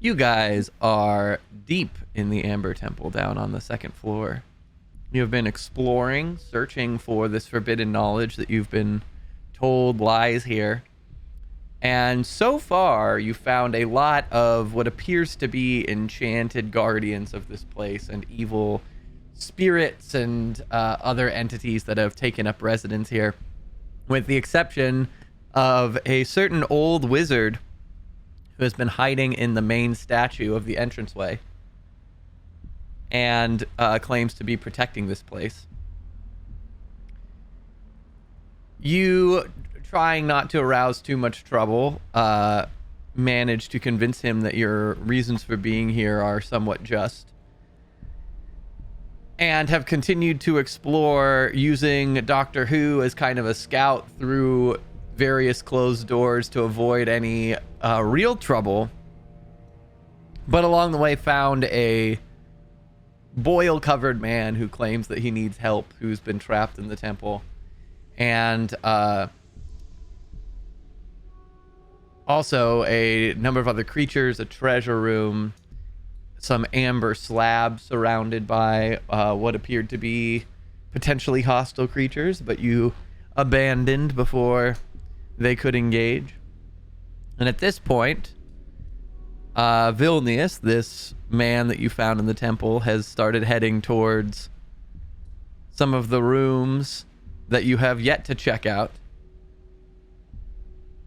You guys are deep in the Amber Temple down on the second floor. You have been exploring, searching for this forbidden knowledge that you've been told lies here. And so far, you found a lot of what appears to be enchanted guardians of this place and evil spirits and other entities that have taken up residence here, with the exception of a certain old wizard who has been hiding in the main statue of the entranceway and claims to be protecting this place. You, trying not to arouse too much trouble, manage to convince him that your reasons for being here are somewhat just, and have continued to explore using Doctor Who as kind of a scout through various closed doors to avoid any real trouble, but along the way found a boil-covered man who claims that he needs help, who's been trapped in the temple, and also a number of other creatures, a treasure room, some amber slabs surrounded by what appeared to be potentially hostile creatures, but you abandoned before they could engage. And at this point, Vilnius, this man that you found in the temple, has started heading towards some of the rooms that you have yet to check out.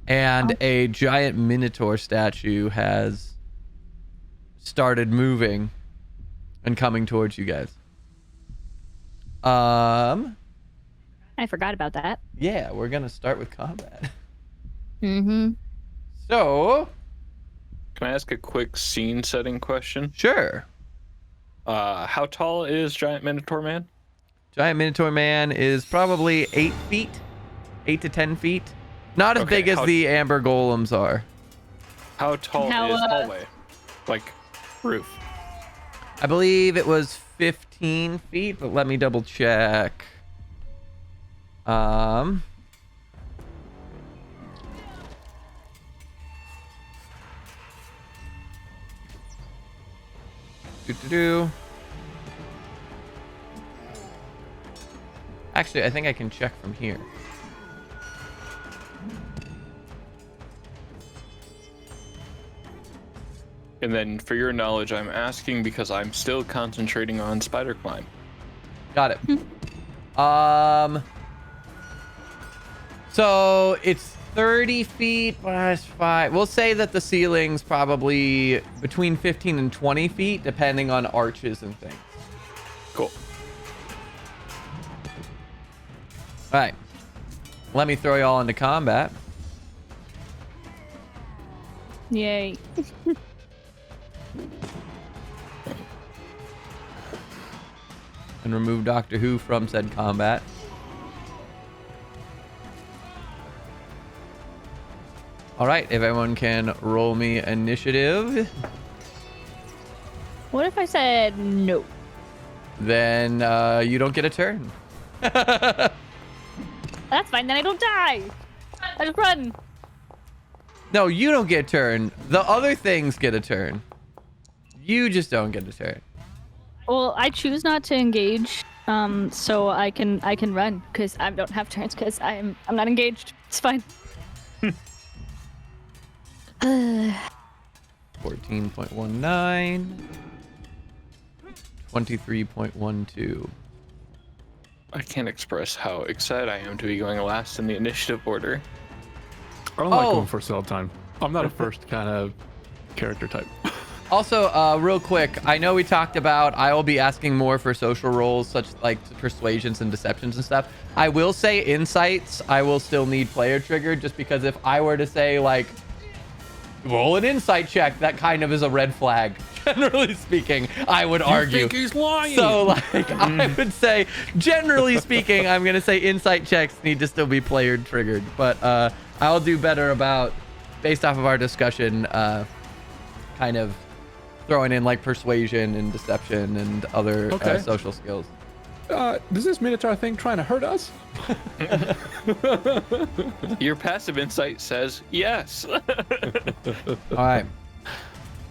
And a giant Minotaur statue has started moving and coming towards you guys. I forgot about that. Yeah, we're gonna start with combat. Mm-hmm. So, can I ask a quick scene setting question? Sure. How tall is Giant Minotaur Man? Giant Minotaur Man is probably 8 feet, 8 to 10 feet. Not as big as the Amber Golems are. How tall is hallway? Like roof? I believe it was 15 feet, but let me double check. Actually, I think I can check from here. And then, for your knowledge, I'm asking because I'm still concentrating on spider climb. Got it. So it's 30 feet plus 5. We'll say that the ceiling's probably between 15 and 20 feet, depending on arches and things. Cool. All right. Let me throw y'all into combat. Yay. And remove Doctor Who from said combat. All right, if everyone can roll me initiative. What if I said no? Then you don't get a turn. That's fine, then I don't die. I just run. No, you don't get a turn. The other things get a turn. You just don't get a turn. Well, I choose not to engage, so I can run because I don't have turns because I'm not engaged. It's fine. 14.19. 23.12. I can't express how excited I am to be going last in the initiative order. I don't like going first all the time. I'm not a first kind of character type. Also, real quick, I know we talked about I will be asking more for social roles, such like persuasions and deceptions and stuff. I will say insights, I will still need player triggered, just because if I were to say, like, roll an insight check, that kind of is a red flag. Generally speaking, I would argue. You think he's lying? So, like, I would say, generally speaking, I'm going to say insight checks need to still be player triggered. But I'll do better about, based off of our discussion, kind of throwing in like persuasion and deception and other social skills. Does this Minotaur thing trying to hurt us? Your passive insight says yes. All right.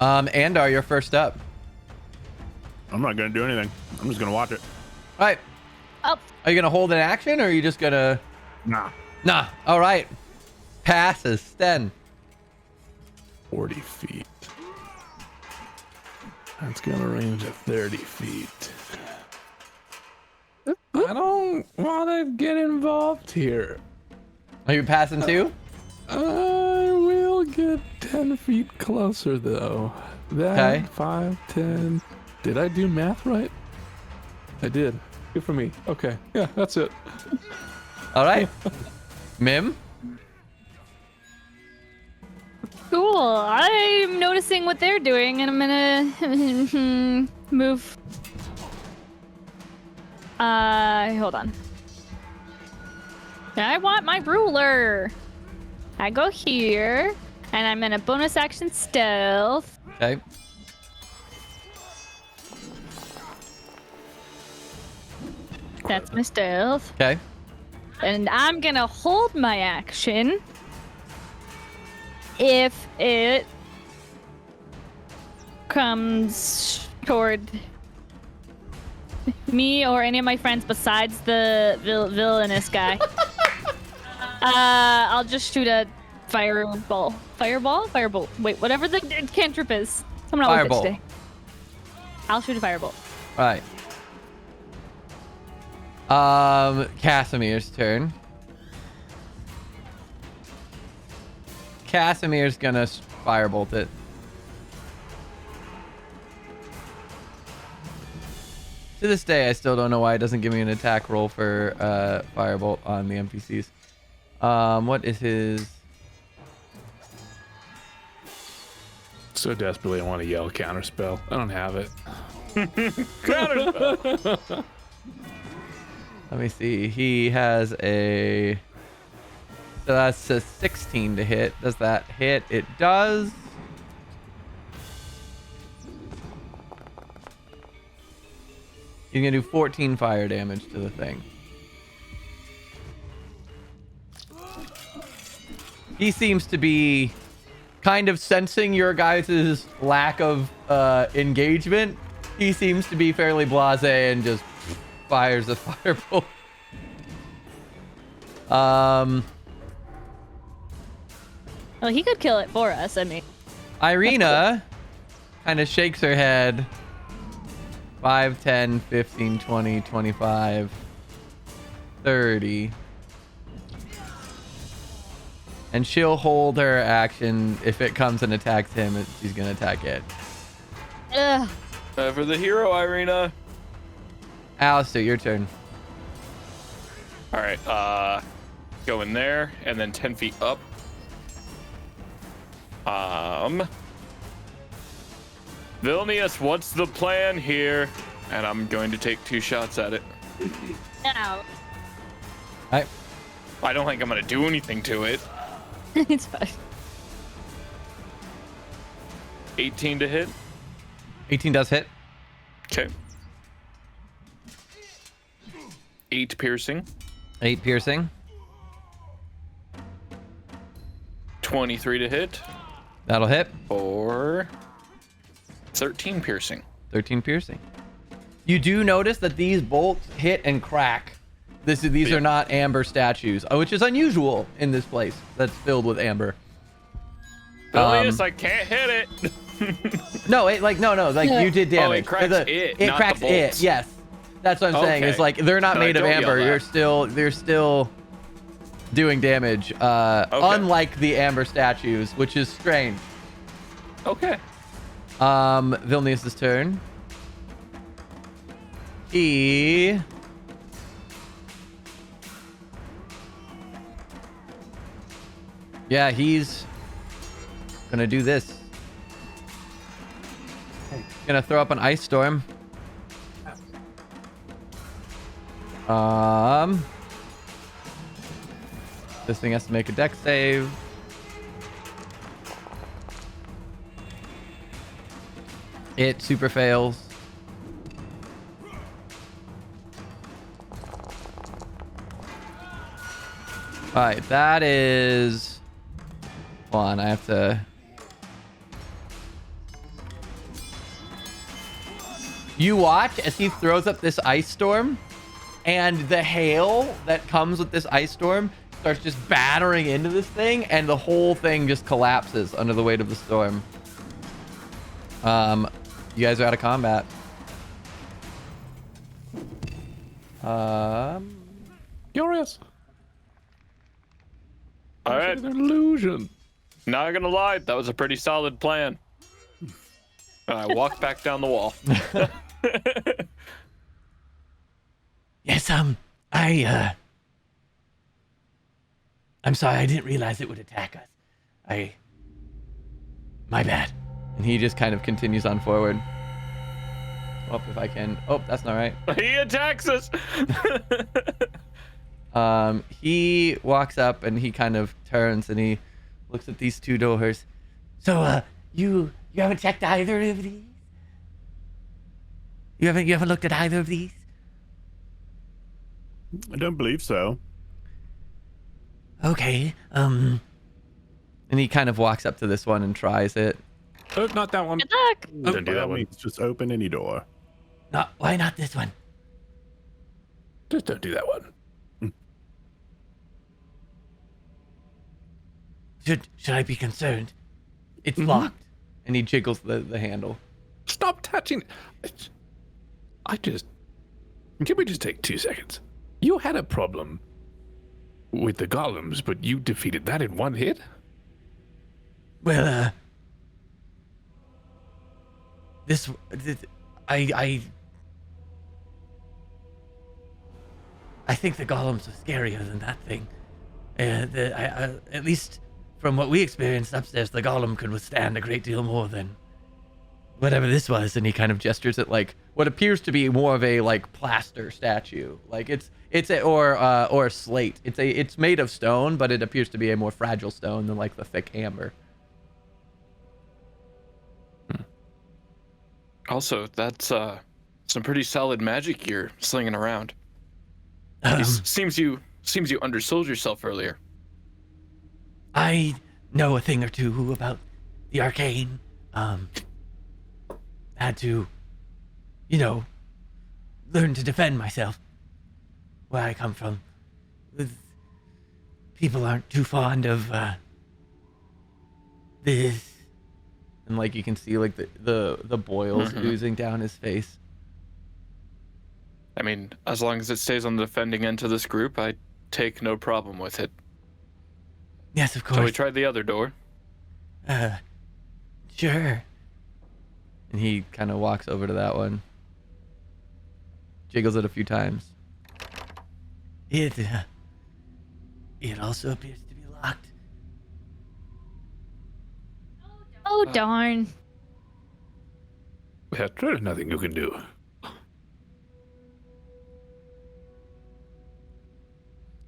Andar, you're first up. I'm not gonna do anything. I'm just gonna watch it. All right. Oh, Are you gonna hold an action, or are you just gonna? Nah. Nah. All right. Passes. Sten. 40 feet. That's gonna range at 30 feet. I don't want to get involved here. Are you passing too? I will get 10 feet closer though. That Okay. 5, 10. Did I do math right? I did. Good for me. Okay. Yeah, that's it. All right. Mim. cool. I'm noticing what they're doing, and I'm gonna move. Hold on. I want my ruler. I go here, and I'm in a bonus action stealth. Okay. That's my stealth. Okay. And I'm gonna hold my action if it comes toward me or any of my friends besides the villainous guy. I'll just shoot a fireball. Firebolt. Wait, whatever the cantrip is. I'm not with it Firebolt. today. I'll shoot a firebolt. All right. Kasimir's turn. Kasimir's gonna firebolt it. To this day, I still don't know why it doesn't give me an attack roll for firebolt on the NPCs. What is his? So desperately I want to yell counterspell. I don't have it. Counterspell! Let me see. He has a. So that's a 16 to hit. Does that hit? It does. You're gonna do 14 fire damage to the thing. He seems to be kind of sensing your guys' lack of engagement. He seems to be fairly blasé and just fires a firebolt. Well, he could kill it for us. I mean, Irina kind of shakes her head. 5, 10, 15, 20, 25, 30. And she'll hold her action. If it comes and attacks him, she's going to attack it. ugh. For the hero, Irina. Alistair, your turn. All right, go in there, and then 10 feet up. Vilnius, what's the plan here? And I'm going to take 2 shots at it. Now. All right. I don't think I'm going to do anything to it. It's fine. 18 to hit. 18 does hit. Okay. 8 piercing. 8 piercing. 23 to hit. That'll hit. Or 13 piercing. 13 piercing. You do notice that these bolts hit and crack. These are not amber statues, which is unusual in this place that's filled with amber. Vilnius, I can't hit it. No, you did damage. it cracks it, It not cracks the bolts. it. Yes, that's what I'm saying. Okay. It's like they're not No, made of don't yell amber. that. They're still doing damage. Unlike the amber statues, which is strange. Okay. Vilnius's turn. He. Yeah, he's gonna do this. Gonna throw up an ice storm. This thing has to make a dex save. It super fails. Alright, that is... Hold on, I have to... You watch as he throws up this ice storm, and the hail that comes with this ice storm starts just battering into this thing, and the whole thing just collapses under the weight of the storm. You guys are out of combat. Curious. All right. It's an illusion. Not gonna lie, that was a pretty solid plan. I walked back down the wall. Yes, I'm sorry, I didn't realize it would attack us. My bad. And he just kind of continues on forward. Oh, if I can. Oh, that's not right. He attacks us. He walks up and he kind of turns and he looks at these two doors. So, you haven't checked either of these? You haven't looked at either of these? I don't believe so. Okay, And he kind of walks up to this one and tries it. Oh, not that one. Good luck. Don't do that one. Just open any door. why not this one? Just don't do that one. Should I be concerned? It's locked. And he jiggles the handle. Stop touching it. Can we just take 2 seconds? You had a problem with the golems, but you defeated that in one hit? Well, I think the golems are scarier than that thing. At least from what we experienced upstairs, the golem could withstand a great deal more than whatever this was. And he kind of gestures at like what appears to be more of a like plaster statue. Like or slate. It's made of stone, but it appears to be a more fragile stone than like the thick amber. Also, that's some pretty solid magic you're slinging around. Seems you undersold yourself earlier. I know a thing or two about the arcane. Had to, learn to defend myself. Where I come from, people aren't too fond of this. And like you can see like the boils oozing down his face. I mean, as long as it stays on the defending end to this group, I take no problem with it. Yes, of course. Shall we try the other door? Sure. And he kind of walks over to that one. Jiggles it a few times. It also appears to be locked. Oh, darn. Well, there's nothing you can do.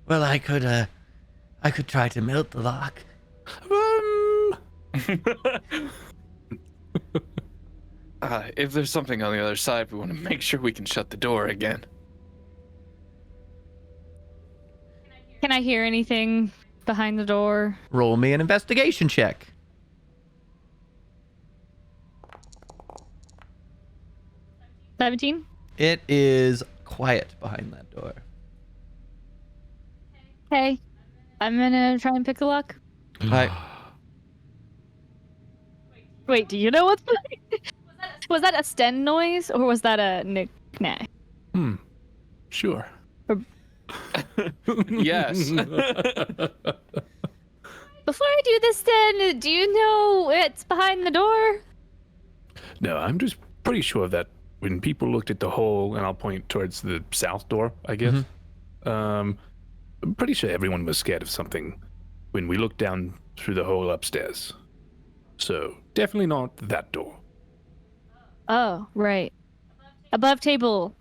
Well, I could try to melt the lock. If there's something on the other side, we want to make sure we can shut the door again. Can I hear anything behind the door? Roll me an investigation check. 17? It is quiet behind that door. Okay. I'm gonna try and pick the lock. Hi. Wait, do you know what's Was that a Sten noise or was that a knick-knack? Sure. Yes. Before I do this, then, do you know what's behind the door? No, I'm just pretty sure that when people looked at the hole, and I'll point towards the south door, I guess, I'm pretty sure everyone was scared of something when we looked down through the hole upstairs. So, definitely not that door. Oh, right. Above table.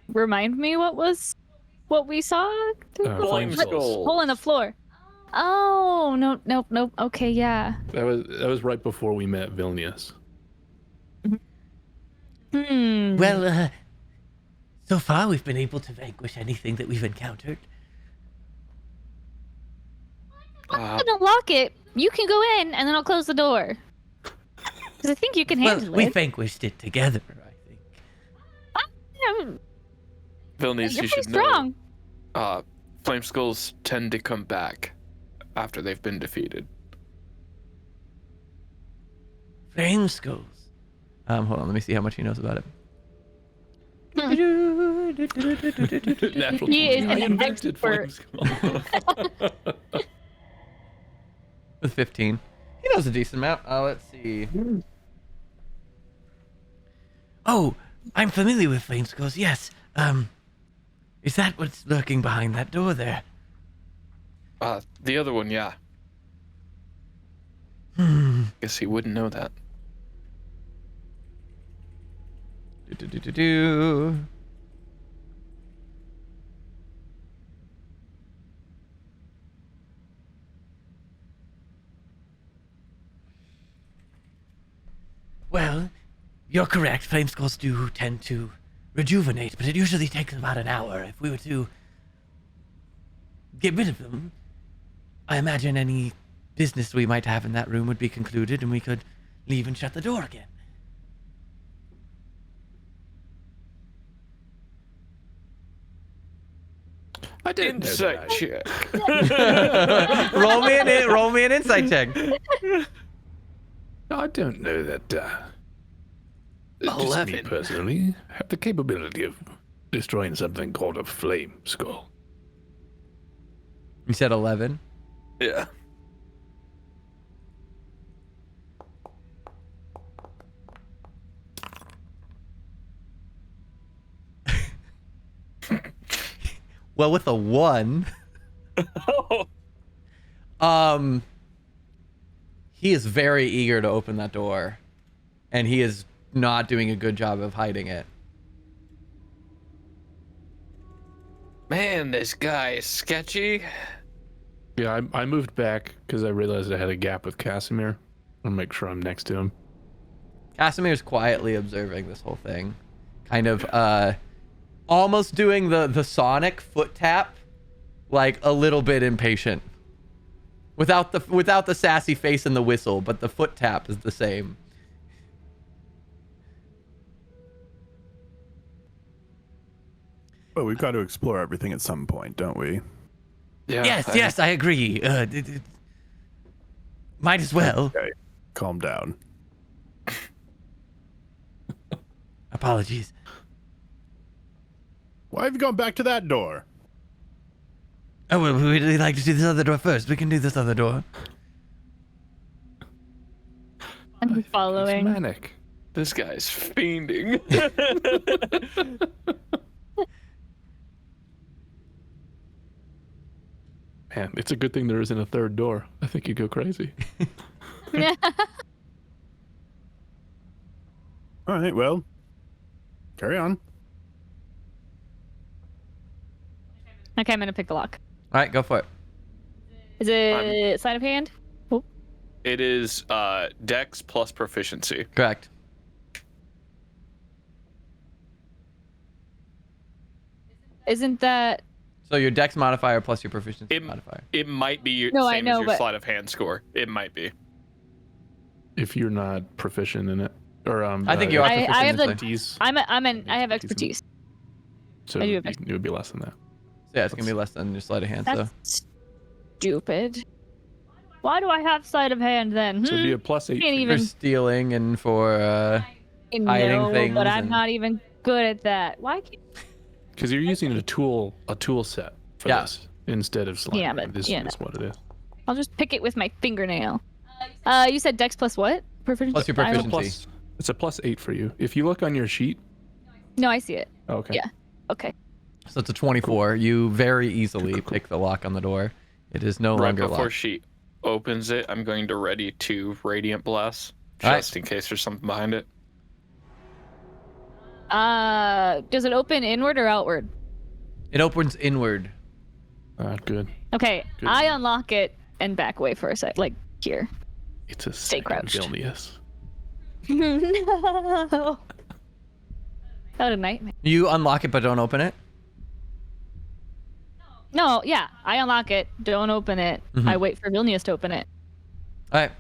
Remind me what we saw? Flame skull. Hole in the floor. Oh, nope. Okay, yeah. That was right before we met Vilnius. Well, so far we've been able to vanquish anything that we've encountered. I'm gonna lock it. You can go in, and then I'll close the door. Because I think you can handle We it. vanquished it together, I think. Vilnius, You're you pretty should strong. know. Flame skulls tend to come back after they've been defeated. Flame skulls. Hold on, let me see how much he knows about it. Natural He 20. is I an invented flame expert. skull. With 15. He knows a decent amount. Let's see. Oh, I'm familiar with flame skulls. Yes. Is that what's lurking behind that door there? The other one, yeah. Guess he wouldn't know that. Do. Well, you're correct. Flame skulls do tend to rejuvenate, but it usually takes about an hour. If we were to get rid of them, I imagine any business we might have in that room would be concluded, and we could leave and shut the door again. I didn't know Insight that. check. roll me an insight check. I don't know that. Just me 11. personally have the capability of destroying something called a flame skull. You said 11. Yeah. Well, with a 1, he is very eager to open that door, and he is not doing a good job of hiding it. Man, this guy is sketchy. Yeah, I moved back because I realized I had a gap with Kasimir. I'll make sure I'm next to him. Kasimir's quietly observing this whole thing, kind of almost doing the Sonic foot tap, like a little bit impatient. Without the sassy face and the whistle, but the foot tap is the same. Well, we've got to explore everything at some point, don't we? Yeah. Yes, I agree. Might as well. Okay, calm down. Apologies. Why have you gone back to that door? Oh, well, we'd like to do this other door first. We can do this other door. I'm He's following. manic. This guy's fiending. Man, it's a good thing there isn't a third door. I think you'd go crazy. Yeah. All right, well, carry on. Okay, I'm gonna pick a lock. All right, go for it. Is it sleight of hand? Oh, It is Dex plus proficiency. Correct. isn't that? So your dex modifier plus your proficiency modifier. It might be your No, I same know, as your but- sleight of hand score. It might be. If you're not proficient in it, or I think you are I proficient have in the- it. expertise, I have expertise. so I do have it would be less than that. So yeah, it's gonna be less than your sleight of hand. So That's stupid. Why do I have sleight of hand then? So it'd be a plus 8. Can't for you. for even- stealing and for hiding no, things but I'm and- not even good at that. Why? Because you're using a tool set for Yeah. this instead of slime. Yeah, but- this yeah, is what it is. I'll just pick it with my fingernail. You said Dex plus what? Proficiency. Plus your I don't- proficiency. It's a plus 8 for you. If you look on your sheet, No, I see it. okay. Yeah. Okay. So it's a 24. You very easily pick the lock on the door. It is no Right longer before locked. she opens it, I'm going to ready to Radiant Blast, All right. just in case there's something behind it. Does it open inward or outward? It opens inward. Good. Okay, Good. I unlock it and back away for a sec, like here. It's a Stay second crouched. Vilnius. No. That was a nightmare. You unlock it but don't open it. No, yeah, I unlock it. Don't open it. Mhm. I wait for Vilnius to open it. All right.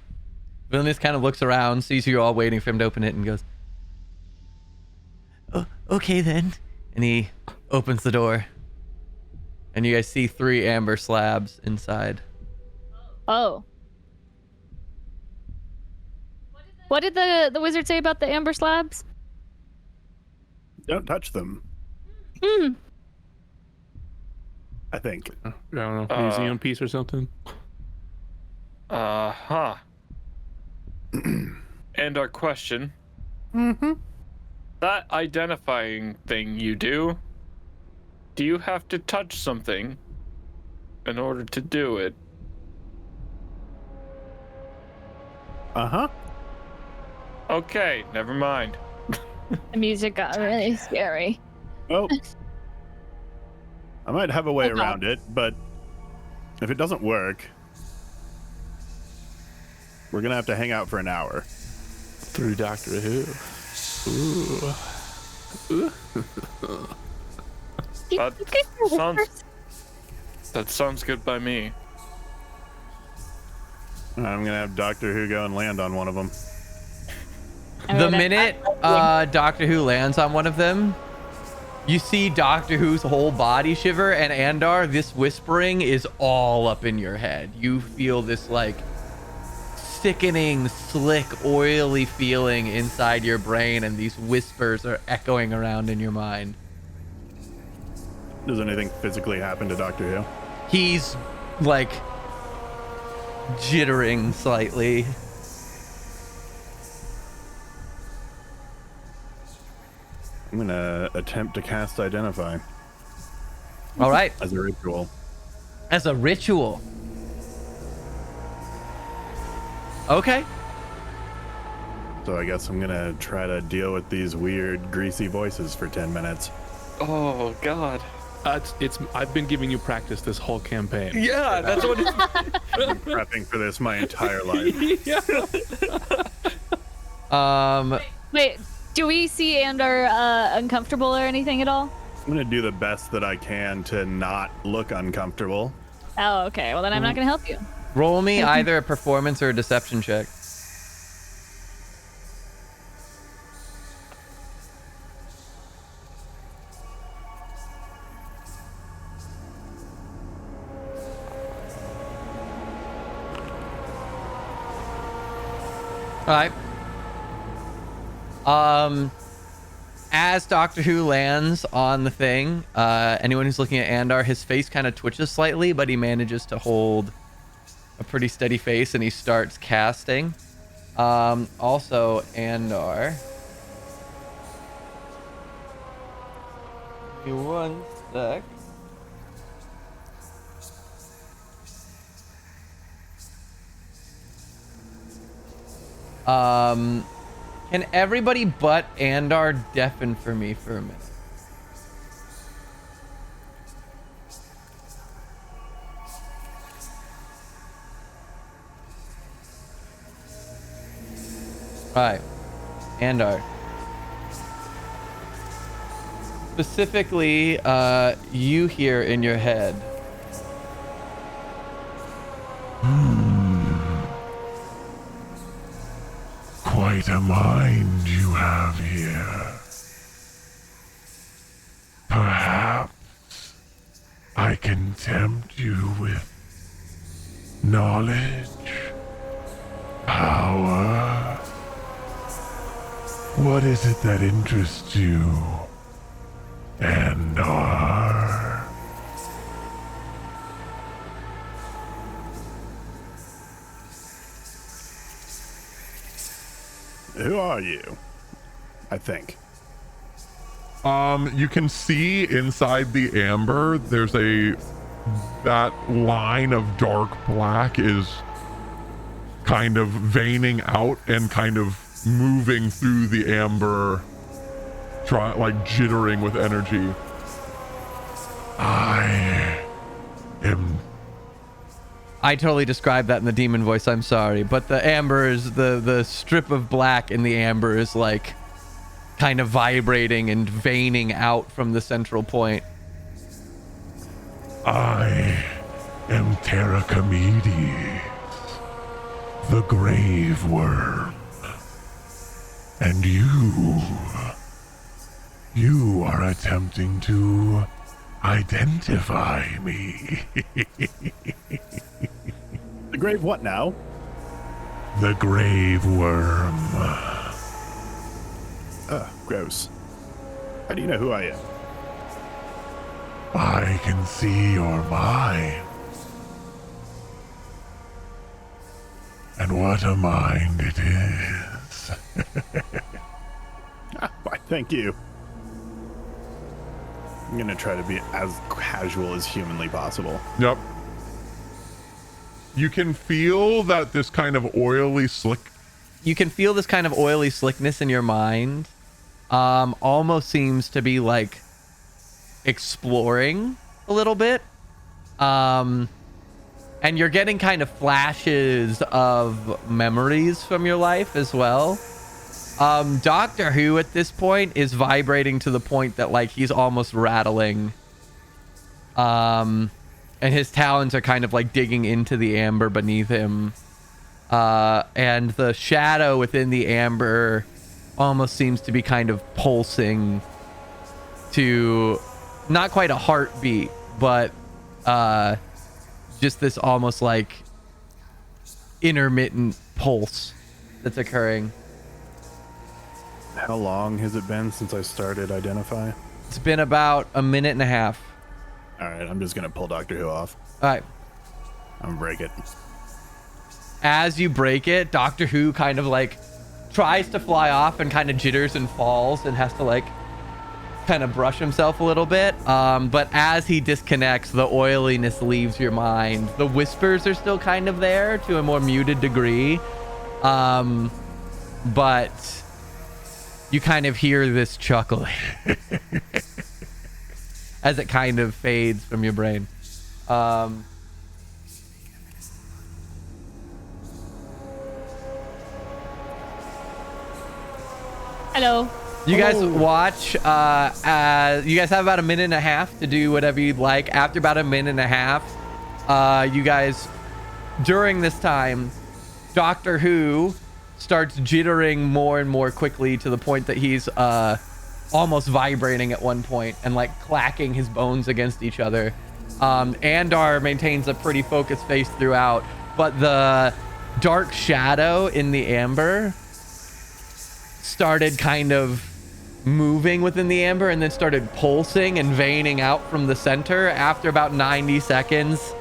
Vilnius kind of looks around, sees you all waiting for him to open it, and goes, Oh, okay then. And he opens the door. And you guys see 3 amber slabs inside. Oh. What did the wizard say about the amber slabs? Don't touch them. Hmm. I think. I don't know, museum piece or something. Huh. And our question. Mm-hmm. That identifying thing you do you have to touch something in order to do it? Uh-huh. Okay, never mind. The music got really scary. Well, I might have a way Okay. around it, but if it doesn't work, we're gonna have to hang out for an hour. Through Doctor Who. Ooh. That sounds good by me. I'm gonna have Doctor Who go and land on one of them. The minute Doctor Who lands on one of them, you see Doctor Who's whole body shiver, and Andar, this whispering is all up in your head. You feel this like sickening, slick, oily feeling inside your brain, and these whispers are echoing around in your mind. Does anything physically happen to Doctor Who? He's like jittering slightly. I'm gonna attempt to cast Identify All right, as a ritual. as a ritual. Okay. So I guess I'm gonna try to deal with these weird, greasy voices for 10 minutes. Oh God. I've been giving you practice this whole campaign. Yeah, that's what it's. I've been prepping for this my entire life. Wait, do we see Andar uncomfortable or anything at all? I'm gonna do the best that I can to not look uncomfortable. Oh, okay. Well, then I'm not going to help you. Roll me either a performance or a deception check. All right. As Doctor Who lands on the thing, anyone who's looking at Andar, his face kind of twitches slightly, but he manages to hold a pretty steady face, and he starts casting. Also, Andar. Give me one sec. Can everybody but Andar deafen for me for a minute? Alright. Andar. Specifically, you hear in your head. Quite a mind you have here. Perhaps I can tempt you with knowledge, power. What is it that interests you, Andar? Who are you? I think. You can see inside the amber, that line of dark black is kind of veining out and kind of moving through the amber, like jittering with energy. I totally described that in the demon voice, I'm sorry, but the amber is the strip of black in the amber is like kind of vibrating and veining out from the central point. I am Terracomedes, the grave worm. And you You are attempting to identify me. The grave what now? The grave worm. Gross. How do you know who I am? I can see your mind. And what a mind it is. Why, thank you. I'm gonna try to be as casual as humanly possible. Yep. You can feel that this kind of oily slick. You can feel this kind of oily slickness in your mind. Almost seems to be like exploring a little bit. And you're getting kind of flashes of memories from your life as well. Doctor Who at this point is vibrating to the point that like he's almost rattling. And his talons are kind of like digging into the amber beneath him. And the shadow within the amber almost seems to be kind of pulsing to not quite a heartbeat, but just this almost like intermittent pulse that's occurring. How long has it been since I started Identify? It's been about a minute and a half. All right, I'm just gonna pull Doctor Who off. All right. I'm gonna break it. As you break it, Doctor Who kind of like tries to fly off and kind of jitters and falls and has to like kind of brush himself a little bit. But as he disconnects, the oiliness leaves your mind. The whispers are still kind of there to a more muted degree. But you kind of hear this chuckling as it kind of fades from your brain. Hello. You guys watch. You guys have about a minute and a half to do whatever you'd like. After about a minute and a half, you guys, during this time, Doctor Who starts jittering more and more quickly to the point that he's almost vibrating at one point and like clacking his bones against each other. Andar maintains a pretty focused face throughout, but the dark shadow in the amber started kind of moving within the amber and then started pulsing and veining out from the center. After about 90 seconds,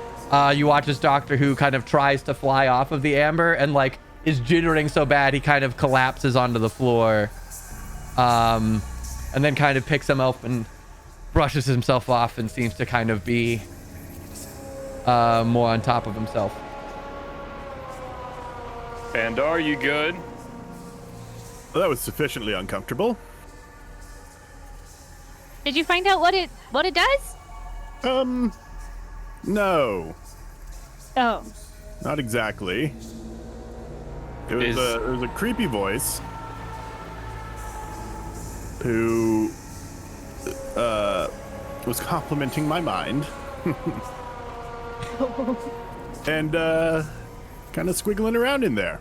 you watch as Doctor Who kind of tries to fly off of the amber and like is jittering so bad he kind of collapses onto the floor, and then kind of picks him up and brushes himself off and seems to kind of be more on top of himself. Andar, you good? Well, that was sufficiently uncomfortable. Did you find out what it does? No, Oh. not exactly. It was a creepy voice who was complimenting my mind and kind of squiggling around in there.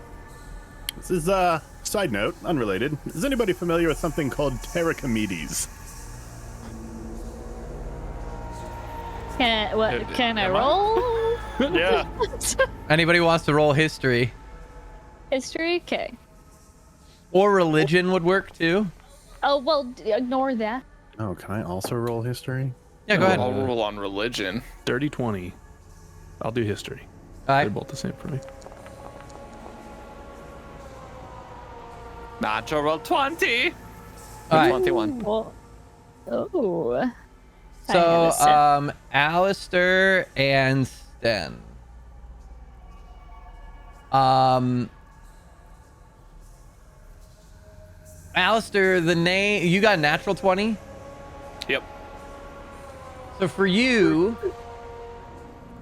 This is side note, unrelated. Is anybody familiar with something called Pterocomedes? Can I roll? Yeah. Anybody wants to roll history History? Okay. or religion would work too. Oh, well, ignore that. Oh, can I also roll history? Yeah, go ahead. I'll roll on religion. Dirty 20. I'll do history. All They're right. both the same for me. Natural 20. All right. 21. Well, oh. So, Alistair and Sten. Alistair, the name, you got a natural 20? Yep. So for you,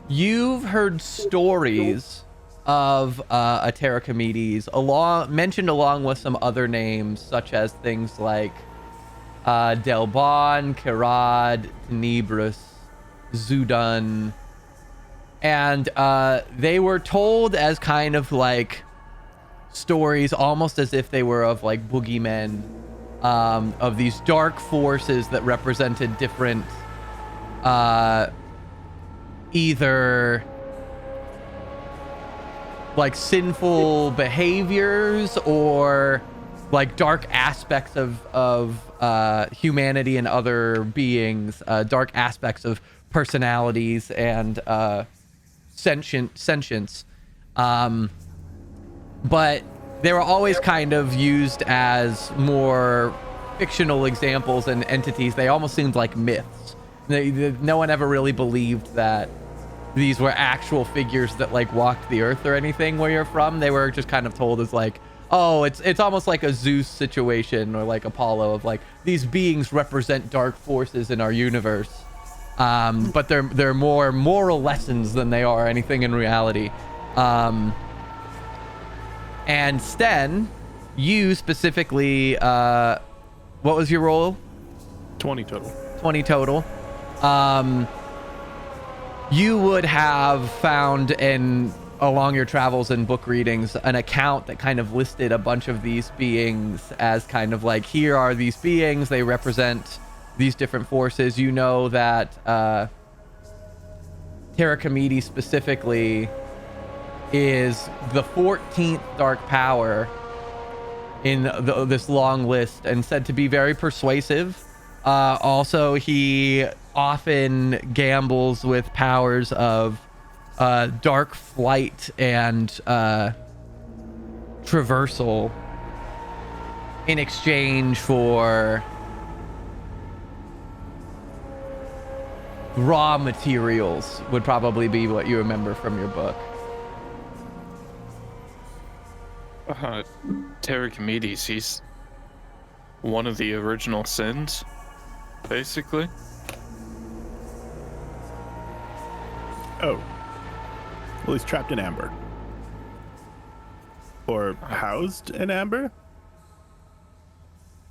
you've heard stories of a Pterocomedes mentioned along with some other names, such as things like Delbon, Kerad, Tenebrous, Zudun. And they were told as kind of like stories, almost as if they were of like boogeymen of these dark forces that represented different either like sinful behaviors or like dark aspects of humanity and other beings, dark aspects of personalities and sentience. But they were always kind of used as more fictional examples and entities. They almost seemed like myths. No one ever really believed that these were actual figures that like walked the earth or anything where you're from. They were just kind of told as like, oh, it's almost like a Zeus situation or like Apollo of like these beings represent dark forces in our universe. But they're more moral lessons than they are anything in reality. And Sten, you specifically, what was your roll? 20 total. 20 total. You would have found along your travels and book readings an account that kind of listed a bunch of these beings as kind of like, here are these beings, they represent these different forces. You know that Terrakomidi specifically is the 14th dark power in this long list and said to be very persuasive. Also, he often gambles with powers of dark flight and traversal in exchange for raw materials would probably be what you remember from your book. Terrakomides, he's one of the original sins, basically. Oh. Well, he's trapped in amber. Or housed in amber?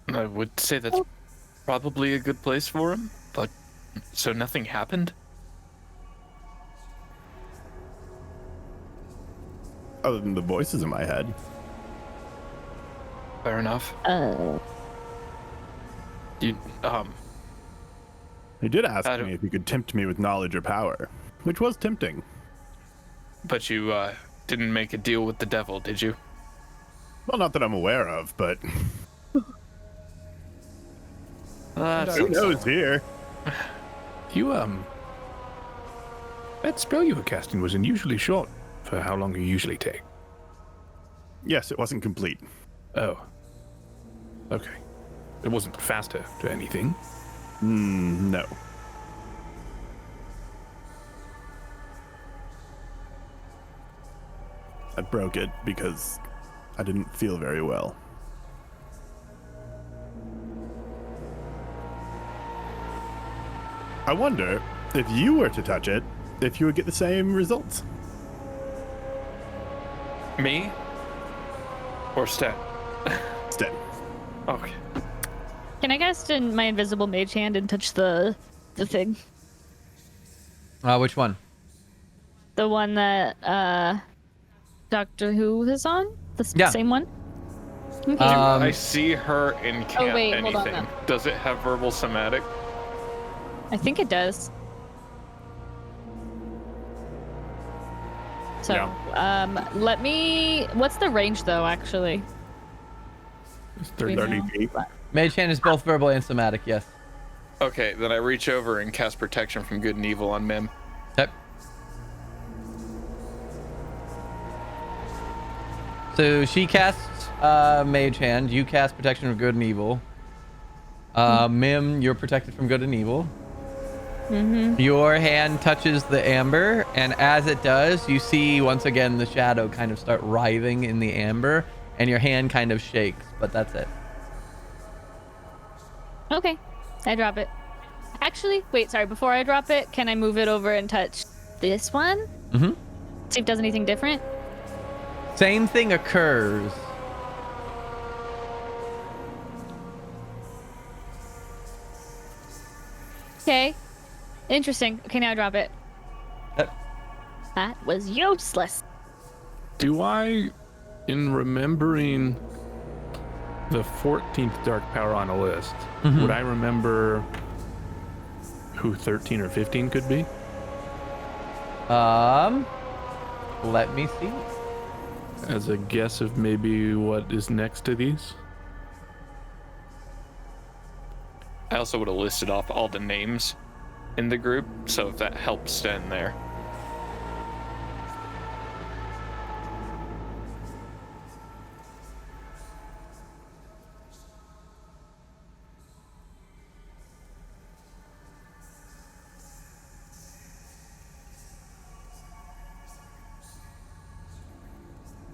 I would say that's probably a good place for him, but so nothing happened? Other than the voices in my head. Fair enough. You, He did ask me if he could tempt me with knowledge or power, which was tempting. But you, didn't make a deal with the devil, did you? Well, not that I'm aware of, but who knows here? You, that spell you were casting was unusually short for how long you usually take. Yes, it wasn't complete. Oh. Okay. It wasn't faster to anything. No. I broke it because I didn't feel very well. I wonder if you were to touch it, if you would get the same results. Me? Or Stan? Sten. Okay. Can I cast in my invisible mage hand and touch the thing? Which one? The one that Doctor Who is on? The same one? Okay. I see her and can't Oh, wait, hold on, anything. no. Does it have verbal somatic? I think it does. So, let me... What's the range, though, actually? It's Do we 30 know? feet. Mage hand is both verbal and somatic, yes. Okay, then I reach over and cast protection from good and evil on Mim. Yep. So she casts Mage Hand. You cast Protection from Good and Evil. Mim, you're protected from good and evil. Mm-hmm. Your hand touches the amber, and as it does, you see once again the shadow kind of start writhing in the amber, and your hand kind of shakes, but that's it. Okay. I drop it. Actually, wait, sorry. Before I drop it, can I move it over and touch this one? Mm-hmm. See if it does anything different? Same thing occurs. Okay. Interesting. Okay, now drop it. Yep. That was useless. Do I, in remembering the 14th dark power on a list, Mhm. would I remember who 13 or 15 could be? Let me see. As a guess of maybe what is next to these? I also would have listed off all the names in the group, so if that helps stand there.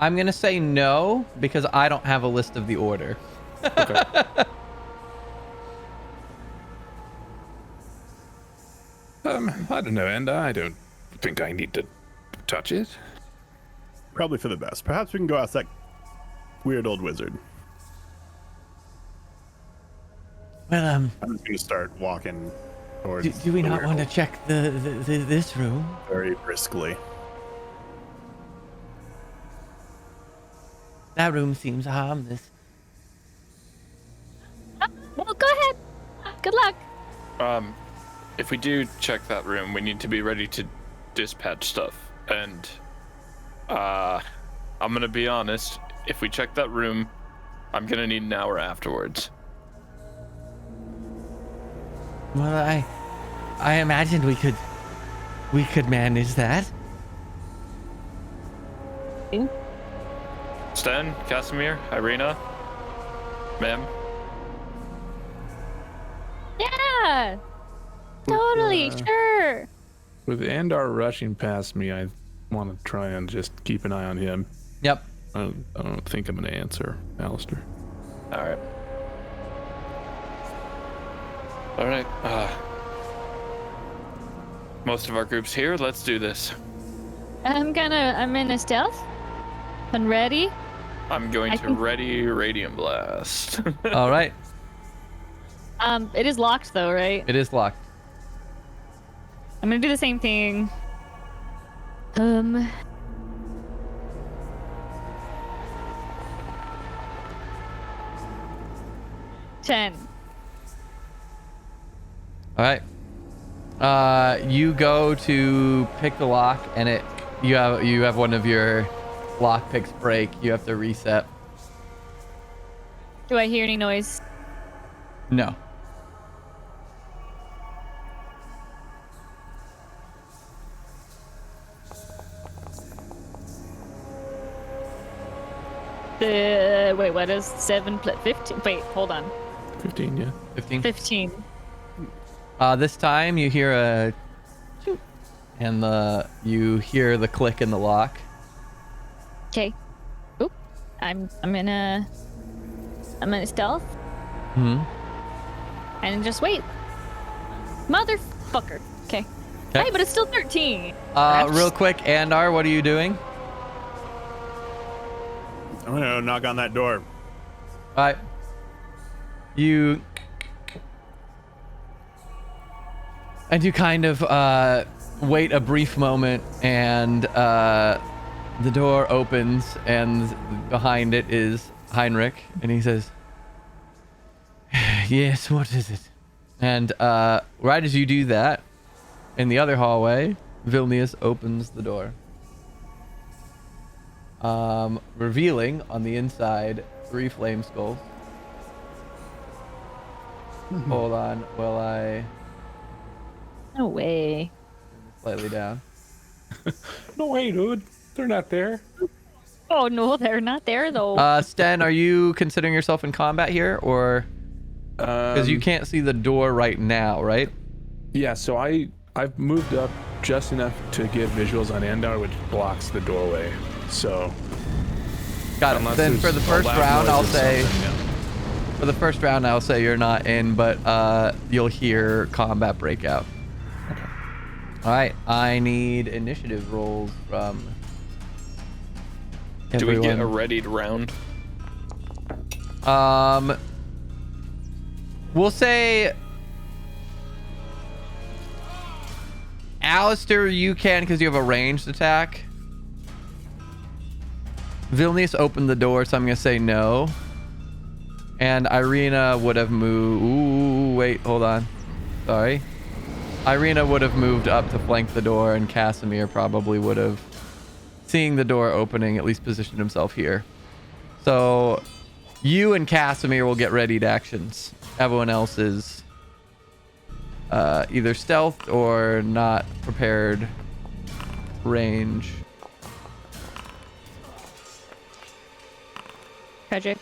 I'm gonna say no because I don't have a list of the order. Okay. I don't know, and I don't think I need to touch it. Probably for the best. Perhaps we can go ask that weird old wizard. Well, I'm just going to start walking towards. do we the not weird want to old- check this room? very briskly? That room seems harmless. Well, go ahead. Good luck. If we do check that room, we need to be ready to dispatch stuff. And I'm gonna be honest, if we check that room, I'm gonna need an hour afterwards. Well, I imagined we could manage that. Sten, Kasimir, Irina, ma'am. Yeah. Totally. Sure. With Andar rushing past me, I want to try and just keep an eye on him. Yep. I don't think I'm going to answer, Alistair. All right. Most of our group's here. Let's do this. I'm in a stealth. I'm ready. I'm going I to think- ready Radiant Blast. All right. It is locked though, right? It is locked. I'm gonna do the same thing. 10. All right. You go to pick the lock, and you have one of your lock picks break. You have to reset. Do I hear any noise? No. Wait, what is 7 plus 15? Wait, hold on. 15, yeah. 15. 15. This time you hear a choop, and you hear the click in the lock. Okay. Oop. I'm in a stealth Hmm. and just wait. Motherfucker. Okay. Okay. Hey, but it's still 13. Real quick, Andar, what are you doing? I'm going to knock on that door. All right. You kind of wait a brief moment, and the door opens, and behind it is Heinrich, and he says, Yes, what is it? and right as you do that, in the other hallway, Vilnius opens the door, revealing on the inside 3 flame skulls. Hold on, while I No way. slightly down. No way, dude. They're not there. Oh no, they're not there though. Sten, are you considering yourself in combat here, or because you can't see the door right now, right? Yeah, so I've moved up just enough to get visuals on Andar, which blocks the doorway. So Got it. unless Then there's for the a first loud round, noise I'll or say something, yeah. for the first round I'll say you're not in, but you'll hear combat breakout. Okay. All right, I need initiative rolls from Do we get a everyone. readied round? We'll say Alistair, you can because you have a ranged attack. Vilnius opened the door, so I'm gonna say no. And Irina would have moved. Ooh, wait, hold on. Sorry. Irina would have moved up to flank the door, and Kasimir probably would have, seeing the door opening, at least positioned himself here. So you and Kasimir will get readied actions. Everyone else is either stealthed or not prepared range. Tragic.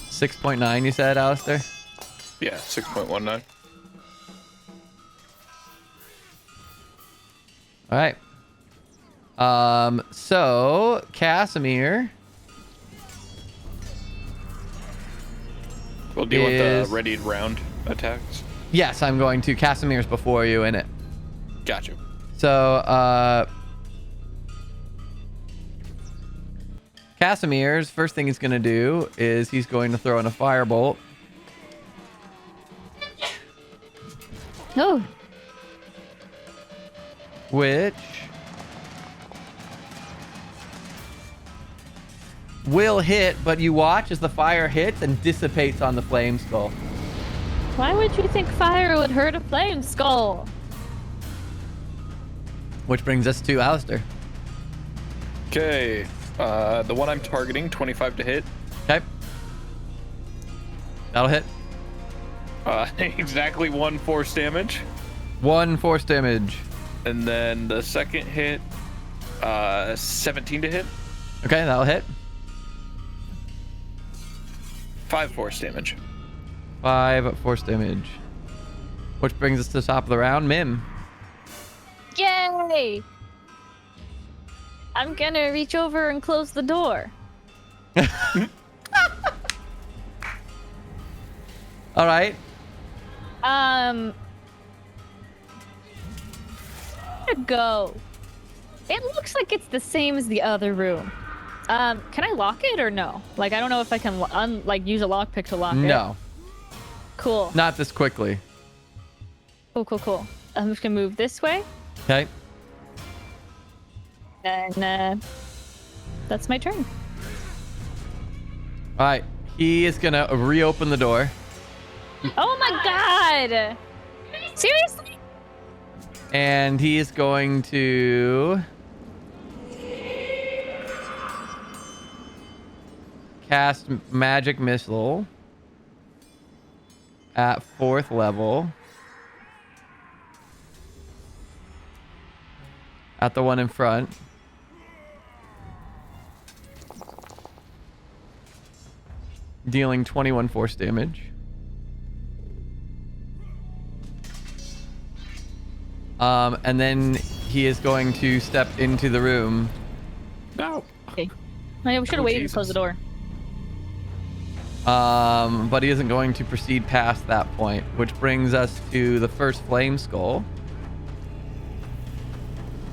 .9, you said, Alistair? Yeah, 6.19. All right. So Kasimir We'll deal with is- the readied round attacks. Yes, I'm going to. Casimir's before you in it. Got you. So, Kasimir's first thing he's going to do is he's going to throw in a firebolt. Oh, Which will hit, but you watch as the fire hits and dissipates on the flame skull. why would you think fire would hurt a flame skull? Which brings us to Alistair. Okay. The one I'm targeting, 25 to hit. Okay. That'll hit. Exactly 1 force damage. 1 force damage. And then the second hit, 17 to hit. Okay, that'll hit. 5 force damage. 5 force damage. Which brings us to the top of the round. Mim. Yay! I'm gonna reach over and close the door. All right. Go. It looks like it's the same as the other room. Can I lock it or no? Like, I don't know if I can use a lockpick to lock it. No, Cool. not this quickly. Cool. I'm just gonna move this way, Okay. and that's my turn. All right. He is going to reopen the door. Oh my god! Seriously? And he is going to cast Magic Missile at 4th level at the one in front. Dealing 21 force damage. And then he is going to step into the room. No. Okay. I should have waited to close the door. But he isn't going to proceed past that point, which brings us to the first flame skull.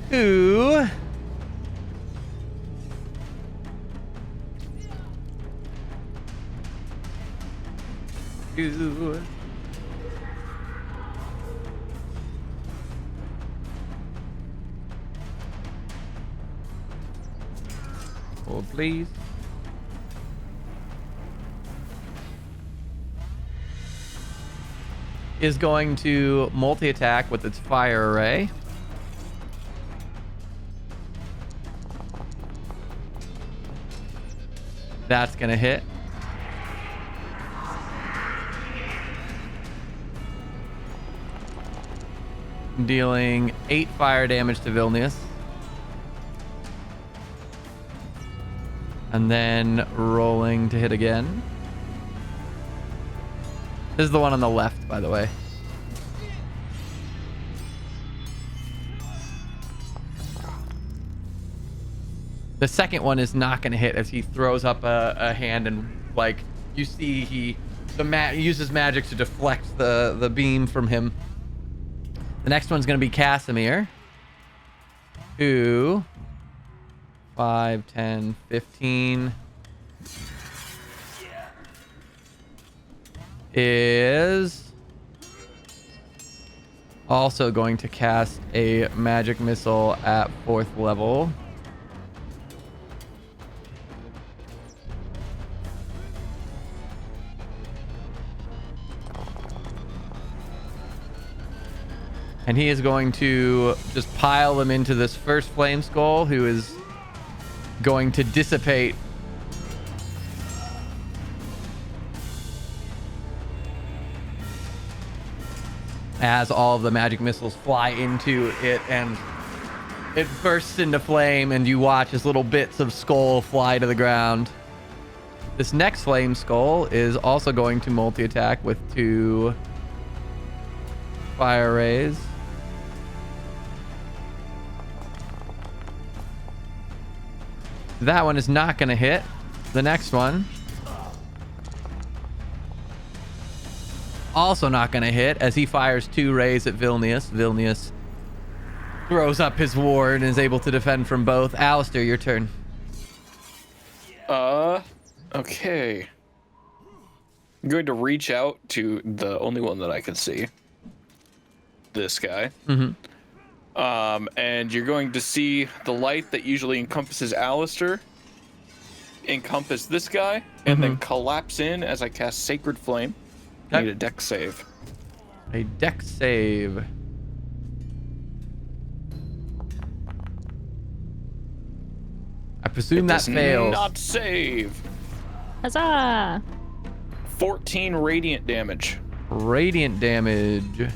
Who hold, please. Is going to multi-attack with its fire array. That's gonna hit. Dealing 8 fire damage to Vilnius. And then rolling to hit again. This is the one on the left, by the way. The second one is not going to hit as he throws up a hand and, like, you see he uses magic to deflect the beam from him. The next one's going to be Kasimir, who 5, 10, 15 is also going to cast a magic missile at 4th level. And he is going to just pile them into this first flame skull, who is going to dissipate as all of the magic missiles fly into it, and it bursts into flame, and you watch as little bits of skull fly to the ground. This next flame skull is also going to multi-attack with 2 fire rays. That one is not going to hit. The next one also not going to hit, as he fires 2 rays at Vilnius. Vilnius throws up his ward and is able to defend from both. Alistair, your turn. Okay. I'm going to reach out to the only one that I can see. This guy. Mm-hmm. And you're going to see the light that usually encompasses Alistair encompass this guy, and then collapse in as I cast Sacred Flame. I need a dex save. A dex save. I presume that fails. Not save. Huzzah! 14 radiant damage. Radiant damage.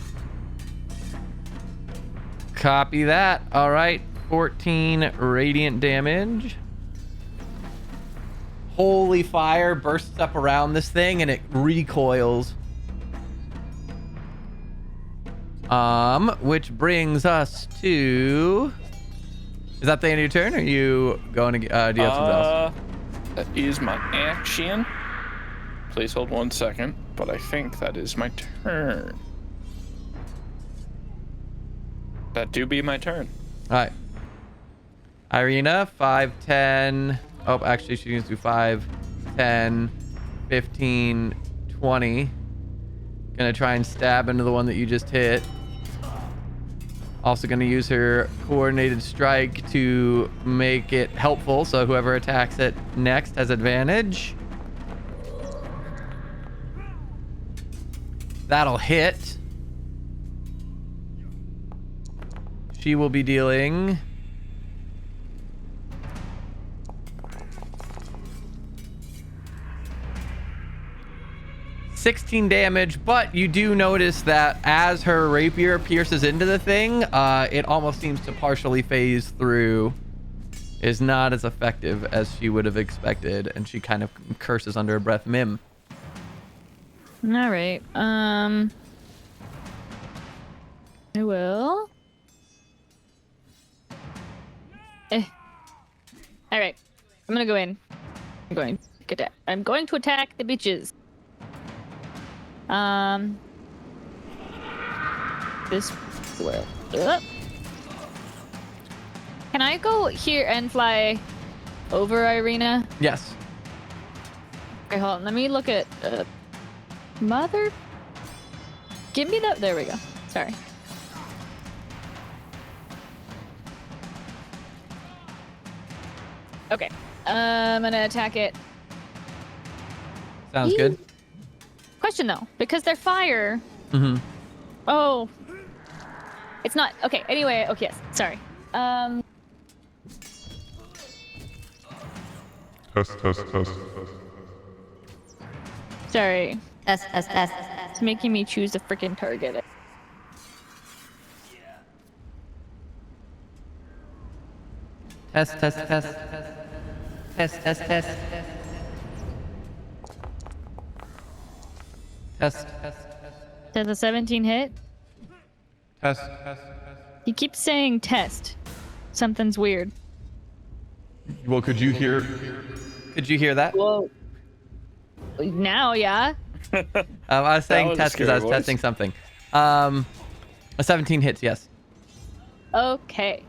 Copy that. All right. 14 radiant damage. Holy fire bursts up around this thing and it recoils. Which brings us to... Is that the end of your turn, or are you going to... do you have something else? That is my action. Please hold 1 second, but I think that is my turn. That do be my turn. All right. Irina, 5, 10... Oh, actually, she needs to do 5, 10, 15, 20. Gonna try and stab into the one that you just hit. Also gonna use her coordinated strike to make it helpful, so whoever attacks it next has advantage. That'll hit. She will be dealing 16 damage, but you do notice that as her rapier pierces into the thing, it almost seems to partially phase through. Is not as effective as she would have expected, and she kind of curses under her breath. Mim. All right. I will. All right. I'm gonna go in. I'm going to attack the bitches. This will. Can I go here and fly over Irina? Yes. Okay, hold on. Let me look at mother. Give me that. There we go. Sorry. Okay. I'm gonna attack it. Sounds good. Question though, because they're fire. Mm-hmm. Oh. It's not. Okay, anyway. Okay, yes. Sorry. Test. Sorry. Test. It's making me choose a freaking target. Test. Does a 17 hit? Test. He keeps saying test. Something's weird. Well, could you hear that? Whoa. Now, yeah. I was saying was a test because I was scary voice. testing something. A 17 hits, yes. Okay.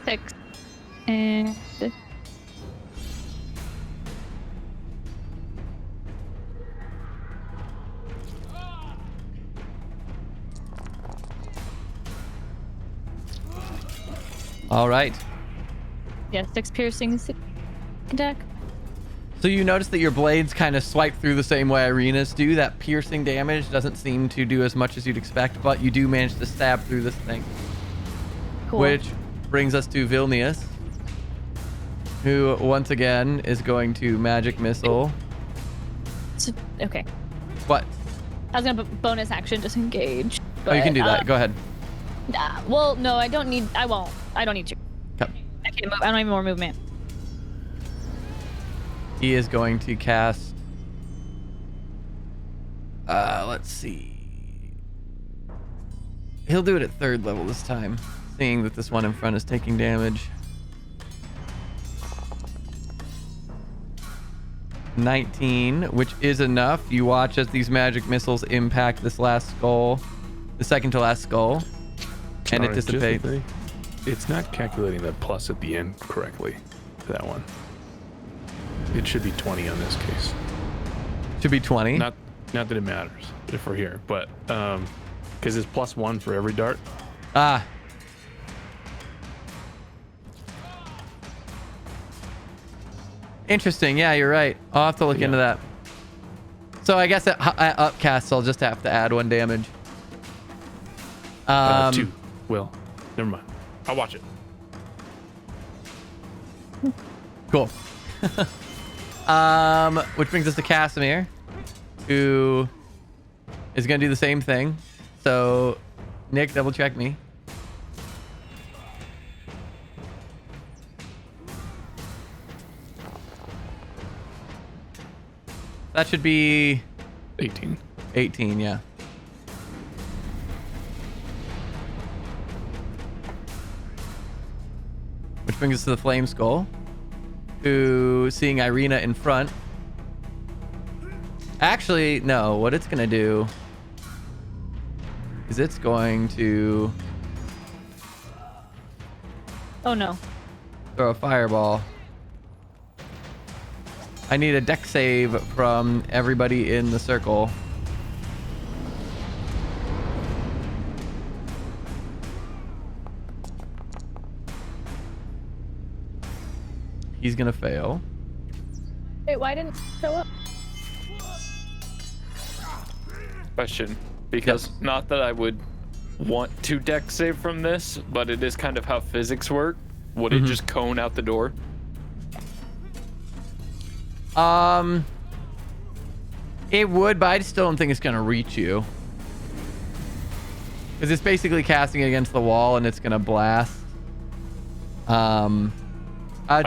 6. And... All right. Yeah, 6 piercing attack. So you notice that your blades kind of swipe through the same way Irina's do. That piercing damage doesn't seem to do as much as you'd expect, but you do manage to stab through this thing. Cool. Which brings us to Vilnius, who once again is going to magic missile. Okay. What? I was gonna bonus action disengage. Oh, you can do but, that. Go ahead. Well, no, I don't need. I won't. I don't need to. Come. I can't move. I don't have more movement. He is going to cast. Let's see. He'll do it at 3rd level this time, seeing that this one in front is taking damage. 19, which is enough. You watch as these magic missiles impact this last skull, the second to last skull, and it Alright, just a dissipates. thing. It's not calculating the plus at the end correctly for that one. It should be 20 on this case. Should be 20. Not that it matters if we're here, but because it's +1 for every dart. Ah. Interesting. Yeah, you're right. I'll have to look into that. So I guess at upcast, I'll just have to add 1 damage. 2. Well, never mind. I'll watch it. Cool. Which brings us to Kasimir, who is going to do the same thing. So, Nick, double check me. That should be 18. 18, yeah. Which brings us to the Flame Skull, who, seeing Irina in front. Actually, no, what it's going to do is it's going to Oh no. throw a fireball. I need a dex save from everybody in the circle. He's gonna fail. Wait, why didn't it show up? Question. Because not that I would want to dex save from this, but it is kind of how physics work. Would it just cone out the door? It would, but I still don't think it's gonna reach you. Because it's basically casting it against the wall and it's gonna blast. I'd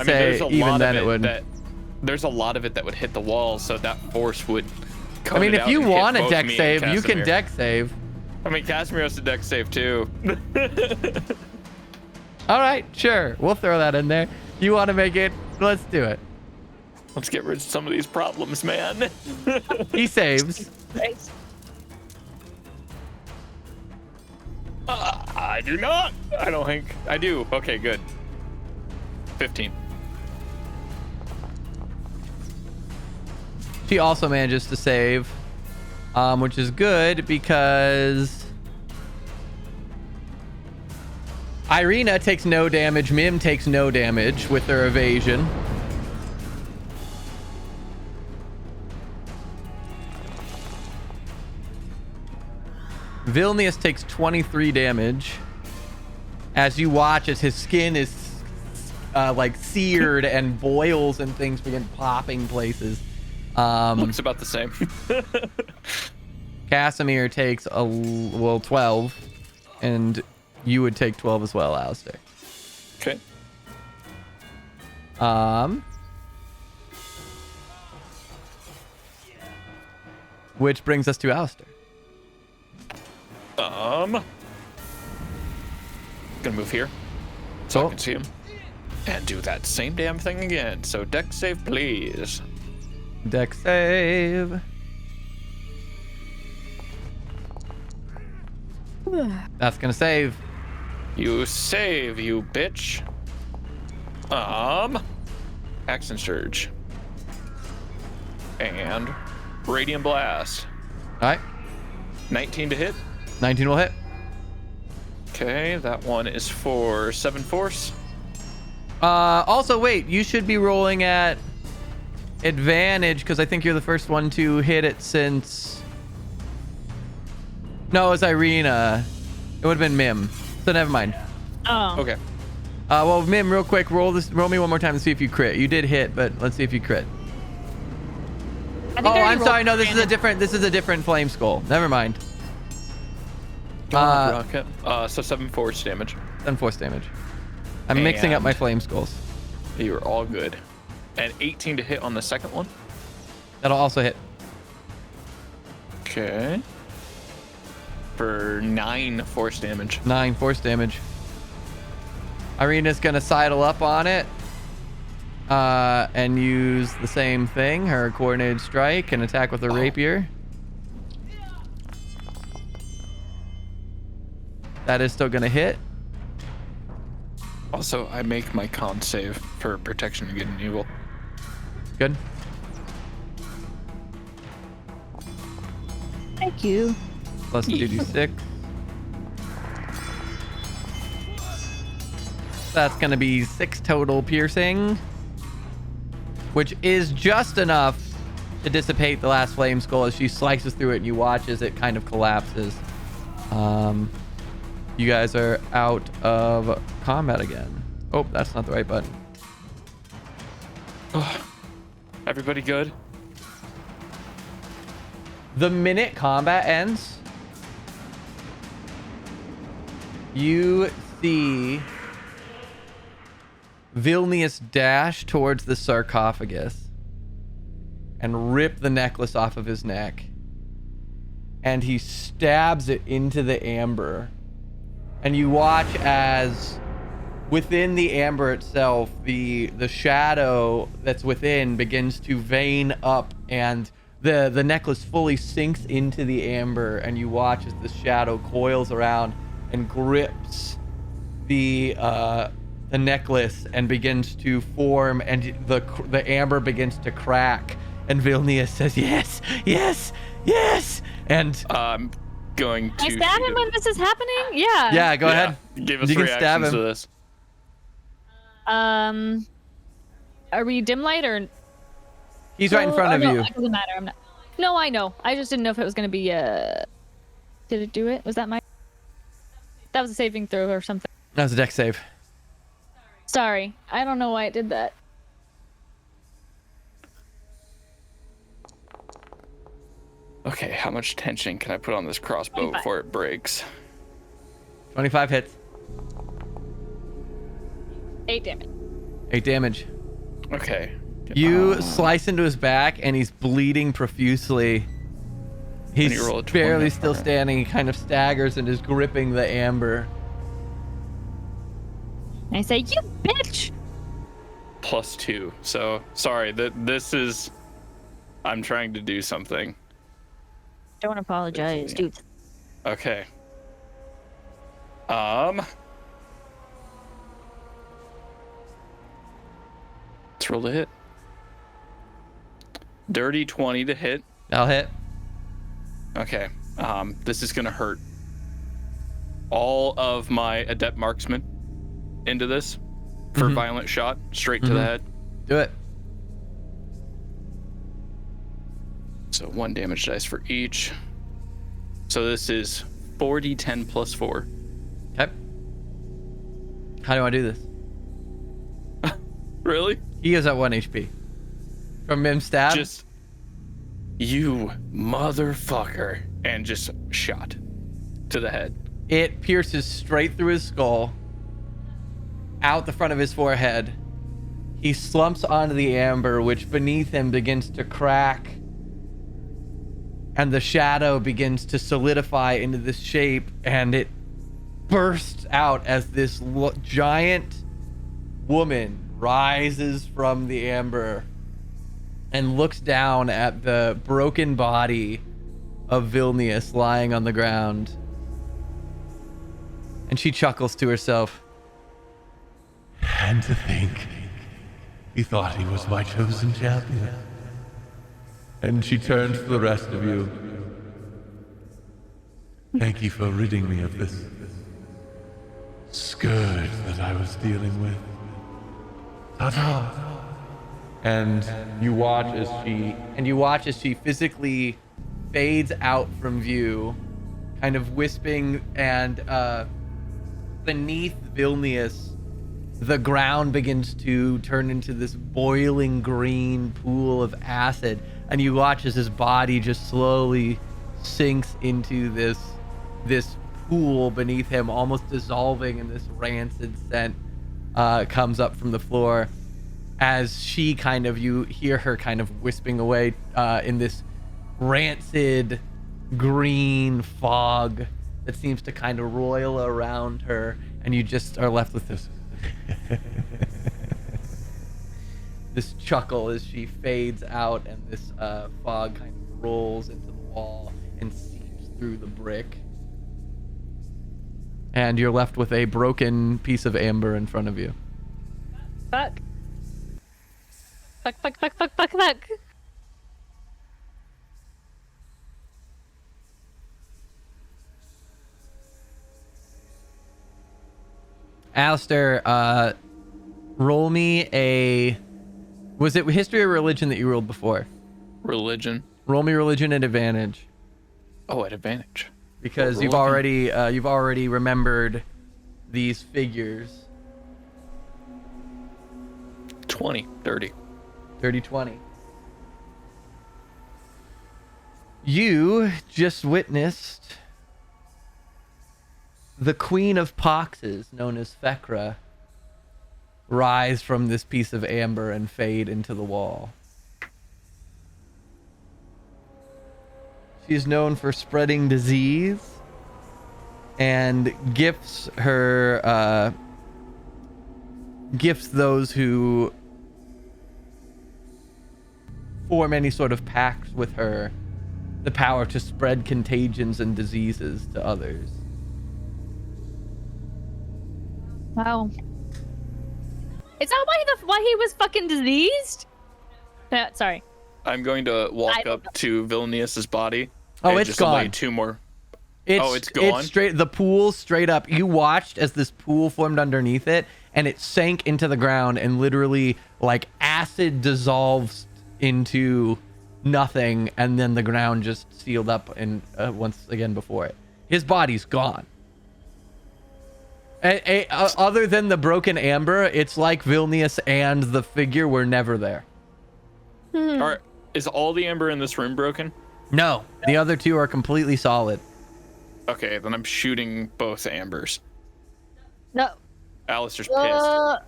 say even then it would. There's a lot of it that would hit the wall, so that force would. I mean, if you want a a dex save, you can dex save. I mean, Kasimir has to dex save too. All right, sure. We'll throw that in there. You want to make it? Let's do it. Let's get rid of some of these problems, man. He saves. I do not. I don't think I do. Okay, good. 15. She also manages to save, which is good because Irina takes no damage. Mim takes no damage with her evasion. Vilnius takes 23 damage as you watch as his skin is like seared and boils and things begin popping places. Looks about the same. Kasimir takes 12, and you would take 12 as well, Alistair. Okay. Which brings us to Alistair. Gonna move here so I can see him and do that same damn thing again. So dex save, please. Dex save. That's gonna save. You save, you bitch. Action Surge. And Radiant Blast. All right. 19 to hit. 19 will hit. Okay, that one is for 7 force. Also, wait, you should be rolling at advantage because I think you're the first one to hit it since. No, it was Irina. It would have been Mim. So never mind. Oh. Okay. Well, Mim, real quick, roll me one more time to see if you crit. You did hit, but let's see if you crit. I think Oh, I already I'm rolled sorry. No, this advantage. is a different flame skull. Never mind. Rocket. So 7 force damage. 10 force damage. I'm mixing up And- my flame skulls. You are all good. And 18 to hit on the second one. That'll also hit. Okay. For 9 force damage. 9 force damage. Irina's gonna sidle up on it and use the same thing, her coordinated strike, and attack with her rapier. That is still gonna hit. Also, I make my con save for protection against evil. Good. Thank you. Plus 2d6. That's gonna be 6 total piercing, which is just enough to dissipate the last flame skull as she slices through it and you watch as it kind of collapses. You guys are out of combat again. Oh, that's not the right button. Everybody good? The minute combat ends, you see Vilnius dash towards the sarcophagus and rip the necklace off of his neck. And he stabs it into the amber. And you watch as within the amber itself, the shadow that's within begins to vein up, and the necklace fully sinks into the amber, and you watch as the shadow coils around and grips the necklace and begins to form, and the amber begins to crack, and Vilnius says, "Yes, yes, yes," and Going to Can I stab him when this is happening? Yeah. yeah, go ahead. Give us You can stab reactions him. to this. Are we dim light or? He's right in front of no, you. It doesn't matter. I'm not. No, I know. I just didn't know if it was gonna be. Did it do it? Was that my? That was a saving throw or something. That was a dex save. Sorry, I don't know why it did that. Okay, how much tension can I put on this crossbow 25. before it breaks? 25 hits. 8 damage. 8 damage. Okay. You slice into his back, and he's bleeding profusely. He's you roll a 20, barely still okay. standing. He kind of staggers and is gripping the amber. And I say, "You bitch!" +2. So sorry that this is. I'm trying to do something. Don't apologize, dude. Okay. Let's roll to hit. Dirty 20 to hit. I'll hit. Okay. This is gonna hurt. All of my adept marksmen into this for violent shot straight to the head. Do it. So 1 damage dice for each. So this is 4d10 plus 4. Okay. How do I do this? Really? He is at 1 HP. From Mim stab? Just you motherfucker, and just shot to the head. It pierces straight through his skull, out the front of his forehead. He slumps onto the amber, which beneath him begins to crack, and the shadow begins to solidify into this shape, and it bursts out as this giant woman rises from the amber and looks down at the broken body of Vilnius lying on the ground. And she chuckles to herself. And to think, he thought he was my chosen champion. And she turns to the rest of you. Thank you for ridding me of this scourge that I was dealing with. Ta-ta. And you watch as she physically fades out from view, kind of wisping, and beneath Vilnius, the ground begins to turn into this boiling green pool of acid, and you watch as his body just slowly sinks into this pool beneath him, almost dissolving, and this rancid scent comes up from the floor as she you hear her kind of wisping away in this rancid green fog that seems to kind of roil around her, and you just are left with this this chuckle as she fades out, and this fog kind of rolls into the wall and seeps through the brick, and you're left with a broken piece of amber in front of you. Fuck. Fuck. Alistair, roll me a... Was it history or religion that you rolled before? Religion. Roll me religion at advantage. Oh, at advantage. Because Well, you've already remembered these figures. 20, 30. 30-20. You just witnessed the Queen of Poxes, known as Fekra, rise from this piece of amber and fade into the wall. She's known for spreading disease and gifts those who form any sort of pact with her the power to spread contagions and diseases to others. Wow. Is that why he was fucking diseased? Sorry. I'm going to walk up to Vilnius's body. Oh, and it's just gone. lay 2 more. It's gone? It's straight. The pool straight up. You watched as this pool formed underneath it, and it sank into the ground, and literally, like, acid dissolves into nothing, and then the ground just sealed up and once again before it. His body's gone. Other than the broken amber, it's like Vilnius and the figure were never there. Is all the amber in this room broken? No, the other two are completely solid. Okay, then I'm shooting both ambers. No. Alistair's pissed.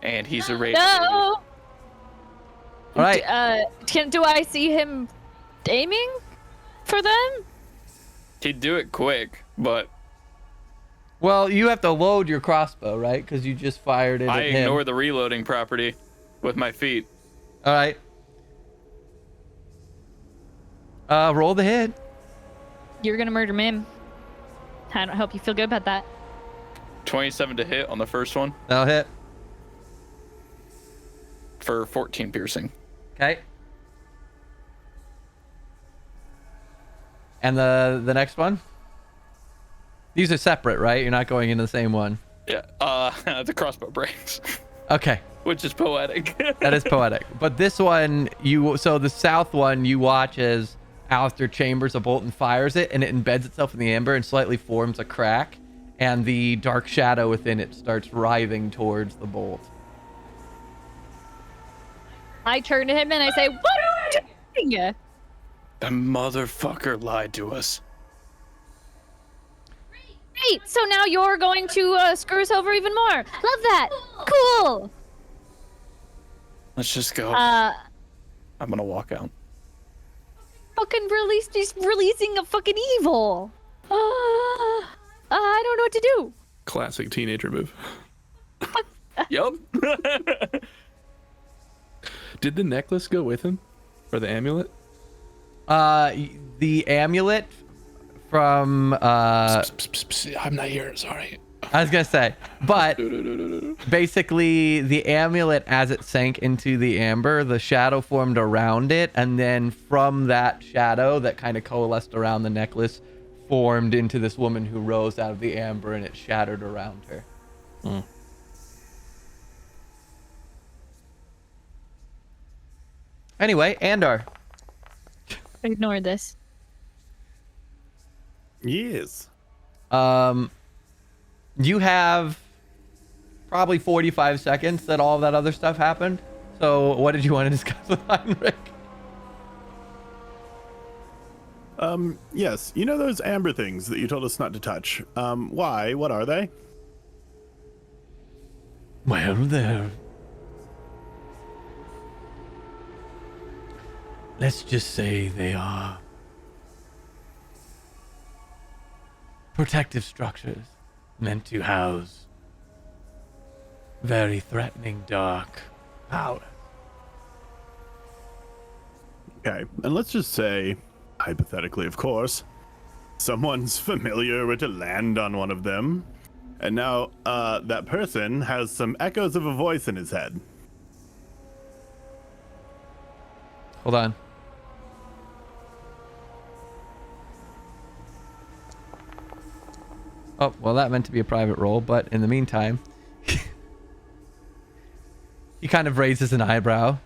And he's irritated. No. All right. Do I see him aiming for them? He'd do it quick, but Well, you have to load your crossbow, right? Because you just fired it I at him. ignore the reloading property with my feet. All right. Roll the hit. You're gonna murder him. I don't hope you feel good about that. 27 to hit on the first one That'll hit. for 14 piercing. Okay. And the next one? These are separate, right? You're not going into the same one. Yeah, the crossbow breaks, Okay. which is poetic. That is poetic. But this one, so the south one, you watch as Alistair chambers a bolt and fires it, and it embeds itself in the amber and slightly forms a crack, and the dark shadow within it starts writhing towards the bolt. I turn to him and I say, "What are you doing?" The motherfucker lied to us. Great. So now you're going to screw us over even more. Love that. Cool. Let's just go. Uh, I'm gonna walk out. fucking he's releasing a fucking evil. I don't know what to do. Classic teenager move. Yup. Did the necklace go with him? Or the amulet? The amulet from I'm not here, sorry. I was gonna say, but basically the amulet, as it sank into the amber, the shadow formed around it, and then from that shadow that kind of coalesced around the necklace formed into this woman who rose out of the amber, and it shattered around her. Anyway, Andar. Ignore this. Yes. You have probably 45 seconds that all of that other stuff happened. So what did you want to discuss with Heinrich? Yes. You know those amber things that you told us not to touch? Why? What are they? Well, they're... Let's just say they are protective structures meant to house very threatening dark power. Okay. And let's just say, hypothetically, of course, someone's familiar with to land on one of them. And now, that person has some echoes of a voice in his head. Hold on. Oh, well, that meant to be a private roll, but in the meantime, he kind of raises an eyebrow.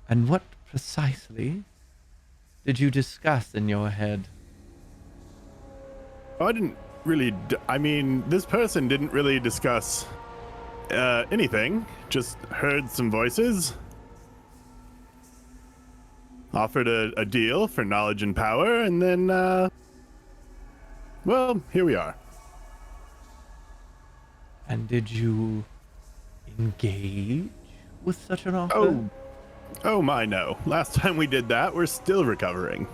And what precisely did you discuss in your head? I didn't really. I mean, this person didn't really discuss anything. Just heard some voices. Offered a deal for knowledge and power, and then, well, here we are. And did you engage with such an offer? Oh my, no. Last time we did that, we're still recovering.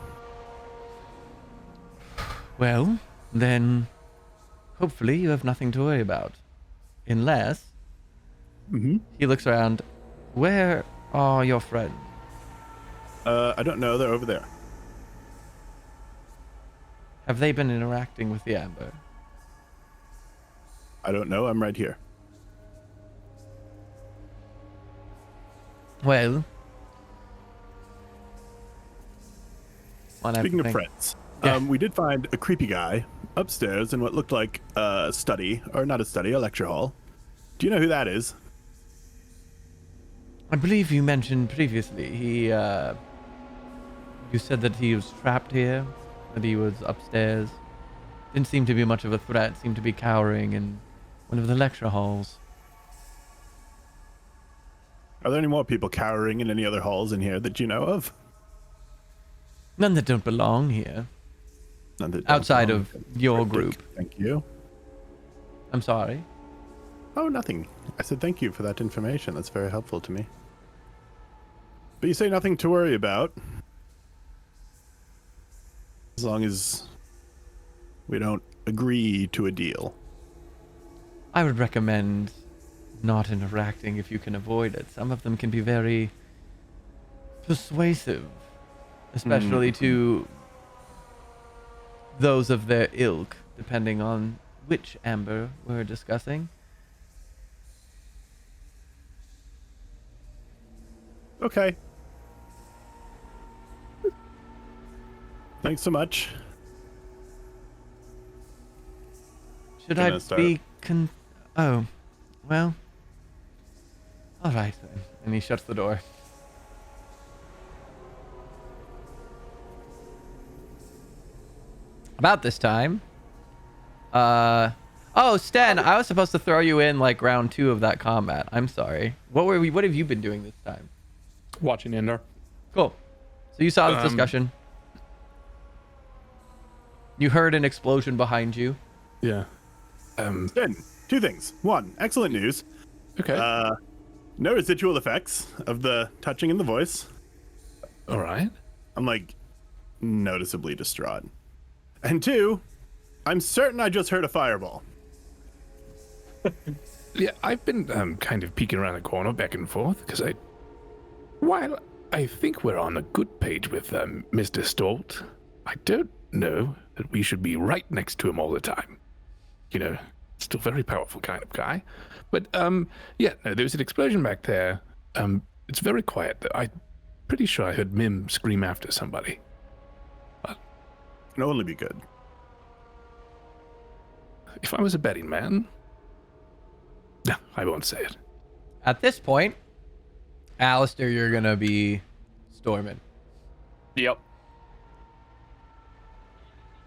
Well, then hopefully you have nothing to worry about. Unless... He looks around. Where are your friends? I don't know. They're over there. Have they been interacting with the amber? I don't know. I'm right here. Well... Speaking of friends, Yeah. we did find a creepy guy upstairs in what looked like a study, or not a study, a lecture hall. Do you know who that is? I believe you mentioned previously, you said that he was trapped here, that he was upstairs. Didn't seem to be much of a threat, seemed to be cowering in one of the lecture halls. Are there any more people cowering in any other halls in here that you know of? None that don't belong here. None that don't Outside belong. of your Cryptic. group. Thank you. I'm sorry. Oh, nothing. I said thank you for that information. That's very helpful to me. But you say nothing to worry about. As long as we don't agree to a deal. I would recommend not interacting if you can avoid it. Some of them can be very persuasive, especially to those of their ilk, depending on which amber we're discussing. Okay. Thanks so much. Should Gonna I start. be Oh, well. All right then. And he shuts the door. About this time. Oh, Sten, I was supposed to throw you in like round 2 of that combat. I'm sorry. What have you been doing this time? Watching Endor. Cool. So you saw this discussion. You heard an explosion behind you. Yeah. Then, 2 things. 1, excellent news. Okay. No residual effects of the touching in the voice. All right. I'm like noticeably distraught. And 2, I'm certain I just heard a fireball. Yeah, I've been kind of peeking around the corner back and forth because while I think we're on a good page with Mr. Stolt, I don't know that we should be right next to him all the time. You know, still very powerful kind of guy. But yeah, no, there was an explosion back there. It's very quiet. I'm pretty sure I heard Mim scream after somebody. Can only be good. If I was a betting man, no, I won't say it. At this point, Alistair, you're gonna be storming. Yep.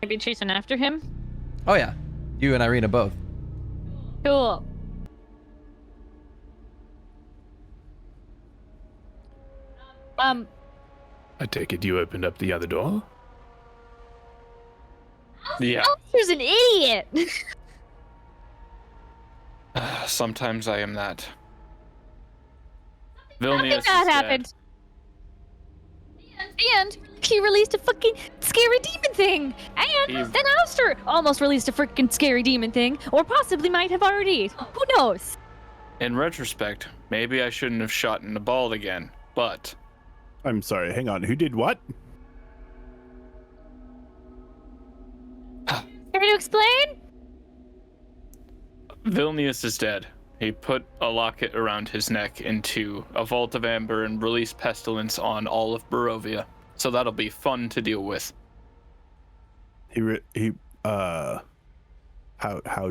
Maybe chasing after him. Oh yeah, you and Irina both. Cool. I take it you opened up the other door? Yeah. Alistair's an idiot. Sometimes I am that. Nothing Vilnius is bad dead. happened. And he released a fucking scary demon thing. And then Alistair almost released a freaking scary demon thing. Or possibly might have already. Who knows? In retrospect, maybe I shouldn't have shot in the ball again, but I'm sorry, hang on. Who did what? Care to explain? Vilnius is dead. He put a locket around his neck into a vault of amber and released pestilence on all of Barovia. So that'll be fun to deal with. How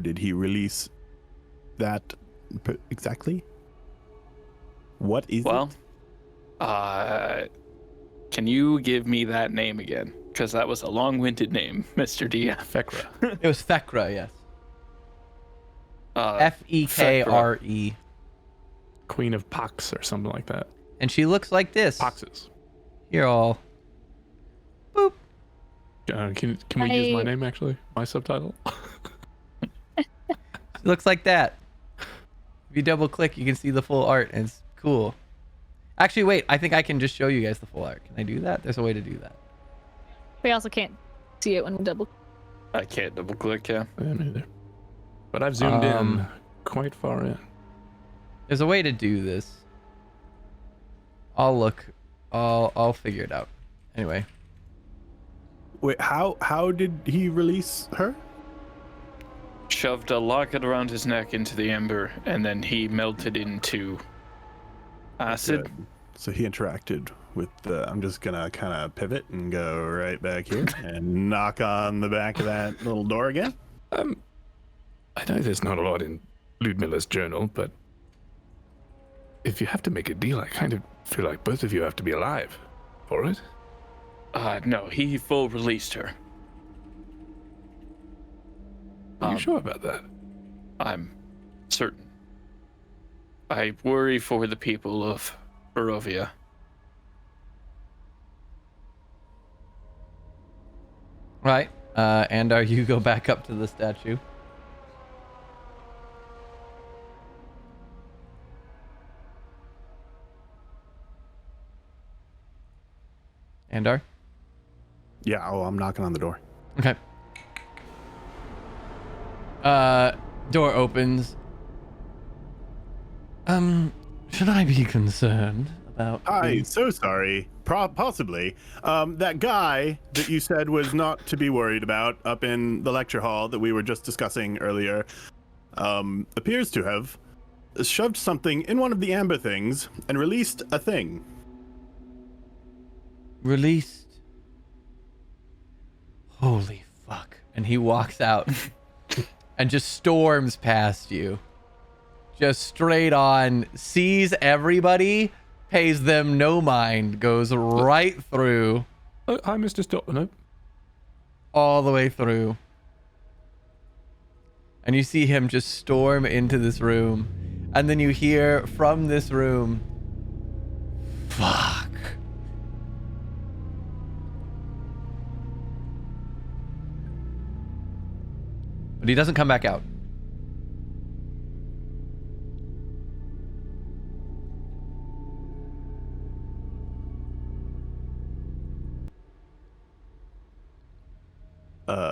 did he release that exactly? What is Well, it? Can you give me that name again? Because that was a long-winded name, Mr. D. Fekra. It was Fekra, yes. Uh, Fekre. Queen of Pox or something like that. And she looks like this. Poxes. You're all. Boop. Can we use my name, actually? My subtitle? She looks like that. If you double click, you can see the full art, and it's cool. Actually, wait. I think I can just show you guys the full art. Can I do that? There's a way to do that. We also can't see it when we double. I can't double-click, yeah. Yeah, me neither. But I've zoomed in quite far in. There's a way to do this. I'll look. I'll figure it out. Anyway. Wait, how did he release her? Shoved a locket around his neck into the ember, and then he melted into acid. Good. So he interacted with the. I'm just gonna kind of pivot and go right back here and knock on the back of that little door again. I know there's not a lot in Ludmilla's journal, but if you have to make a deal, I kind of feel like both of you have to be alive for it. No, he full released her. Are you sure about that? I'm certain. I worry for the people of Barovia. Right. Andar, you go back up to the statue. Andar? Yeah. Oh, I'm knocking on the door. Okay. Door opens. Should I be concerned about? Hi, so sorry. Possibly. That guy that you said was not to be worried about up in the lecture hall that we were just discussing earlier, appears to have shoved something in one of the amber things and released a thing. Released. Holy fuck. And he walks out and just storms past you. Just straight on, sees everybody, pays them no mind, goes right through. Oh, hi, Mr. No. All the way through. And you see him just storm into this room. And then you hear from this room, fuck. But he doesn't come back out.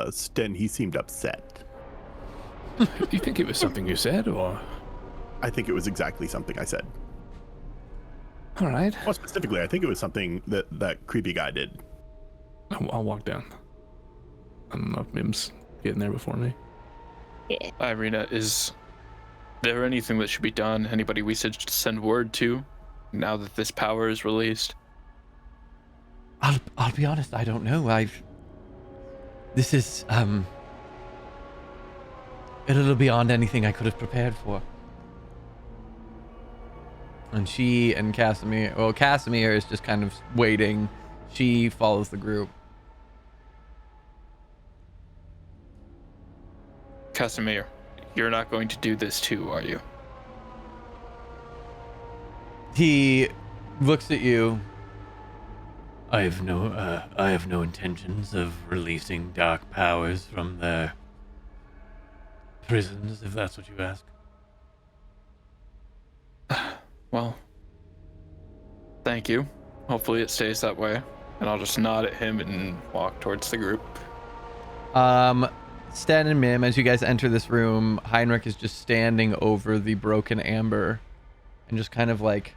Sten, he seemed upset. Do you think it was something you said, or? I think it was exactly something I said. All right. More specifically, I think it was something that creepy guy did. I'll walk down. I don't know if Mim's getting there before me. Irina, is there anything that should be done? Anybody we should send word to now that this power is released? I'll be honest, I don't know. This is a little beyond anything I could have prepared for. And she and Kasimir, well, Kasimir is just kind of waiting. She follows the group. Kasimir, you're not going to do this too, are you? He looks at you. I have no intentions of releasing dark powers from their prisons, if that's what you ask. Well, thank you. Hopefully it stays that way. And I'll just nod at him and walk towards the group. Stan and Mim, as you guys enter this room, Heinrich is just standing over the broken amber and just kind of like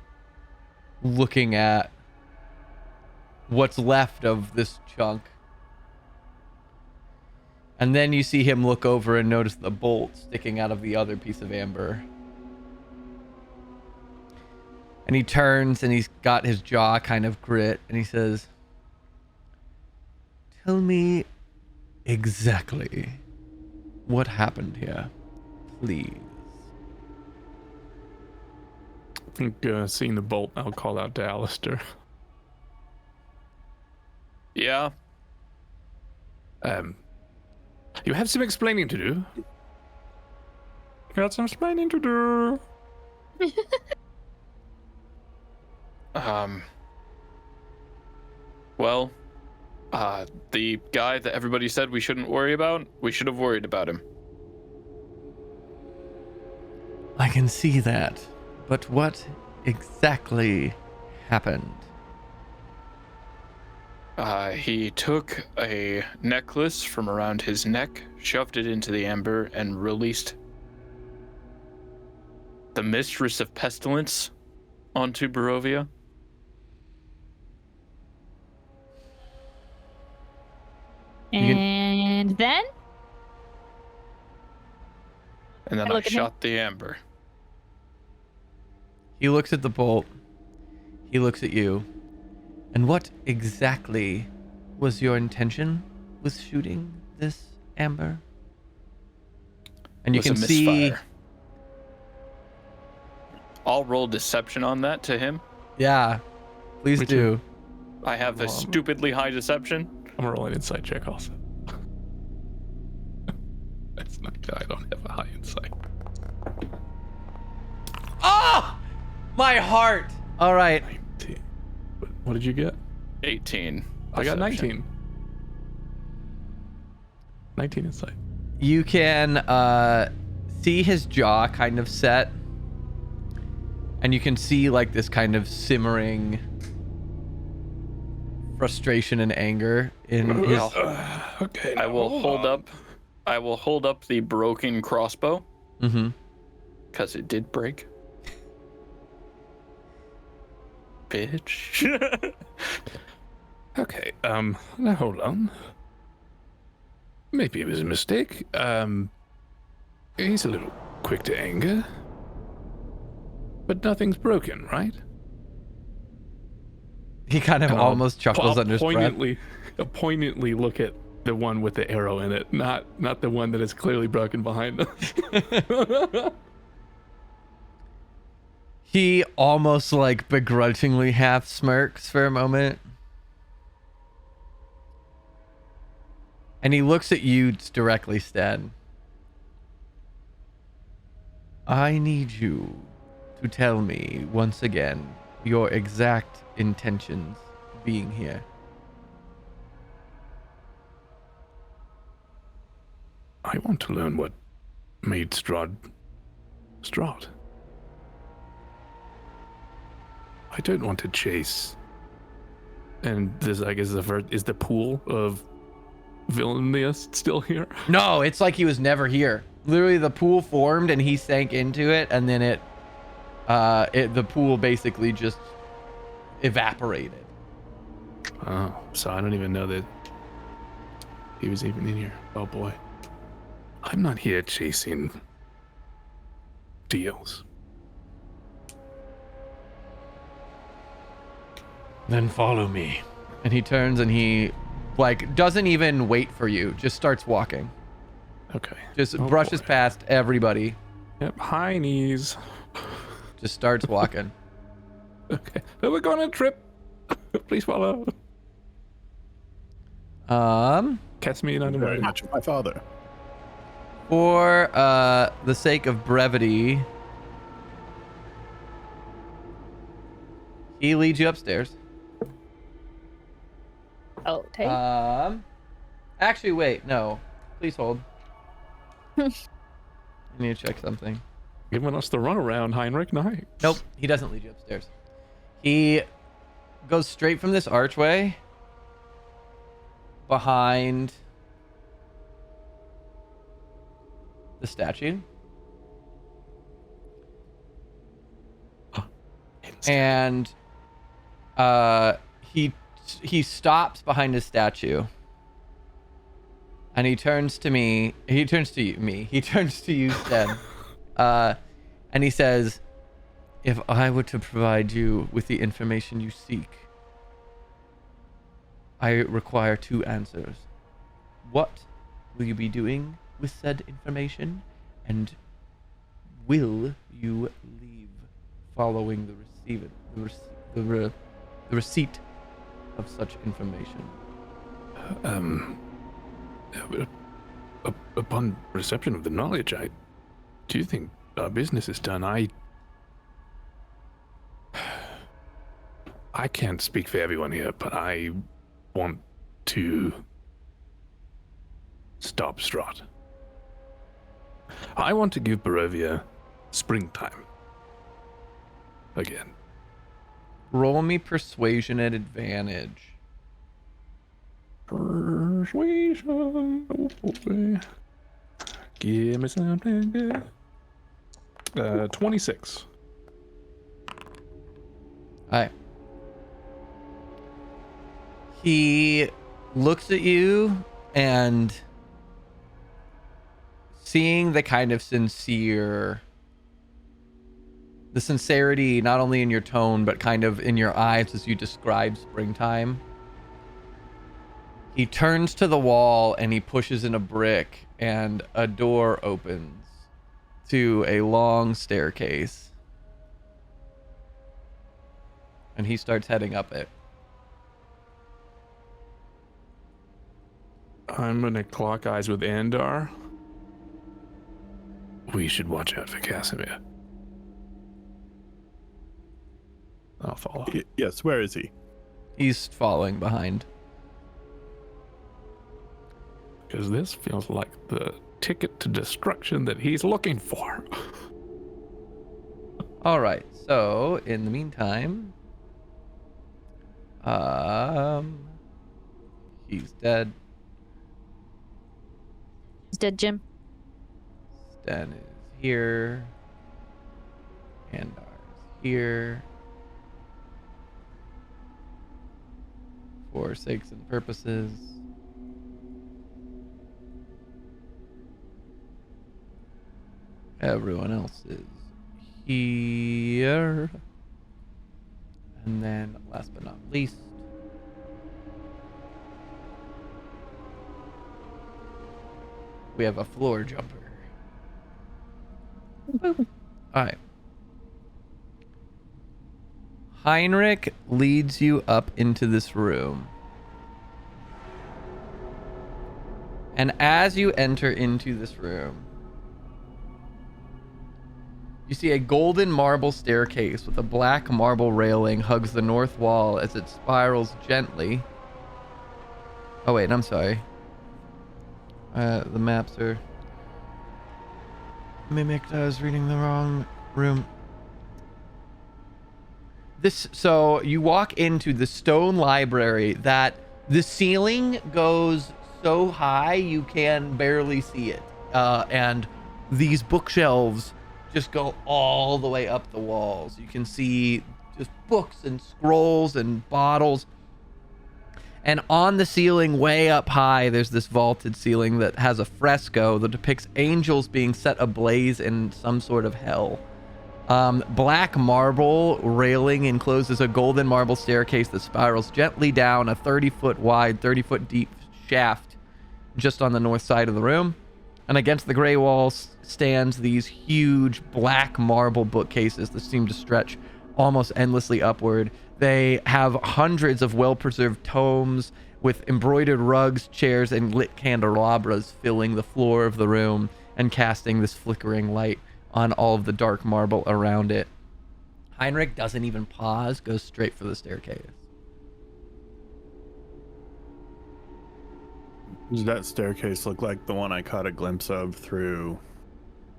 looking at what's left of this chunk. And then you see him look over and notice the bolt sticking out of the other piece of amber. And he turns and he's got his jaw kind of grit and he says, "Tell me exactly what happened here, please." I think seeing the bolt, I'll call out to Alistair. Yeah. You have some explaining to do. Got some explaining to do. Well, the guy that everybody said we shouldn't worry about, we should have worried about him. I can see that, but what exactly happened? He took a necklace from around his neck, shoved it into the amber, and released the Mistress of Pestilence onto Barovia. And then? And then I shot the amber. He looks at the bolt. He looks at you. And what exactly was your intention with shooting this amber? And you can see. Misfire. I'll roll deception on that to him. Yeah, please do. I have a stupidly high deception. I'm gonna roll an insight check also. That's not good. I don't have a high insight. Ah! My heart! All right. 19. What did you get? 18. I got Deception. 19. 19 insight. You can see his jaw kind of set. And you can see like this kind of simmering frustration and anger in his. Okay. I will hold up the broken crossbow. Mm-hmm. Because it did break. Bitch. Okay. Now hold on. Maybe it was a mistake. He's a little quick to anger. But nothing's broken, right? He kind of almost chuckles under his breath. Poignantly look at the one with the arrow in it, not the one that is clearly broken behind us. He almost like begrudgingly half smirks for a moment. And he looks at you directly, Stan. I need you to tell me once again your exact intentions being here. I want to learn what made Strahd. I don't want to chase. And this, I guess, is the pool of Vilnius still here? No, it's like he was never here. Literally, the pool formed and he sank into it, and then the pool basically just evaporated. Oh, so I don't even know that he was even in here. Oh boy. I'm not here chasing deals. Then follow me. And he turns and he like doesn't even wait for you, just starts walking. Okay. Just Oh, brushes boy. past everybody. Yep. High knees. Just starts walking. Okay. So we're going on a trip. Please follow. Kasimir, not Very invited. much of my father. For the sake of brevity, he leads you upstairs. Okay. Actually, wait, no. Please hold. I need to check something. Giving us the runaround, Heinrich. Nice. Nope, he doesn't lead you upstairs. He goes straight from this archway behind the statue. And he stops behind his statue. And he turns to me. He turns to you, me. He turns to you, Sten. And he says, "If I were to provide you with the information you seek, I require 2 answers. What will you be doing with said information? And will you leave following the receipt of such information?" Upon reception of the knowledge, I do think our business is done. I can't speak for everyone here, but I want to stop Strahd. I want to give Barovia springtime again. Roll me persuasion at advantage. Persuasion. Oh boy. Give me something good. 26. Alright. He looks at you and seeing the kind of the sincerity not only in your tone but kind of in your eyes as you describe springtime, he turns to the wall and he pushes in a brick and a door opens to a long staircase. And he starts heading up it. I'm gonna clock eyes with Andar. We should watch out for Kasimir. I'll follow. Yes, where is he? He's falling behind. Because this feels like the ticket to destruction that he's looking for. All right. So in the meantime, he's dead. He's dead, Jim. Sten is here. Andar is here. For sakes and purposes. Everyone else is here. And then, last but not least, we have a floor jumper. Alright. Heinrich leads you up into this room. And as you enter into this room, you see a golden marble staircase with a black marble railing hugs the north wall as it spirals gently. Oh wait, I'm sorry. The maps are mimicked. I was reading the wrong room. So you walk into the stone library that the ceiling goes so high you can barely see it. And these bookshelves just go all the way up the walls. You can see just books and scrolls and bottles. And on the ceiling, way up high, there's this vaulted ceiling that has a fresco that depicts angels being set ablaze in some sort of hell. Black marble railing encloses a golden marble staircase that spirals gently down a 30-foot wide, 30-foot deep shaft just on the north side of the room. And against the gray walls stands these huge black marble bookcases that seem to stretch almost endlessly upward. They have hundreds of well-preserved tomes with embroidered rugs, chairs, and lit candelabras filling the floor of the room and casting this flickering light on all of the dark marble around it. Heinrich doesn't even pause, goes straight for the staircase. Does that staircase look like the one I caught a glimpse of through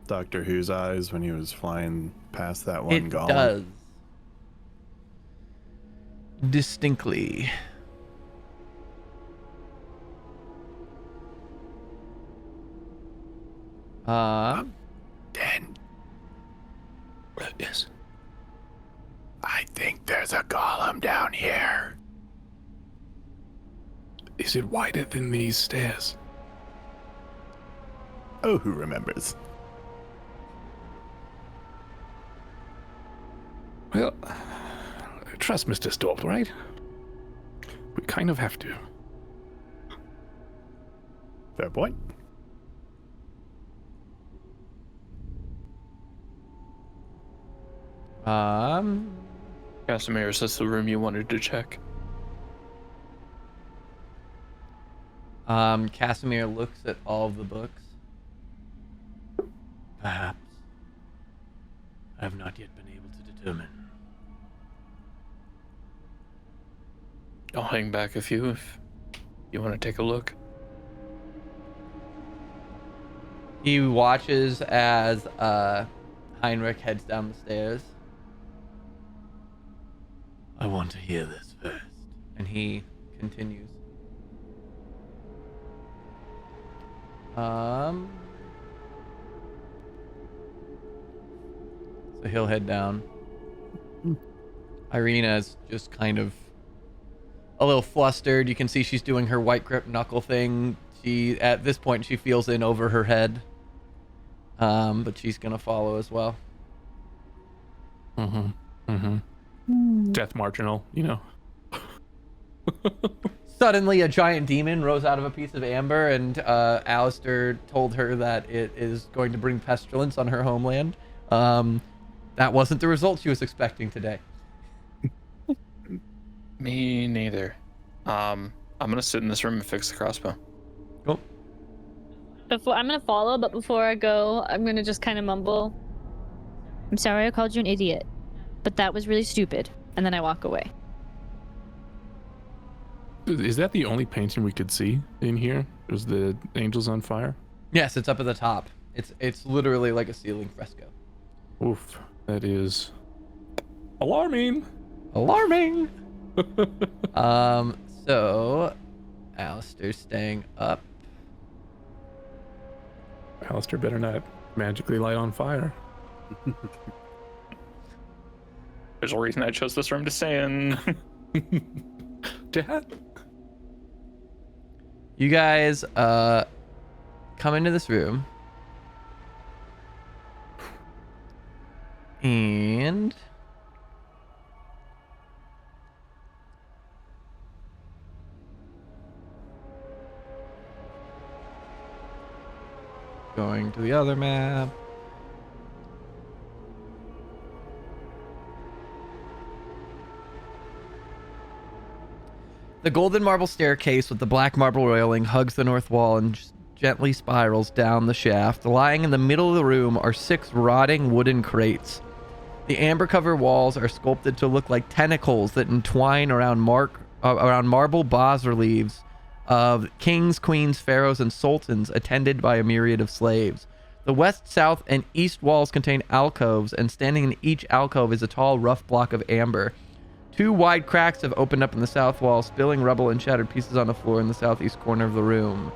Doctor Who's eyes when he was flying past that one golem? It does. Distinctly. Then Yes. I think there's a golem down here. Is it wider than these stairs? Oh, who remembers? Well, trust Mr. Storp, right? We kind of have to. Fair point. Kasimir, is this the room you wanted to check? Kasimir looks at all of the books. Perhaps. I have not yet been able to determine. I'll hang back a few if you want to take a look. He watches as Heinrich heads down the stairs. I want to hear this first. And he continues. So he'll head down. Irina is just kind of a little flustered. You can see she's doing her white grip knuckle thing. She, at this point, she feels in over her head. But she's gonna follow as well. Death marginal, you know. Suddenly, a giant demon rose out of a piece of amber, and Alistair told her that it is going to bring pestilence on her homeland. That wasn't the result she was expecting today. Me neither. I'm gonna sit in this room and fix the crossbow. Cool. I'm gonna follow, but before I go, I'm gonna just kind of mumble. I'm sorry I called you an idiot, but that was really stupid. And then I walk away. Is that the only painting we could see in here? Was the angels on fire? Yes, it's up at the top. It's literally like a ceiling fresco. Oof, that is alarming. Alarming. So Alistair's staying up. Alistair better not magically light on fire. There's a reason I chose this room to stay in. Dad? You guys come into this room. And going to the other map. The golden marble staircase with the black marble railing hugs the north wall and gently spirals down the shaft. Lying in the middle of the room are 6 rotting wooden crates. The amber-covered walls are sculpted to look like tentacles that entwine around marble bas-reliefs of kings, queens, pharaohs, and sultans attended by a myriad of slaves. The west, south, and east walls contain alcoves, and standing in each alcove is a tall, rough block of amber. 2 wide cracks have opened up in the south wall, spilling rubble and shattered pieces on the floor in the southeast corner of the room.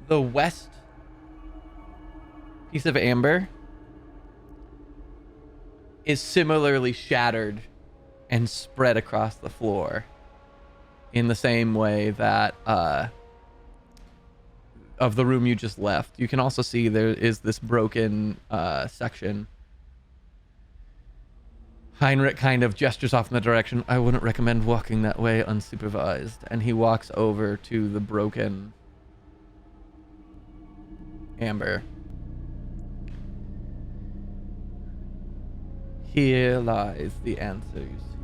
The west piece of amber is similarly shattered and spread across the floor. in the same way that of the room you just left. You can also see there is this broken section. Heinrich kind of gestures off in the direction. I wouldn't recommend walking that way unsupervised. And he walks over to the broken amber. Here lies the answer you seek.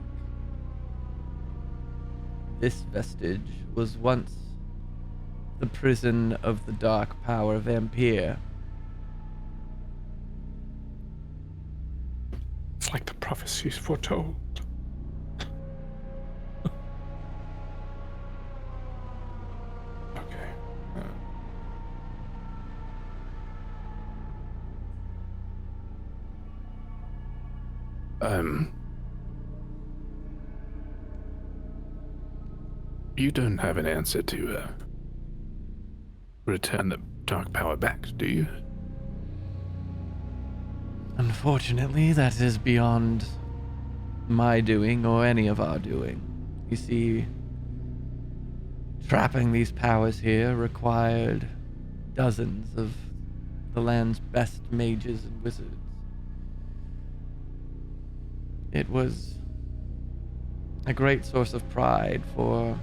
This vestige was once the prison of the dark power vampire. It's like the prophecies foretold. Okay. You don't have an answer to return the dark power back, do you? Unfortunately, that is beyond my doing or any of our doing. You see, trapping these powers here required dozens of the land's best mages and wizards. It was a great source of pride for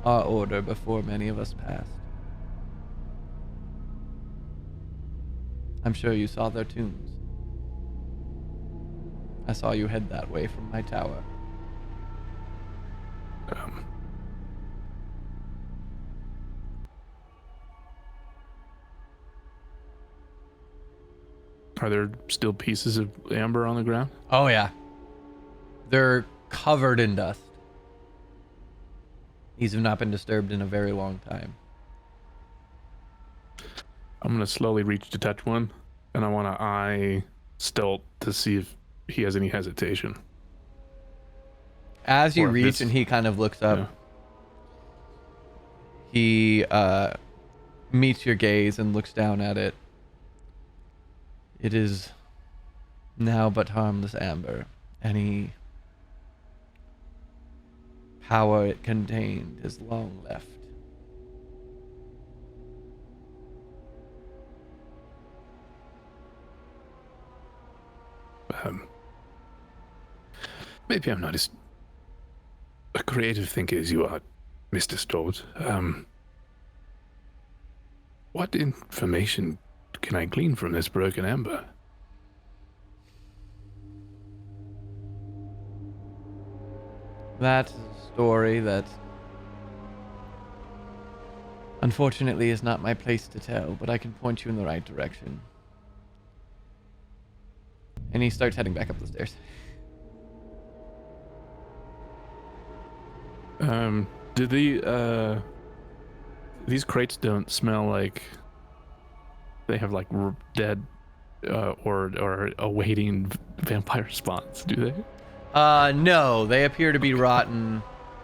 our order before many of us passed. I'm sure you saw their tombs. I saw you head that way from my tower. Are there still pieces of amber on the ground? Oh, yeah. They're covered in dust. These have not been disturbed in a very long time. I'm going to slowly reach to touch one, and I want to eye Stealth to see if he has any hesitation. As you Or if reach this- and he kind of looks up, Yeah. he meets your gaze and looks down at it. It is now but harmless amber. Any power it contained is long left. Maybe I'm not as a creative thinker as you are, Mr. Strahd. What information can I glean from this broken amber? That is a story that unfortunately is not my place to tell, but I can point you in the right direction. And he starts heading back up the stairs. Do these crates don't smell like they have like dead or awaiting vampire spawns, do they? No, they appear to be rotten.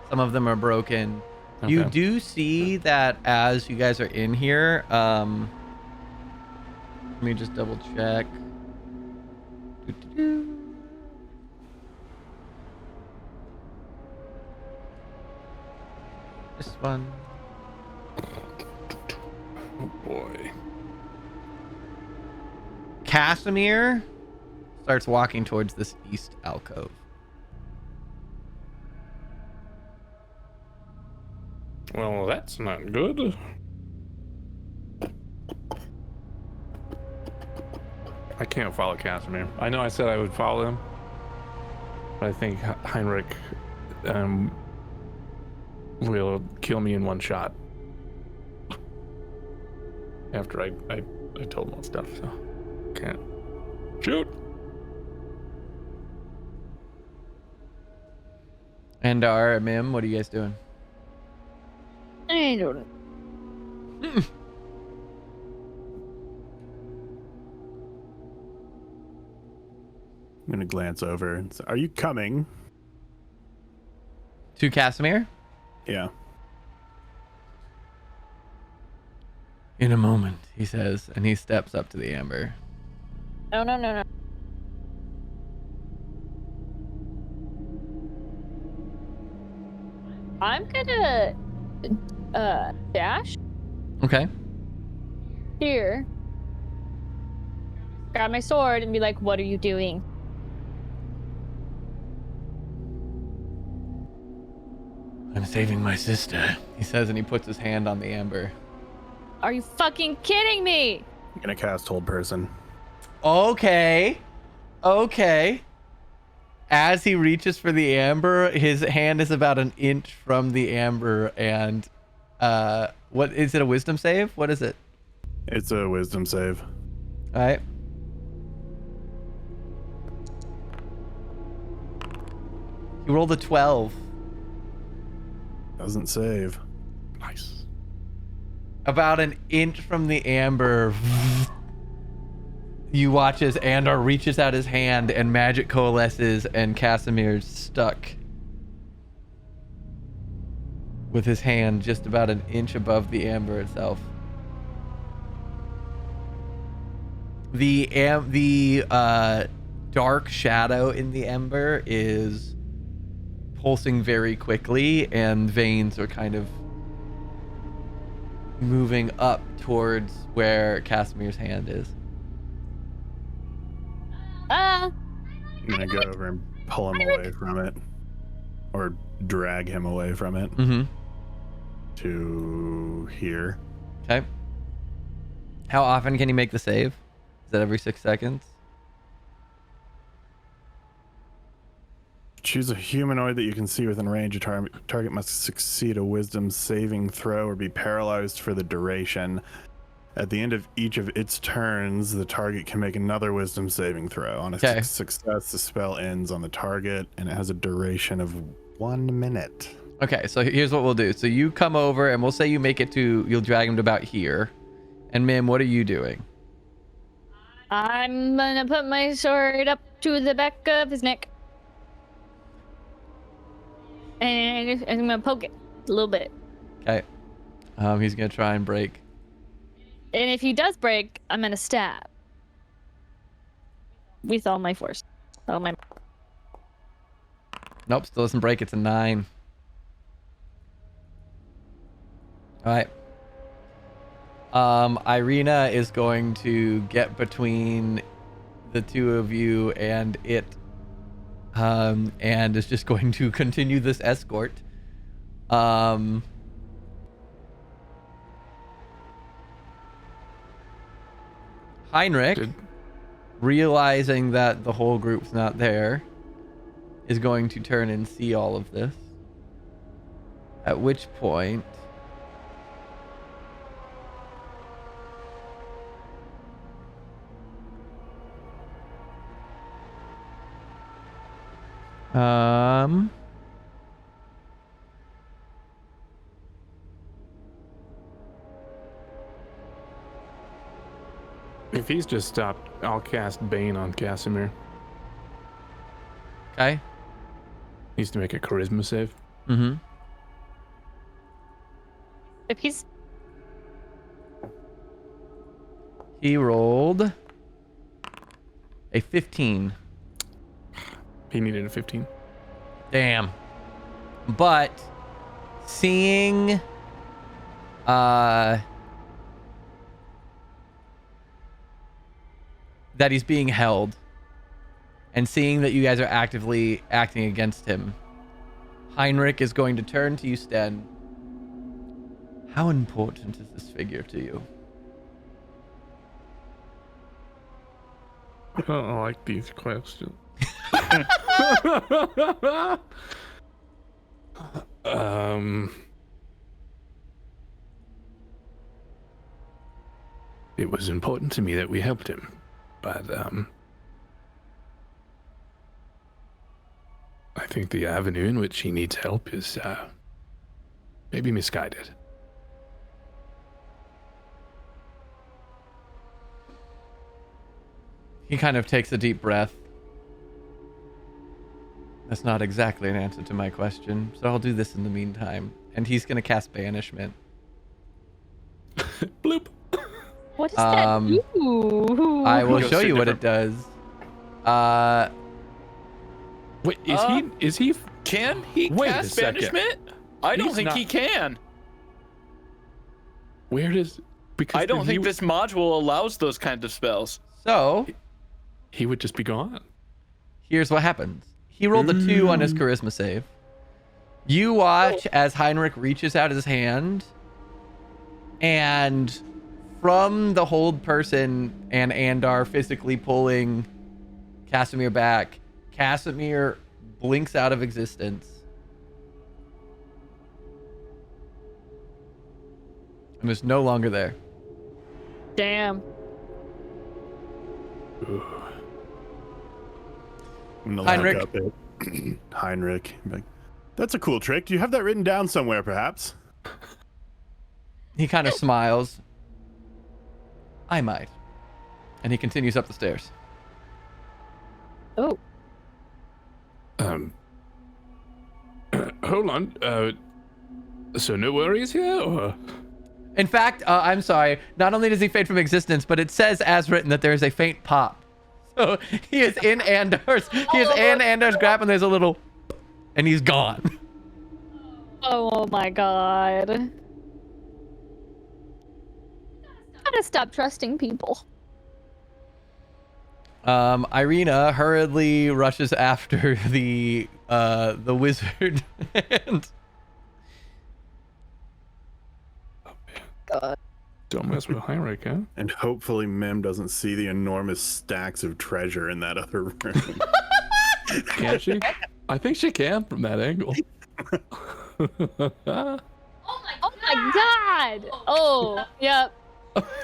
Some of them are broken. You Okay. do see that as you guys are in here. Let me just double check. Doo-doo-doo. This one. Oh boy. Kasimir starts walking towards this east alcove. Well, that's not good. I can't follow Kasimir. I know I said I would follow him, but I think Heinrich will kill me in one shot. After I told him all stuff, so can't shoot. And Mim, what are you guys doing? I don't know. I'm gonna glance over and say, "Are you coming?" To Kasimir? Yeah. In a moment, he says, and he steps up to the amber. No. I'm gonna dash Okay. here, grab my sword, and be like, "What are you doing?" I'm saving my sister. He says, and he puts his hand on the amber. Are you fucking kidding me? I'm gonna cast Hold Person. Okay. As he reaches for the amber, his hand is about an inch from the amber, and what is it? A wisdom save? What is it? It's a wisdom save. All right. He rolled a 12. Doesn't save. Nice. About an inch from the amber, you watch as Andar reaches out his hand and magic coalesces, and Kasimir's stuck with his hand just about an inch above the amber itself. The dark shadow in the ember is pulsing very quickly, and veins are kind of moving up towards where Kasimir's hand is. I'm gonna go over and pull him away from it, or drag him away from it Mm-hmm. to here. Okay. How often can you make the save? Is that every 6 seconds? Choose a humanoid that you can see within range. A target must succeed a wisdom saving throw or be paralyzed for the duration. At the end of each of its turns, the target can make another wisdom saving throw. On a Okay. success, the spell ends on the target, and it has a duration of 1 minute. Okay, so here's what we'll do. So you come over, and we'll say you make it to, you'll drag him to about here. And Mim, what are you doing? I'm gonna put my sword up to the back of his neck. And I'm gonna poke it a little bit. Okay. He's gonna try and break. And if he does break, I'm gonna stab. With all my force. All my... Nope, still doesn't break. It's a 9. All right. Irina is going to get between the two of you and it, and is just going to continue this escort. Heinrich, realizing that the whole group's not there, is going to turn and see all of this. At which point, If he's just stopped, I'll cast Bane on Kasimir. okay. Needs to make a charisma save. Mm-hmm. If he's... He rolled a 15. He needed a 15. Damn. But seeing that he's being held and seeing that you guys are actively acting against him, Heinrich is going to turn to you, Sten. How important is this figure to you? I don't like these questions. It was important to me that we helped him, but I think the avenue in which he needs help is maybe misguided. He kind of takes a deep breath. That's not exactly an answer to my question, so I'll do this in the meantime. And he's going to cast Banishment. Bloop. What does that do? I will Goes show to you what it different- does. Wait, is he? Can he Wait a cast second. banishment? I don't He's think not- he can. Where does? Because I don't then think he, this module allows those kinds of spells. So he would just be gone. here's what happens. He rolled a 2 on his charisma save. You watch as Heinrich reaches out his hand, and from the hold person and Andar physically pulling Kasimir back, Kasimir blinks out of existence. And is no longer there. Damn. I'm gonna Heinrich. look up it. Heinrich. Be like, that's a cool trick. Do you have that written down somewhere, perhaps? He kind of smiles. I might. And he continues up the stairs. Oh. Hold on. So no worries here, or? In fact, I'm sorry. Not only does he fade from existence, but it says as written that there is a faint pop. So he is in Andar's. He is in Andar's grab, and there's a little, and he's gone. Oh my god. Gotta stop trusting people. Irina hurriedly rushes after the wizard, and God. Don't mess with Heinrich, huh? And hopefully Mim doesn't see the enormous stacks of treasure in that other room. Can she? I think she can from that angle. Oh my god! Oh, yep.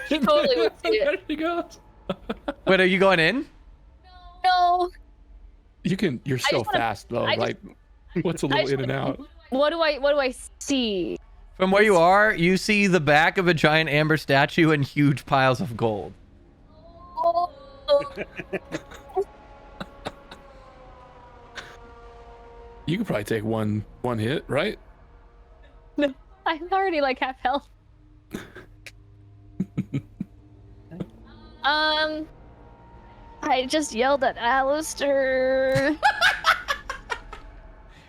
She totally would see There it. she goes. wait, are you going in? No. You can. You're so just wanna- fast though. I just- Like, what's a I little just in and wanna- out? What do I see? From where you are, you see the back of a giant amber statue and huge piles of gold. Oh. You could probably take one hit, right? No, I'm already like half health. I just yelled at Alistair.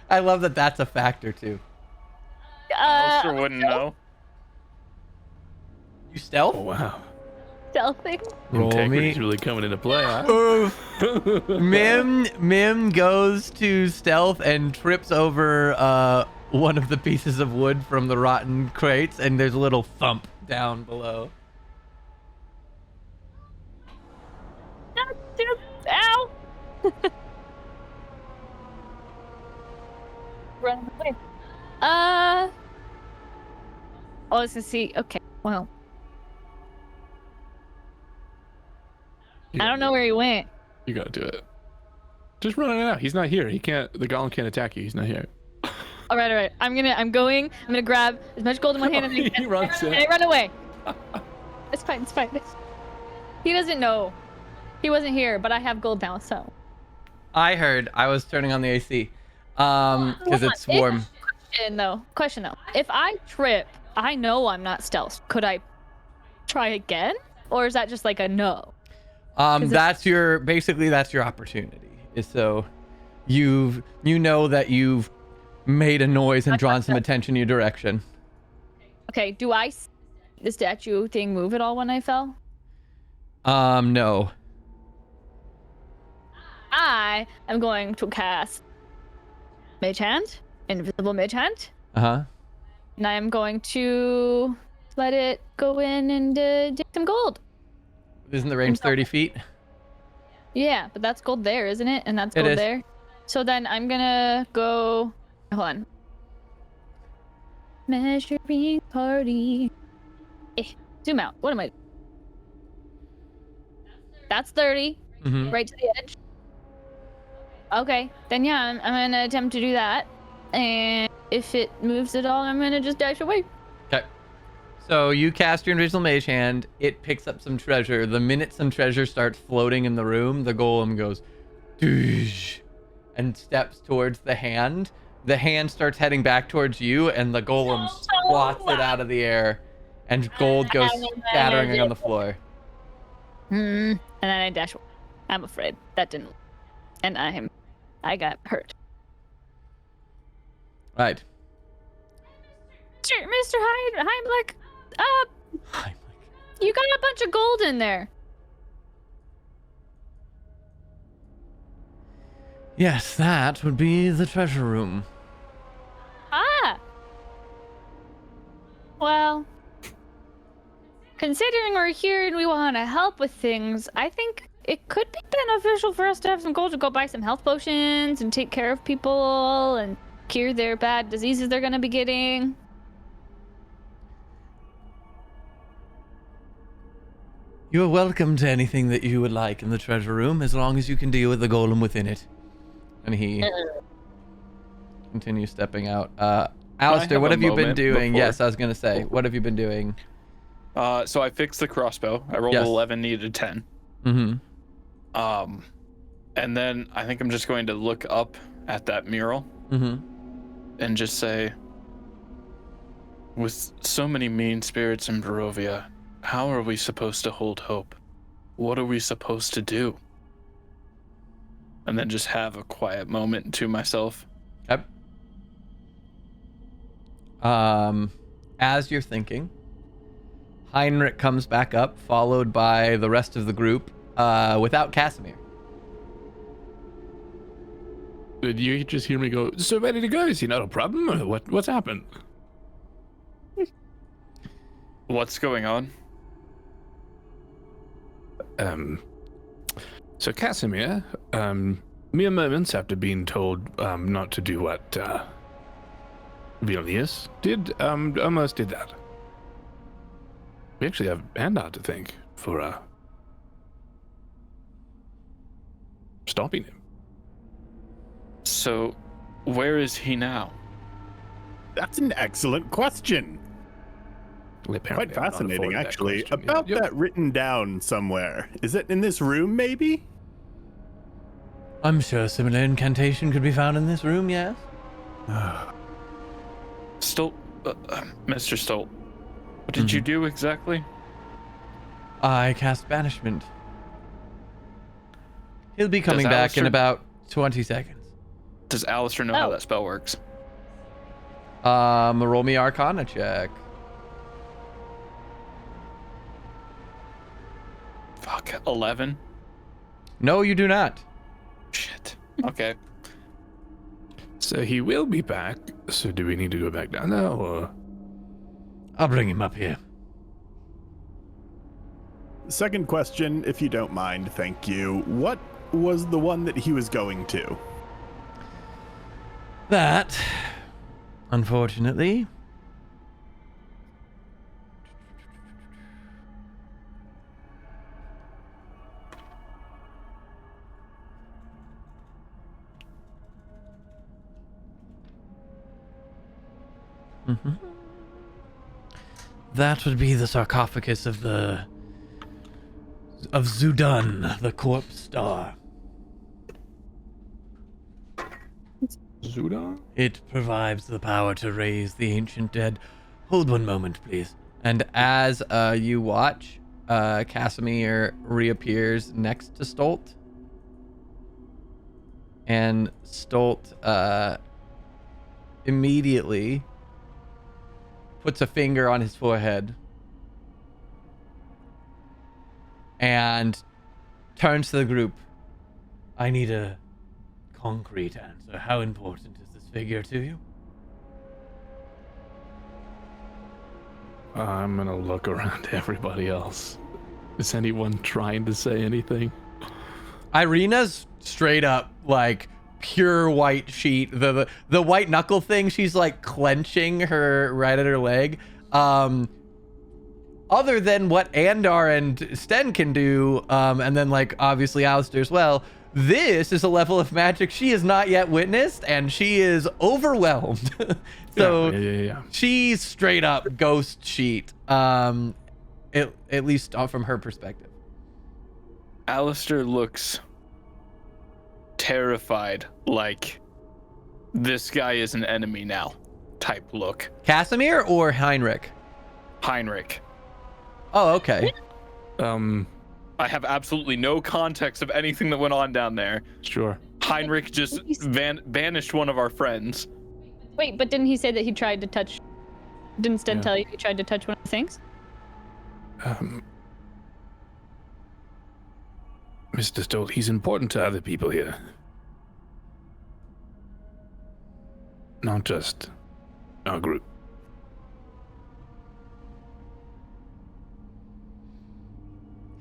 I love that that's a factor too. Alistair wouldn't know. You stealth? Oh wow. Stealthing. Roll Integrity's me. really coming into play, huh? Mim goes to stealth and trips over one of the pieces of wood from the rotten crates, and there's a little thump down below. Ow! Run away. Oh, I was gonna see. Okay, well, I don't know where he went. You gotta do it. Just run it out. He's not here. He can't. The golem can't attack you. He's not here. All right. I'm gonna grab as much gold in my hand as I He can, runs and in. I run away. It's fine. He doesn't know. He wasn't here, but I have gold now, so. I heard. I was turning on the AC because it's warm. Question though. If I trip, I know I'm not stealth. Could I try again, or is that just like a no? That's your opportunity. Is so you know that you've made a noise and drawn some attention in your direction. Okay. Do I see the statue thing move at all when I fell? No. I am going to cast Mage Hand, Invisible Mage Hand, Uh-huh. and I am going to let it go in and dig some gold. Isn't the range 30 feet? Yeah, but that's gold there, isn't it? And that's It gold is. there. So then I'm gonna go. Hold on. Measuring party. Zoom out. What am I? That's 30. Mm-hmm. Right to the edge. Okay, then yeah, I'm gonna attempt to do that. And if it moves at all, I'm gonna just dash away. Okay. So you cast your invisible mage hand. It picks up some treasure. The minute some treasure starts floating in the room, the golem goes, "Doosh," and steps towards the hand. The hand starts heading back towards you, and the golem squats it out of the air, and gold goes scattering on the floor. And then I dash away. I'm afraid that didn't. And I got hurt. Right. Mr. Heimlich, you got a bunch of gold in there. Yes, that would be the treasure room. Ah. Well, considering we're here and we want to help with things, I think it could be beneficial for us to have some gold to go buy some health potions and take care of people and cure their bad diseases they're going to be getting. You are welcome to anything that you would like in the treasure room, as long as you can deal with the golem within it. And he continues stepping out. Alistair, what have you been doing? Yes, I was going to say, what have you been doing? So I fixed the crossbow. I rolled 11, needed 10. Mm-hmm. And then I think I'm just going to look up at that mural and just say, with so many mean spirits in Barovia, how are we supposed to hold hope? What are we supposed to do? And then just have a quiet moment to myself. Yep. As you're thinking, Heinrich comes back up, followed by the rest of the group, without Kasimir. Did you just hear me go, so ready to go? Is he not a problem? Or what's happened? What's going on? So Kasimir, mere moments after being told not to do what Vilnius did, almost did that. We actually have Andar to thank for stopping him. So, where is he now? That's an excellent question. Quite fascinating, actually. About that written down somewhere. Is it in this room, maybe? I'm sure a similar incantation could be found in this room, yes? Stolt, Mr. Stolt, what did you do exactly? I cast banishment. He'll be coming back in about 20 seconds. Does Alistair know how that spell works? Roll me Arcana check. Fuck, 11? No, you do not. Shit. Okay. So he will be back. So do we need to go back down now, or? I'll bring him up here. Second question, if you don't mind, thank you. What was the one that he was going to? That, unfortunately, that would be the sarcophagus of Zudan, the corpse star. Zudan? It provides the power to raise the ancient dead. Hold one moment, please. And as you watch, Kasimir reappears next to Stolt. And Stolt immediately puts a finger on his forehead and turns to the group. I need a concrete answer. How important is this figure to you? I'm gonna look around everybody else. Is anyone trying to say anything? Irina's straight up like pure white sheet. The white knuckle thing, she's like clenching her right at her leg. Other than what Andar and Sten can do, and then like obviously Alistair as well, this is a level of magic she has not yet witnessed, and she is overwhelmed. So she's straight up ghost sheet, at least from her perspective. Alistair looks terrified, like this guy is an enemy now type look. Kasimir or Heinrich? Heinrich. Oh, okay. I have absolutely no context of anything that went on down there. Sure. Heinrich just banished one of our friends. Wait, but didn't he say that he tried to touch Didn't Sten Yeah. tell you tried to touch one of the things? Mr. Stolt, he's important to other people here. Not just our group.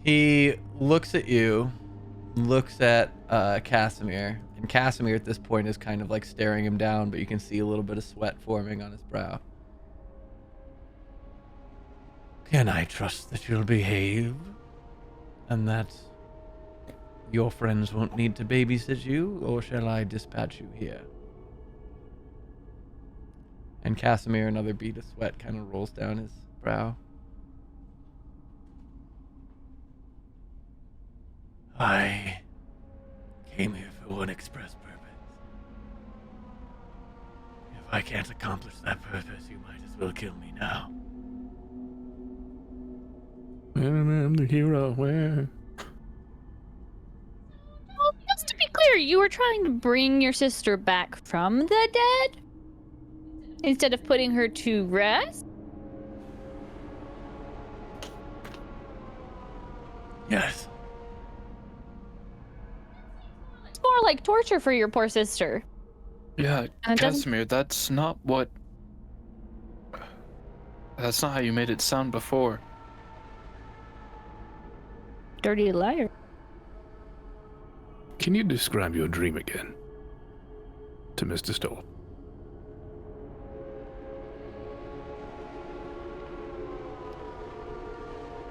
He looks at you, looks at Kasimir, and Kasimir at this point is kind of like staring him down, but you can see a little bit of sweat forming on his brow. Can I trust that you'll behave? And that your friends won't need to babysit you, or shall I dispatch you here? And Kasimir, another bead of sweat kind of rolls down his brow. I came here for one express purpose. If I can't accomplish that purpose, you might as well kill me now. I'm the hero. Where? Well, just to be clear, you were trying to bring your sister back from the dead? Instead of putting her to rest? Yes. It's more like torture for your poor sister. Yeah, And it doesn't- Kasimir, that's not how you made it sound before. Dirty liar. Can you describe your dream again to Mr. Stoll?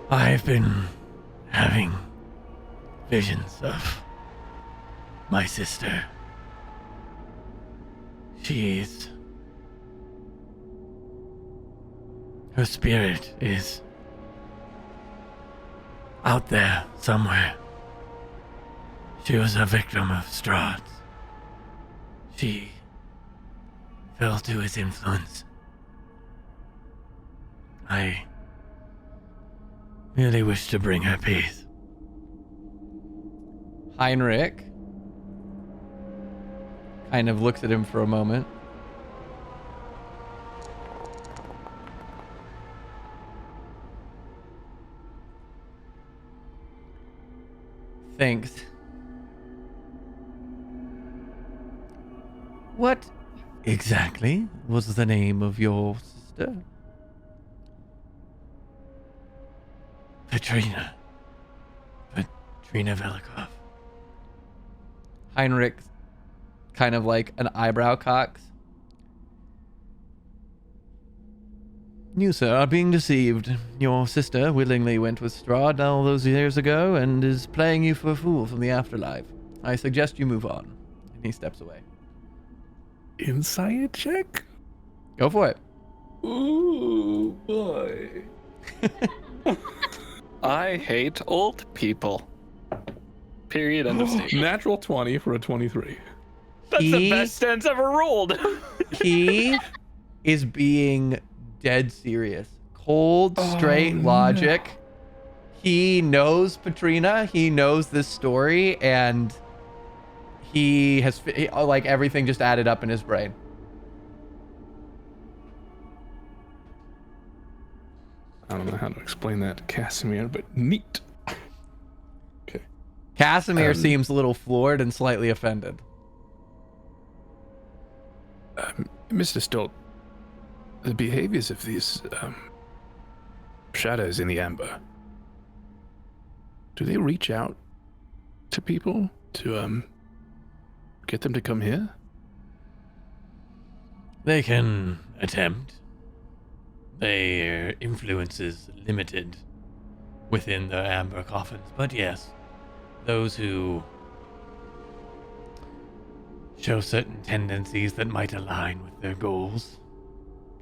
I've been having visions of my sister. Her spirit is out there somewhere. She was a victim of Strahd. She fell to his influence. I really wish to bring her peace. Heinrich kind of looks at him for a moment. Thinks. What exactly was the name of your sister? Petrina. Petrina Velikov. Heinrich kind of like an eyebrow cocks. You, sir, are being deceived. Your sister willingly went with Strahd all those years ago and is playing you for a fool from the afterlife. I suggest you move on. And he steps away. Insight check? Go for it. Ooh, boy. I hate old people. Period. End of statement. Natural 20 for a 23. That's the He- best Stan's ever rolled. He is being dead serious. Cold, straight logic. He knows Petrina. He knows this story, and he has like everything just added up in his brain. I don't know how to explain that to Kasimir, but neat. Okay. Kasimir seems a little floored and slightly offended. Mr. Stolt, the behaviors of these shadows in the amber, do they reach out to people to get them to come here? They can attempt. Their influence is limited within the amber coffins, but yes, those who show certain tendencies that might align with their goals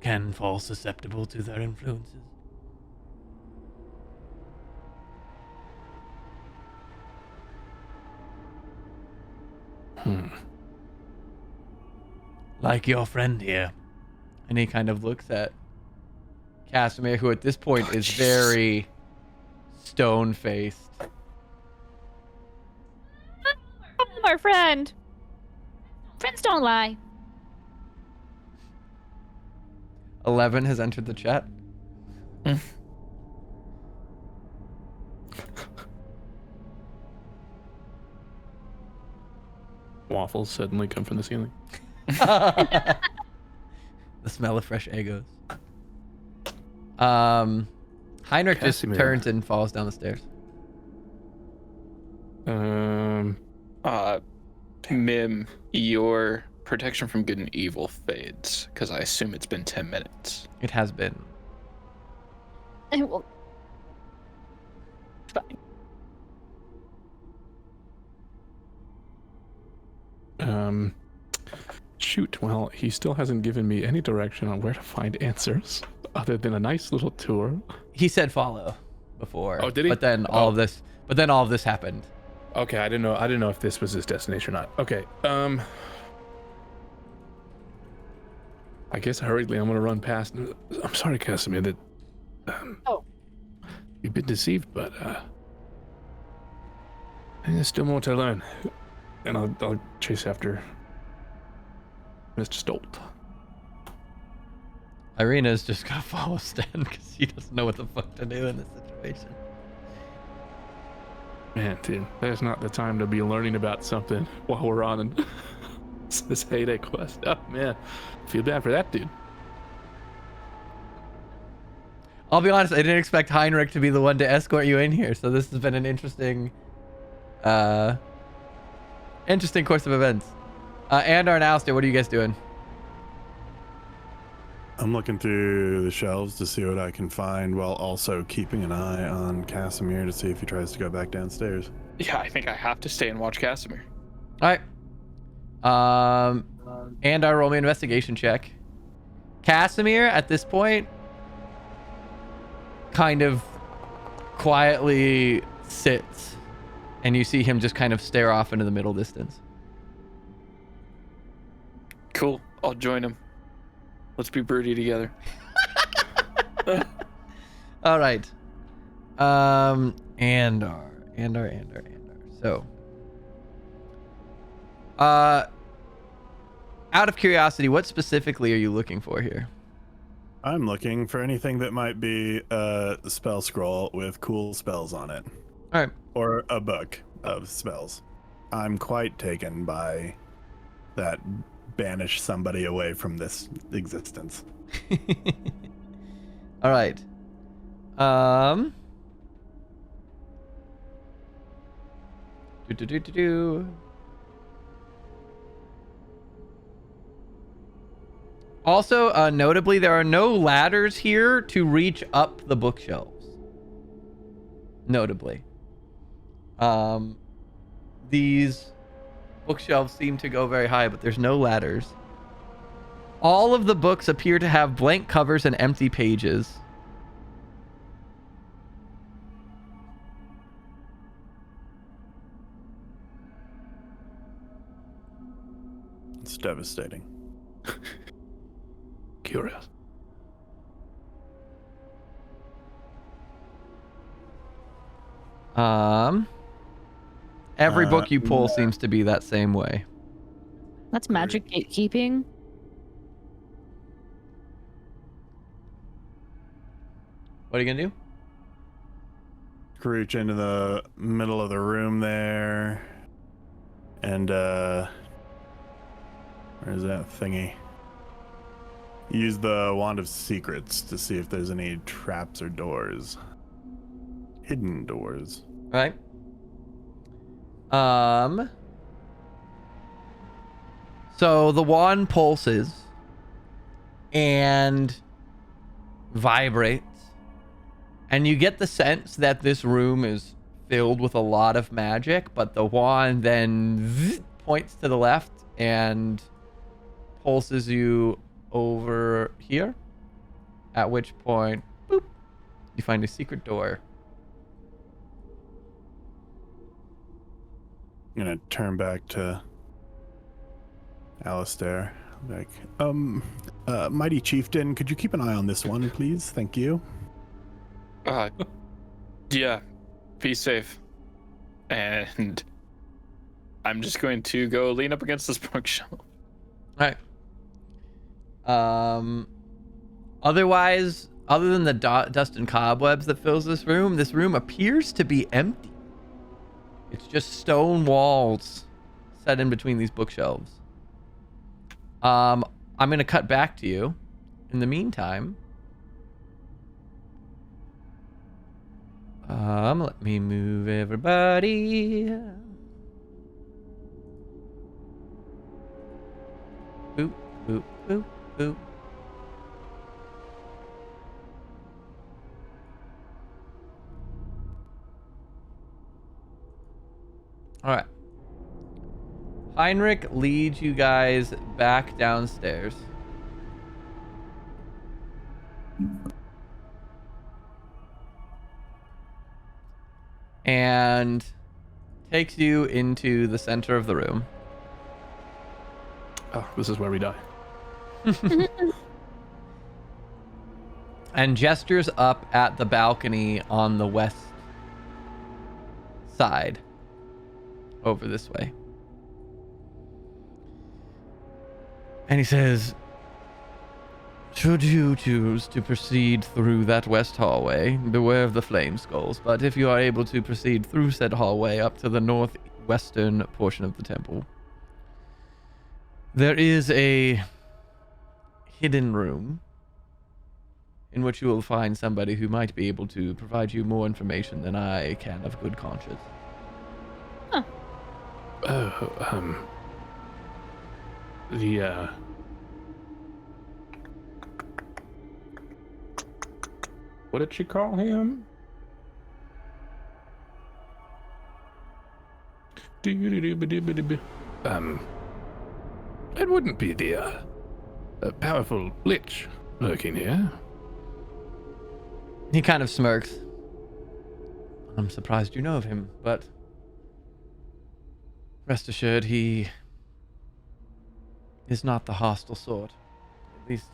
can fall susceptible to their influences. Like your friend here. And he kind of looks at Kasimir, who at this point is very stone-faced. Our friend. Friends don't lie. 11 has entered the chat. Waffles suddenly come from the ceiling. The smell of fresh Eggos. Heinrich just Kasimir. turns and falls down the stairs. Mim, your protection from good and evil fades, because I assume it's been 10 minutes. It has been. I will. Fine. Shoot. Well, he still hasn't given me any direction on where to find answers, other than a nice little tour. He said follow before. Oh, did he? But then all of this happened. Okay, I didn't know if this was his destination or not. Okay. I guess hurriedly I'm gonna run past. I'm sorry, Kasimir, that you've been deceived, but there's still more to learn, and I'll chase after Mr. Stolt. Irina's just gonna follow Stan because she doesn't know what the fuck to do in this situation. Man, dude, there's not the time to be learning about something while we're on this heyday quest. Oh man, feel bad for that dude. I'll be honest, I didn't expect Heinrich to be the one to escort you in here, so this has been an interesting course of events. Andar and Alistair, what are you guys doing? I'm looking through the shelves to see what I can find while also keeping an eye on Kasimir to see if he tries to go back downstairs. Yeah, I think I have to stay and watch Kasimir. All right. Andar, roll me an investigation check. Kasimir, at this point, kind of quietly sits, and you see him just kind of stare off into the middle distance. Cool, I'll join him. Let's be broody together. All right. Andar. So, out of curiosity, what specifically are you looking for here? I'm looking for anything that might be a spell scroll with cool spells on it. All right. Or a book of spells. I'm quite taken by that banish somebody away from this existence. All right. Also, notably, there are no ladders here to reach up the bookshelves. Notably. These bookshelves seem to go very high, but there's no ladders. All of the books appear to have blank covers and empty pages. It's devastating. Curious. Every book you pull seems to be that same way. That's magic gatekeeping. What are you gonna do? Reach into the middle of the room there. And, where's that thingy? Use the Wand of Secrets to see if there's any traps or doors. Hidden doors. Right. So the wand pulses and vibrates, and you get the sense that this room is filled with a lot of magic, but the wand then points to the left and pulses you over here, at which point, boop, you find a secret door. I'm gonna turn back to Alistair. Like, Mighty Chieftain, could you keep an eye on this one, please? Thank you. Yeah, be safe. And I'm just going to go lean up against this bookshelf. All right. Otherwise, other than the dust and cobwebs that fills this room appears to be empty. It's just stone walls set in between these bookshelves. I'm going to cut back to you. In the meantime, let me move everybody. Boop, boop, boop, boop. All right. Heinrich leads you guys back downstairs. And takes you into the center of the room. Oh, this is where we die. And gestures up at the balcony on the west side. Over this way. And he says, should you choose to proceed through that west hallway, beware of the flame skulls, but if you are able to proceed through said hallway up to the northwestern portion of the temple, there is a hidden room in which you will find somebody who might be able to provide you more information than I can of good conscience. What did she call him? It wouldn't be the powerful lich lurking here. He kind of smirks. I'm surprised you know of him, but rest assured he is not the hostile sort. At least,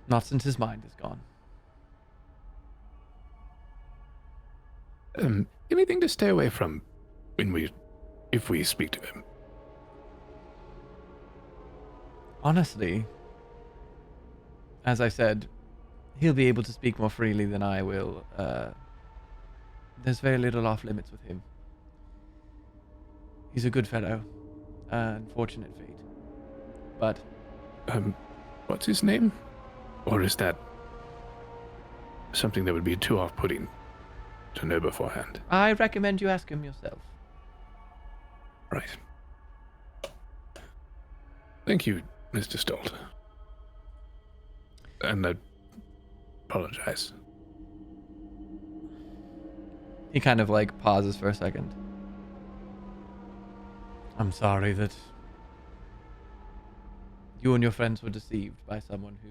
not since his mind is gone. Anything to stay away from if we speak to him? Honestly, as I said, he'll be able to speak more freely than I will. There's very little off limits with him. He's a good fellow. Unfortunate fate. But what's his name? Or is that something that would be too off-putting to know beforehand? I recommend you ask him yourself. Right. Thank you, Mr. Stolt. And I apologize. He kind of like pauses for a second. I'm sorry that you and your friends were deceived by someone who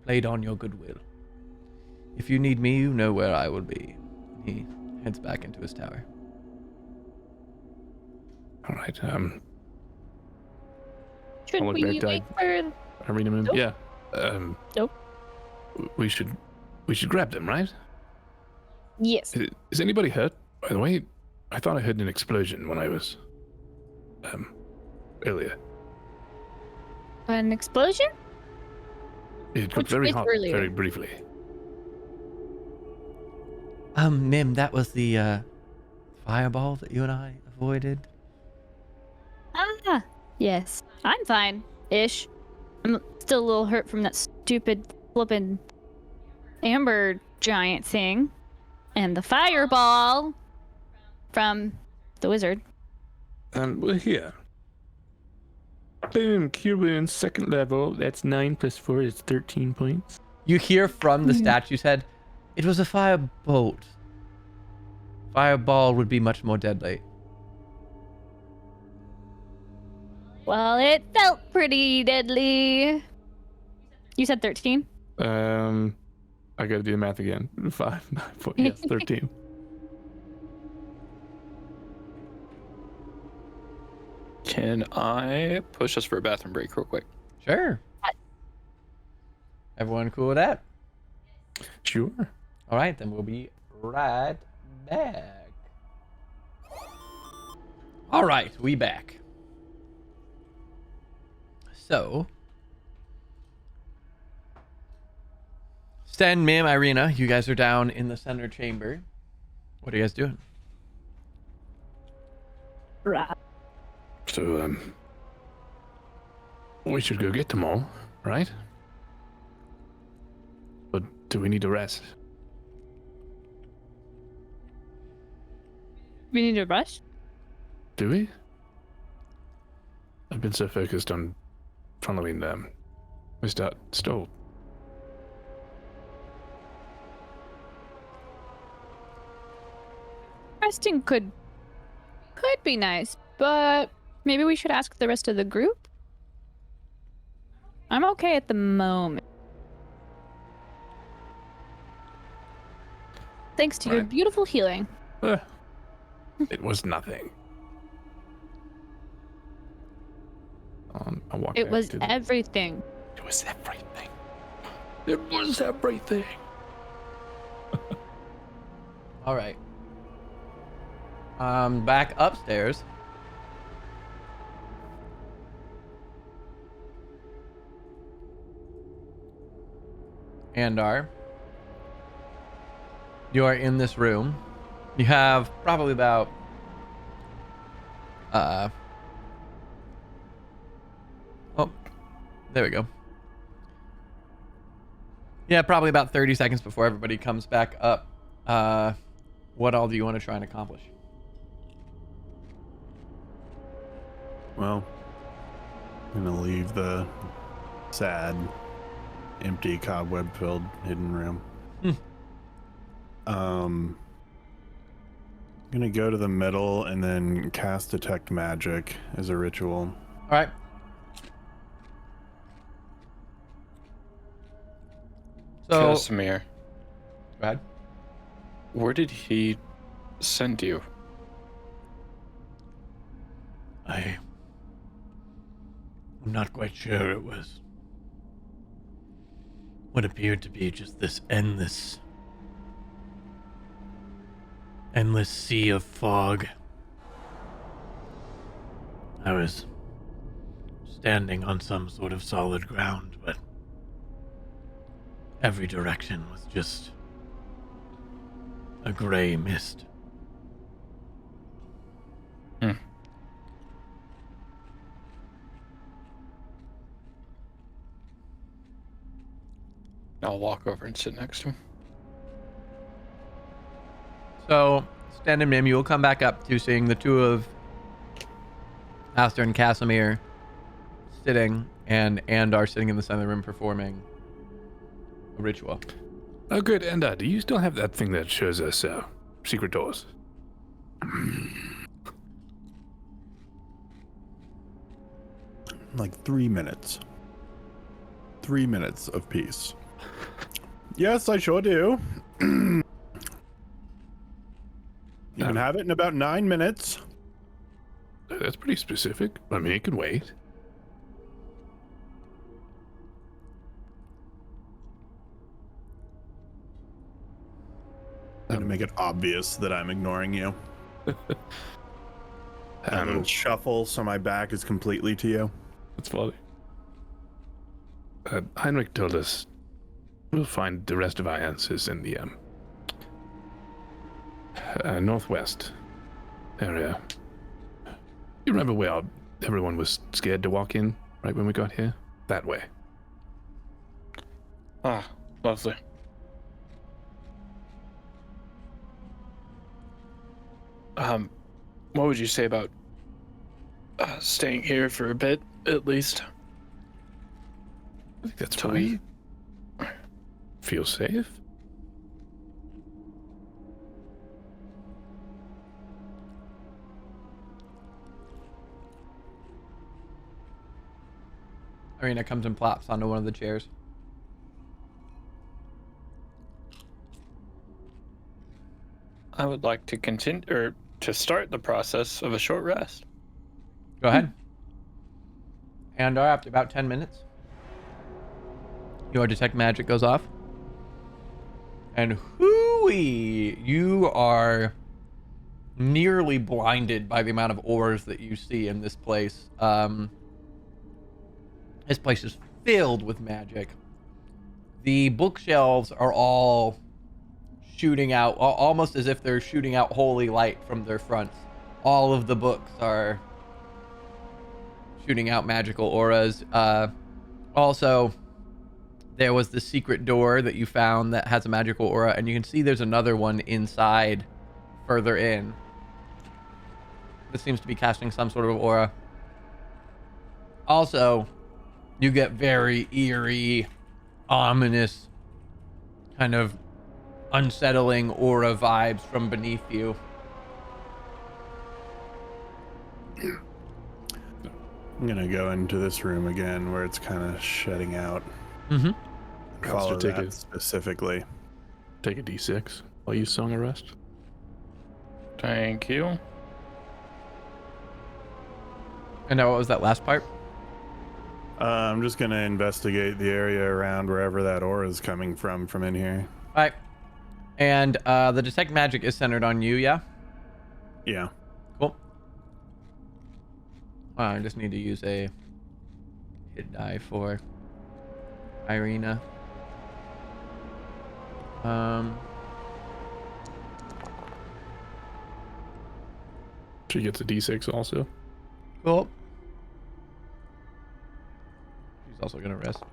played on your goodwill. If you need me, you know where I will be. He heads back into his tower. All right. Should I'll look we back wait to for... Arena Moon? Nope. Yeah. Nope. We should grab them, right? Yes. Is anybody hurt? By the way, I thought I heard an explosion when I was earlier. An explosion? It got Which very bit hot earlier? very briefly. Nim, that was the fireball that you and I avoided. Ah, yes. I'm fine-ish. I'm still a little hurt from that stupid flippin' amber giant thing. And the fireball from the wizard. We're here. Boom, cure wounds, second level. That's 9 plus 4 is 13 points. You hear from the statue's head, it was a firebolt. Fireball would be much more deadly. Well, it felt pretty deadly. You said 13? I gotta do the math again. 5, 9, 4, yes, 13. Can I push us for a bathroom break real quick? Sure. Everyone cool with that? Sure. All right, then we'll be right back. All right, we back. So, Sten, Mim, Irina, you guys are down in the center chamber. What are you guys doing? Right. So, we should go get them all, right? But do we need to rest? We need to rush? Do we? I've been so focused on following Mr. Stoll. Resting could be nice, but maybe we should ask the rest of the group? I'm okay at the moment. Thanks to your Right. beautiful healing. It was nothing. I walked It back was to the- everything. It was everything. It was everything. All right. Back upstairs. Andar, you are in this room. You have probably about oh, there we go. Yeah, probably about 30 seconds before everybody comes back up. What all do you want to try and accomplish? Well, I'm gonna leave the sad, empty, cobweb-filled hidden room. I'm gonna go to the middle and then cast Detect Magic as a ritual. All right. So, Kasimir, go ahead. where did he send you? I'm not quite sure. It was what appeared to be just this endless sea of fog. I was standing on some sort of solid ground, but every direction was just a gray mist. I'll walk over and sit next to him. So, Stan and Mim, you will come back up to seeing the two of Aster and Kasimir sitting, and Andar sitting in the center of the room performing a ritual. Oh, good. And do you still have that thing that shows us secret doors? Like 3 minutes. 3 minutes of peace. Yes, I sure do. You can have it in about 9 minutes. That's pretty specific. I mean, it can wait. To make it obvious that I'm ignoring you. A little shuffle so my back is completely to you. That's funny. Heinrich told us we'll find the rest of our answers in the northwest area. You remember where everyone was scared to walk in right when we got here? That way. Ah, lovely. What would you say about staying here for a bit, at least? I think that's Till fine. Feel safe? Arena comes and plops onto one of the chairs. I would like to continue, or to start the process of a short rest. Go ahead. Andar, after about 10 minutes, your detect magic goes off. And hooey, you are nearly blinded by the amount of ores that you see in this place. This place is filled with magic. The bookshelves are all shooting out, almost as if they're shooting out holy light from their fronts. All of the books are shooting out magical auras. Also, there was the secret door that you found that has a magical aura, and you can see there's another one inside, further in. This seems to be casting some sort of aura. Also, you get very eerie, ominous, kind of unsettling aura vibes from beneath you. I'm gonna go into this room again where it's kind of shedding out. Mm-hmm. Follow take that specifically. Take a d6 while you song a rest. Thank you. And now what was that last part? I'm just gonna investigate the area around wherever that aura is coming from in here. All right. And the detect magic is centered on you, yeah? Yeah. Cool. I just need to use a hit die for Irina. She gets a d6 also. Cool. She's also gonna rest.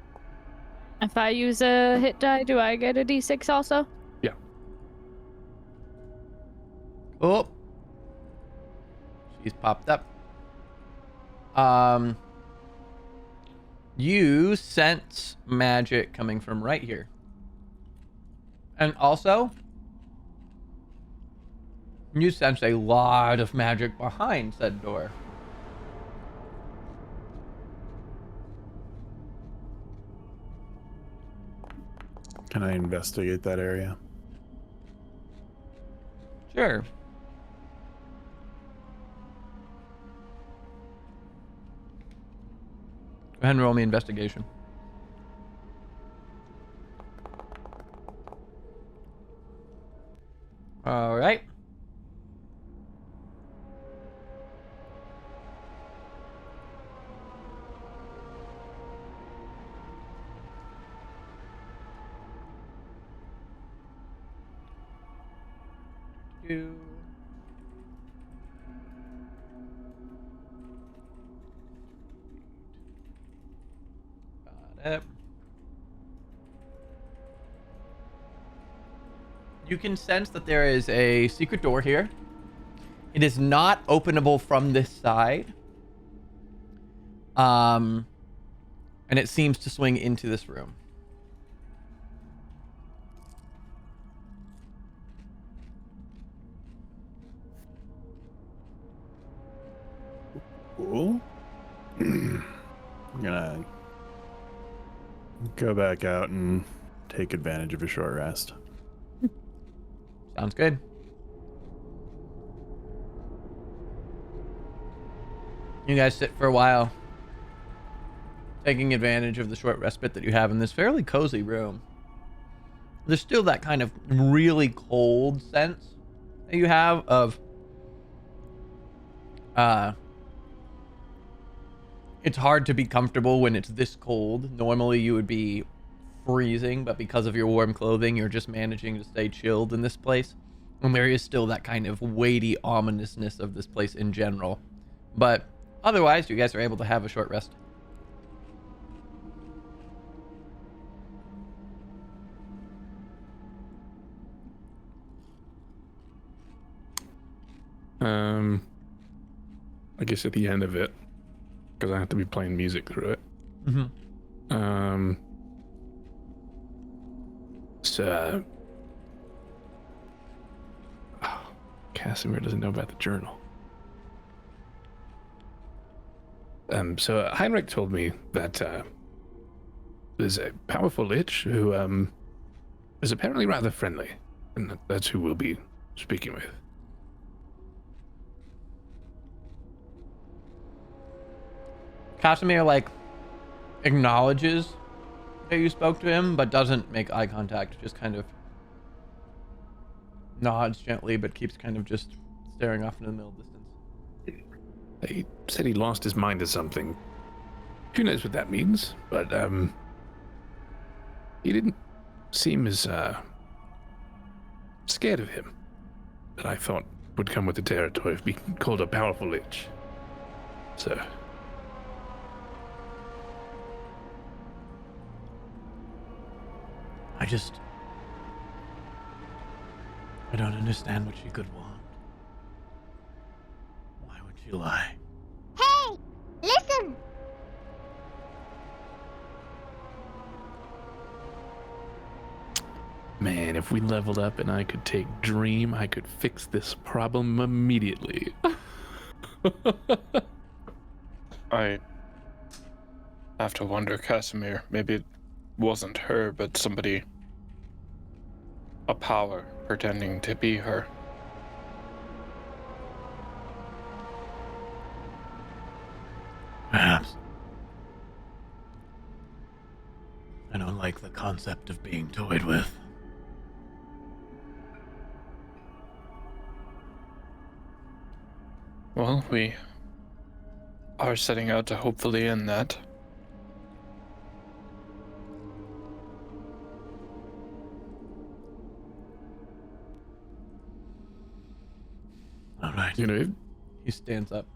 If I use a hit die, do I get a d6 also? Yeah. Cool. She's popped up. You sense magic coming from right here. And also, you sense a lot of magic behind said door. Can I investigate that area? Sure. Go ahead and roll me investigation. All right. Two. Got it. You can sense that there is a secret door here. It is not openable from this side. And it seems to swing into this room. Cool. I'm gonna go back out and take advantage of a short rest. Sounds good. You guys sit for a while, taking advantage of the short respite that you have in this fairly cozy room. There's still that kind of really cold sense that you have of it's hard to be comfortable when it's this cold. Normally you would be freezing, but because of your warm clothing, you're just managing to stay chilled in this place. And there is still that kind of weighty ominousness of this place in general. But otherwise, you guys are able to have a short rest. I guess at the end of it, because I have to be playing music through it. Mm-hmm. So, Kasimir doesn't know about the journal. So Heinrich told me that there's a powerful lich who is apparently rather friendly, and that's who we'll be speaking with. Kasimir, acknowledges that you spoke to him, but doesn't make eye contact. Just kind of nods gently, but keeps kind of just staring off into the middle distance. He said he lost his mind to something who knows what that means, but he didn't seem as scared of him that I thought would come with the territory of being called a powerful lich. So I don't understand what she could want. Why would she lie? Hey! Listen! man, if we leveled up and I could take Dream, I could fix this problem immediately. I have to wonder, Kasimir, maybe it wasn't her, but somebody, a power pretending to be her. Perhaps. I don't like the concept of being toyed with. Well, we are setting out to hopefully end that. All right. You know, He stands up.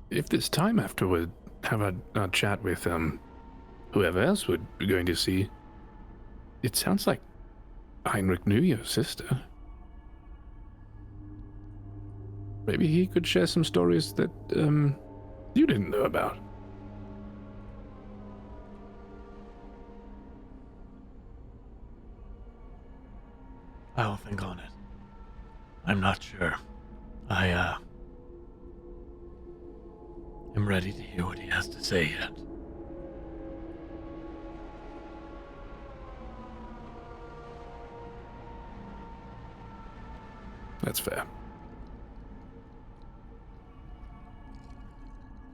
if there's time afterward, have a chat with whoever else we're going to see. It sounds like Heinrich knew your sister. Maybe he could share some stories that you didn't know about. I'll think on it. I'm not sure. I am ready to hear what he has to say yet. That's fair.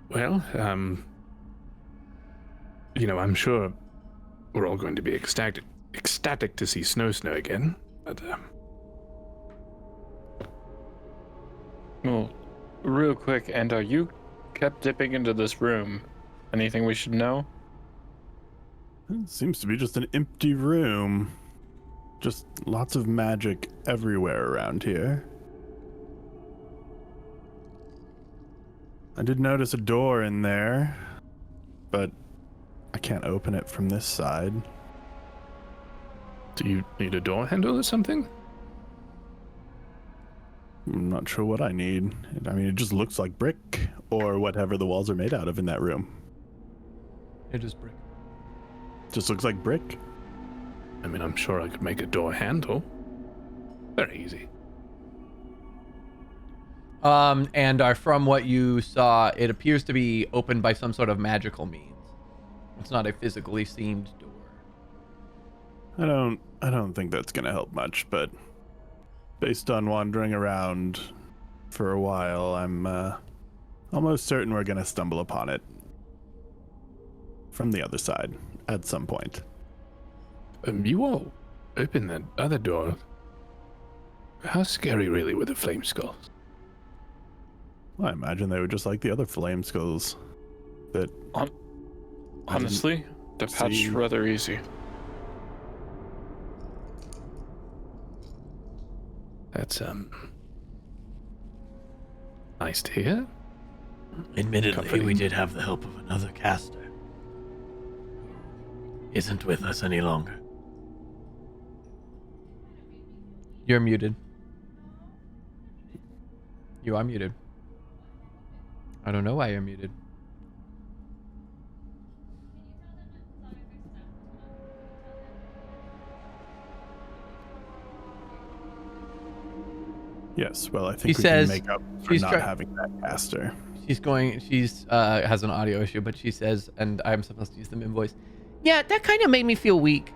Well, I'm sure we're all going to be ecstatic to see Snow again, but Well, real quick, Andar, you kept dipping into this room. Anything we should know? It seems to be just an empty room. Just lots of magic everywhere around here. I did notice a door in there, but I can't open it from this side. do you need a door handle or something? I'm not sure what I need. I mean, it just looks like brick or whatever the walls are made out of in that room. It is brick. Just looks like brick. I mean, I'm sure I could make a door handle. Very easy. And from what you saw, it appears to be opened by some sort of magical means. It's not a physically seamed door. I don't think that's gonna help much, but based on wandering around for a while, I'm almost certain we're gonna stumble upon it from the other side at some point. You all opened that other door. How scary really were the flame skulls? Well, I imagine they were just like the other flame skulls. That Honestly, the patch see- rather easy. That's nice to hear. Admittedly, Comforting. we did have the help of another caster. Isn't with us any longer. You're muted. You are muted. I don't know why you're muted. yes, well, I He think we says can make up for she's not try- having that caster. She's has an audio issue, but she says, and I'm supposed to use the Mim voice. Yeah, that kind of made me feel weak.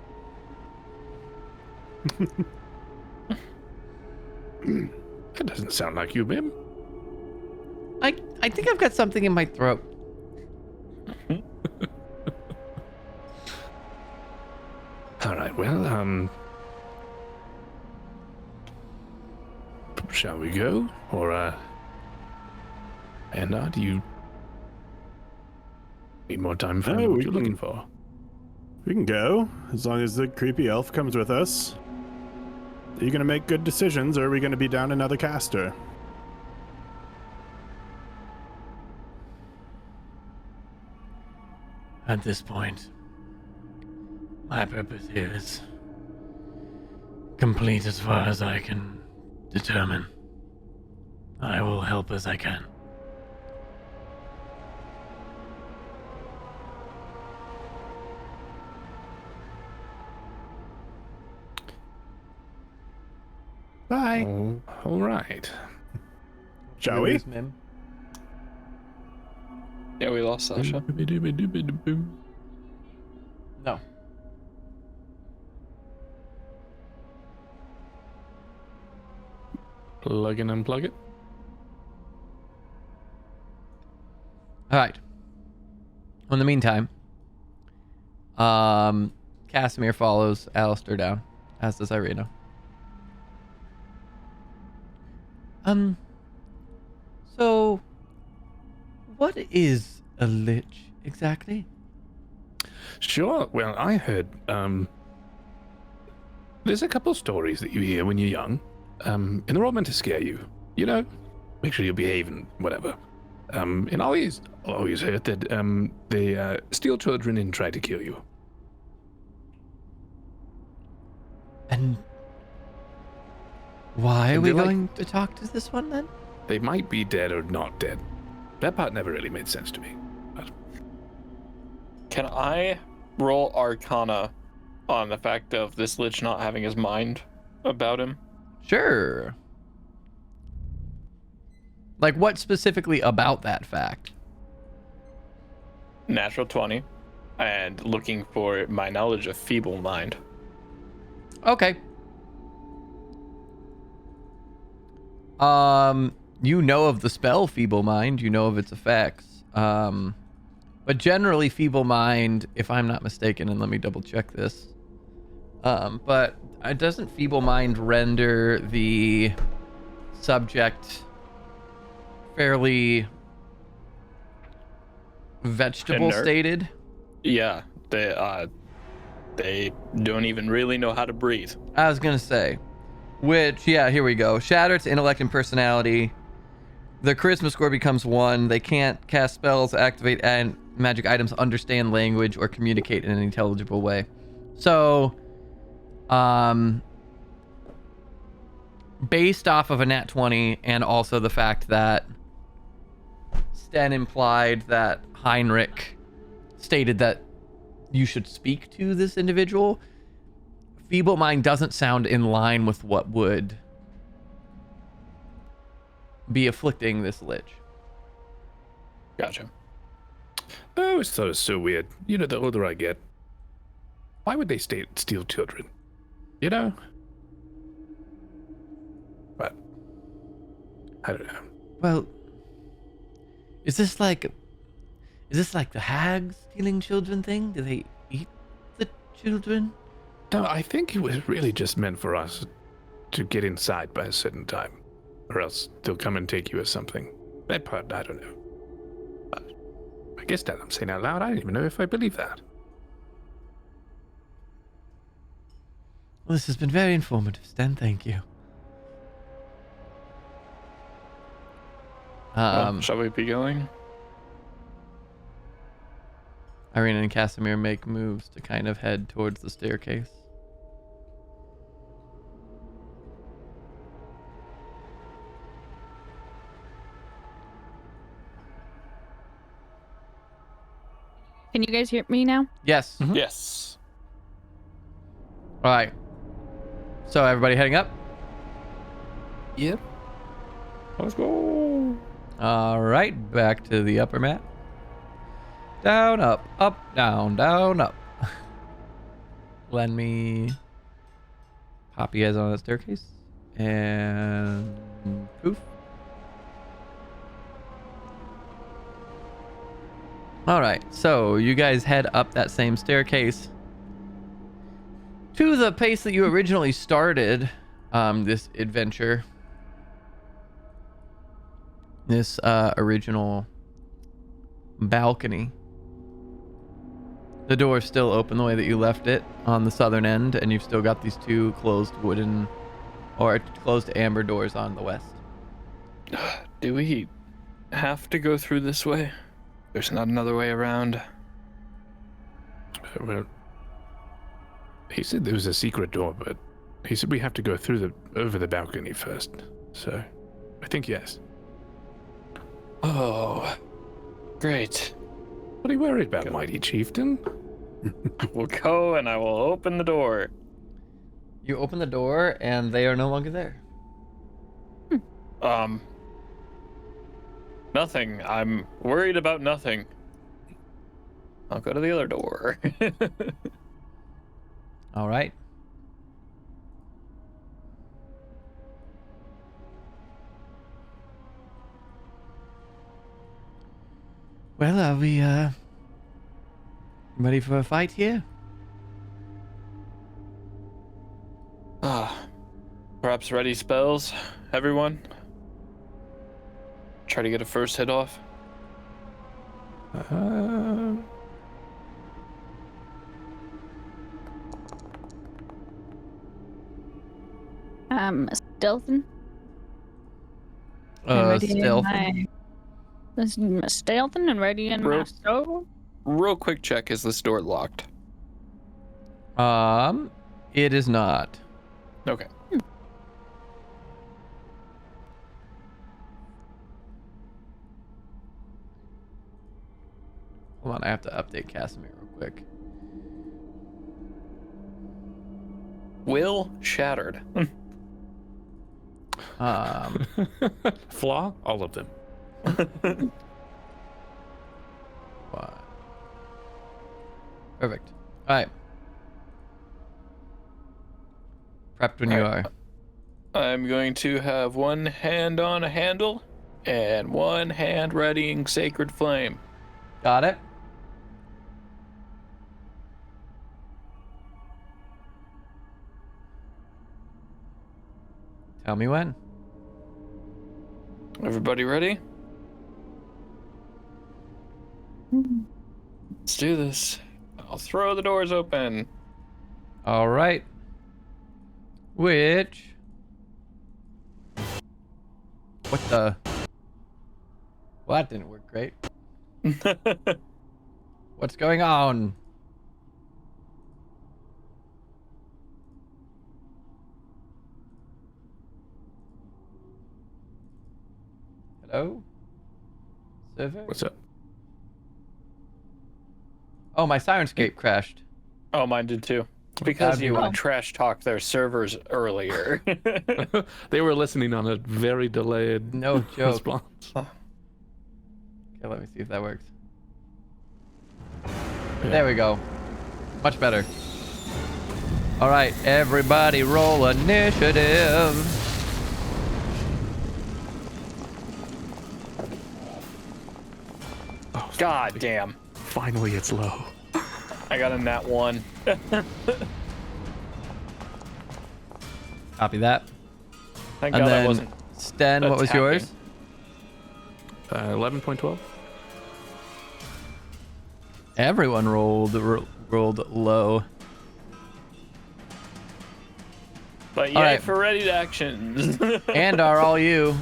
That doesn't sound like you, Mim. I think I've got something in my throat. All right, well, shall we go? Or, Anna, do you Need more time finding No, what we you're can- looking for. We can go, as long as the creepy elf comes with us. Are you gonna make good decisions, or are we gonna be down another caster? At this point, my purpose here is complete as far as I can determine. I will help as I can. Bye. Oh, all right. Shall we? Mim? Yeah, we lost Sasha. No. Plug in and plug it. All right. In the meantime, Kasimir follows Alistair down, as does Irina. So, what is a lich exactly? Sure. Well, I heard, there's a couple stories that you hear when you're young, and they're all meant to scare you. You know, make sure you behave and whatever. And I always heard that, they, steal children and try to kill you. And why are And we they're like- going to talk to this one then? They might be dead or not dead. That part never really made sense to me. But Can I roll Arcana on the fact of this lich not having his mind about him? Sure. Like, what specifically about that fact? Natural 20. And looking for my knowledge of feeble mind. Okay. You know of the spell Feeble Mind, you know of its effects. But generally Feeble Mind, if I'm not mistaken, and let me double check this. But doesn't Feeble Mind render the subject fairly vegetable Inert. stated? Yeah, they don't even really know how to breathe. I was gonna say, which, yeah, here we go. Shatter its intellect and personality. Their charisma score becomes 1. They can't cast spells, activate and magic items, understand language, or communicate in an intelligible way. So, based off of a nat 20 and also the fact that Sten implied that Heinrich stated that you should speak to this individual, Feeble Mind doesn't sound in line with what would be afflicting this lich. Gotcha. I always thought it was so weird. You know, the older I get, why would they steal children? You know? But I don't know. Well, is this like the hags stealing children thing? Do they eat the children? No, I think it was really just meant for us to get inside by a certain time, or else they'll come and take you or something. That part, I don't know. But I guess that I'm saying out loud, I don't even know if I believe that. Well, this has been very informative, Stan. Thank you. Well, shall we be going? Irina and Kasimir make moves to kind of head towards the staircase. Can you guys hear me now? Yes. Yes. All right. So everybody heading up? Yep. Let's go. All right, back to the upper mat. Down, up, down, up. Let me pop you guys on the staircase. And poof. All right, so you guys head up that same staircase to the pace that you originally started this adventure. This original balcony. The door's still open the way that you left it on the southern end, and you've still got these two closed wooden or closed amber doors on the west. Do we have to go through this way? There's not another way around. Well, he said there was a secret door, but he said we have to go through over the balcony first. So, I think yes. Oh, great. What are you worried about, mighty chieftain? We'll go and I will open the door. You open the door, and they are no longer there. Nothing. I'm worried about nothing. I'll go to the other door. All right. Well, are we ready for a fight here? Perhaps ready spells, everyone? Try to get a first hit off. Stealthing. Stealth. Stealthing and ready in my soul. Real quick check, is this door locked? It is not. Okay. Hold on, I have to update Kasimir real quick. Will shattered. Flaw? All of them. What? Perfect. All right. Prepped when you are. I'm going to have one hand on a handle and one hand readying Sacred Flame. Got it. Tell me when. Everybody ready? Let's do this. I'll throw the doors open. All right. Which? What the? Well, that didn't work great. What's going on? Hello? Server? What's up? Oh, my Sirenscape crashed. Oh, mine did too. Because you trash talked their servers earlier. They were listening on a very delayed No joke. response. Okay, let me see if that works. There we go. Much better. All right, everybody roll initiative. Oh, God damn. finally it's low. I got a nat 1. Copy that. Thank And God I then, wasn't. Sten, what was attacking. yours? 11.12. Everyone rolled low. But yay All right. for ready to actions. And are all you.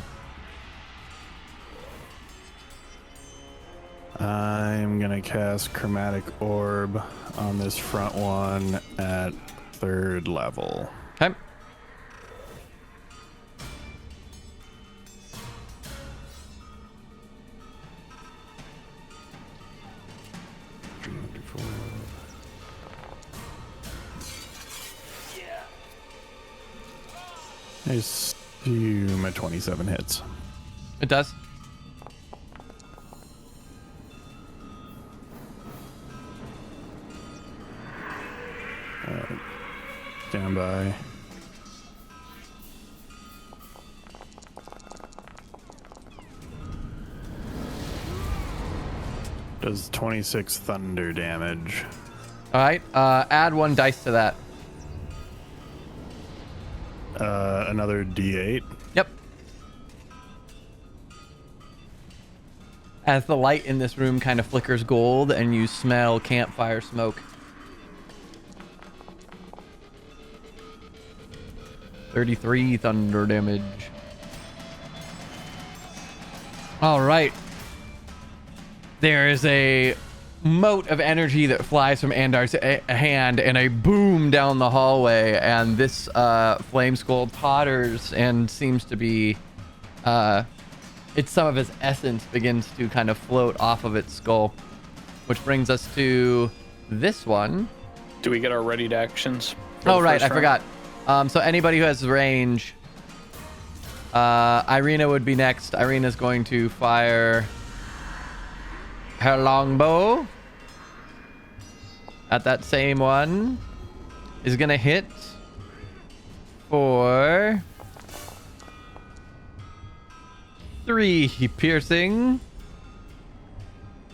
I'm gonna cast Chromatic Orb on this front one at 3rd level. Okay. I assume a 27 hits. It does. Stand by. Does 26 thunder damage. All right. Add 1 dice to that. Another D8. Yep. as the light in this room kind of flickers gold and you smell campfire smoke. 33 thunder damage. All right. There is a mote of energy that flies from Andar's hand and a boom down the hallway, and this flame skull totters and seems to be some of its essence begins to kind of float off of its skull, which brings us to this one. Do we get our ready to actions? Oh right, I forgot. So anybody who has range, Irina would be next. Irina's going to fire her longbow at that same one. Is gonna hit for 3 piercing.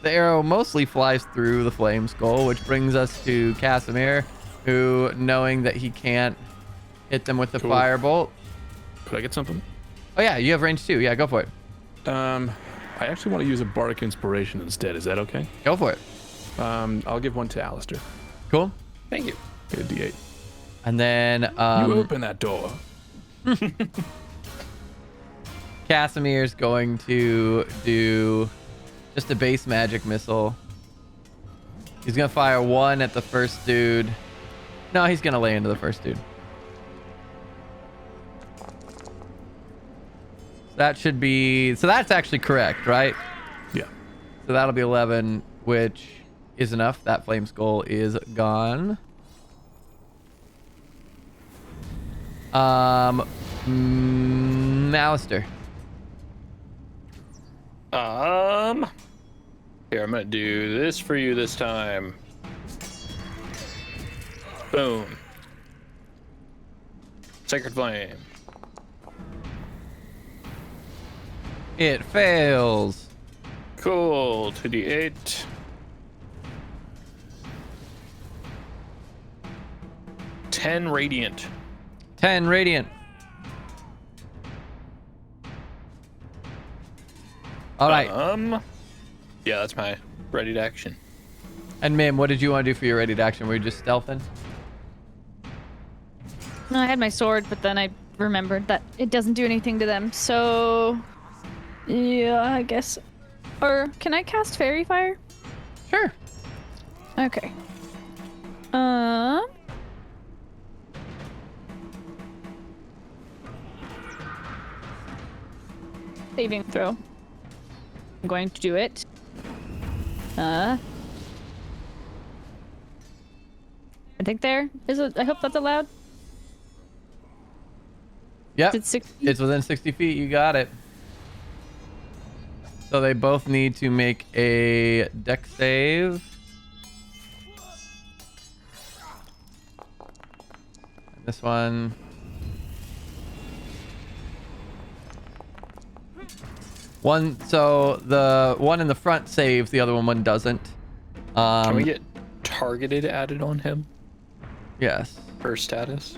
The arrow mostly flies through the flame skull, which brings us to Kasimir, who, knowing that he can't hit them with the firebolt. Could I get something? Oh yeah, you have range too. Yeah, go for it. I actually want to use a bardic inspiration instead. Is that okay? Go for it. I'll give one to Alistair. Cool. Thank you. Get a D8. And then You open that door. Kasimir's going to do just a base magic missile. He's gonna fire 1 at the first dude. No, he's gonna lay into the first dude. That should be... So that's actually correct, right? Yeah. So that'll be 11, which is enough. That flame skull is gone. Alistair. Here, I'm gonna do this for you this time. Boom. Sacred Flame. It fails. Cool. 2d8. 10 radiant. 10 radiant. All right. Yeah, that's my ready to action. And Mim, what did you want to do for your ready to action? Were you just stealthing? No, I had my sword, but then I remembered that it doesn't do anything to them. So, yeah, I guess. Or can I cast Fairy Fire? Sure. Okay. Saving throw. I'm going to do it. I think there is a. I hope that's allowed. Yep. It's 60. It's within 60 feet. You got it. So they both need to make a dex save. And this one. So the one in the front saves, the other one doesn't. Can we get targeted added on him? Yes. For status?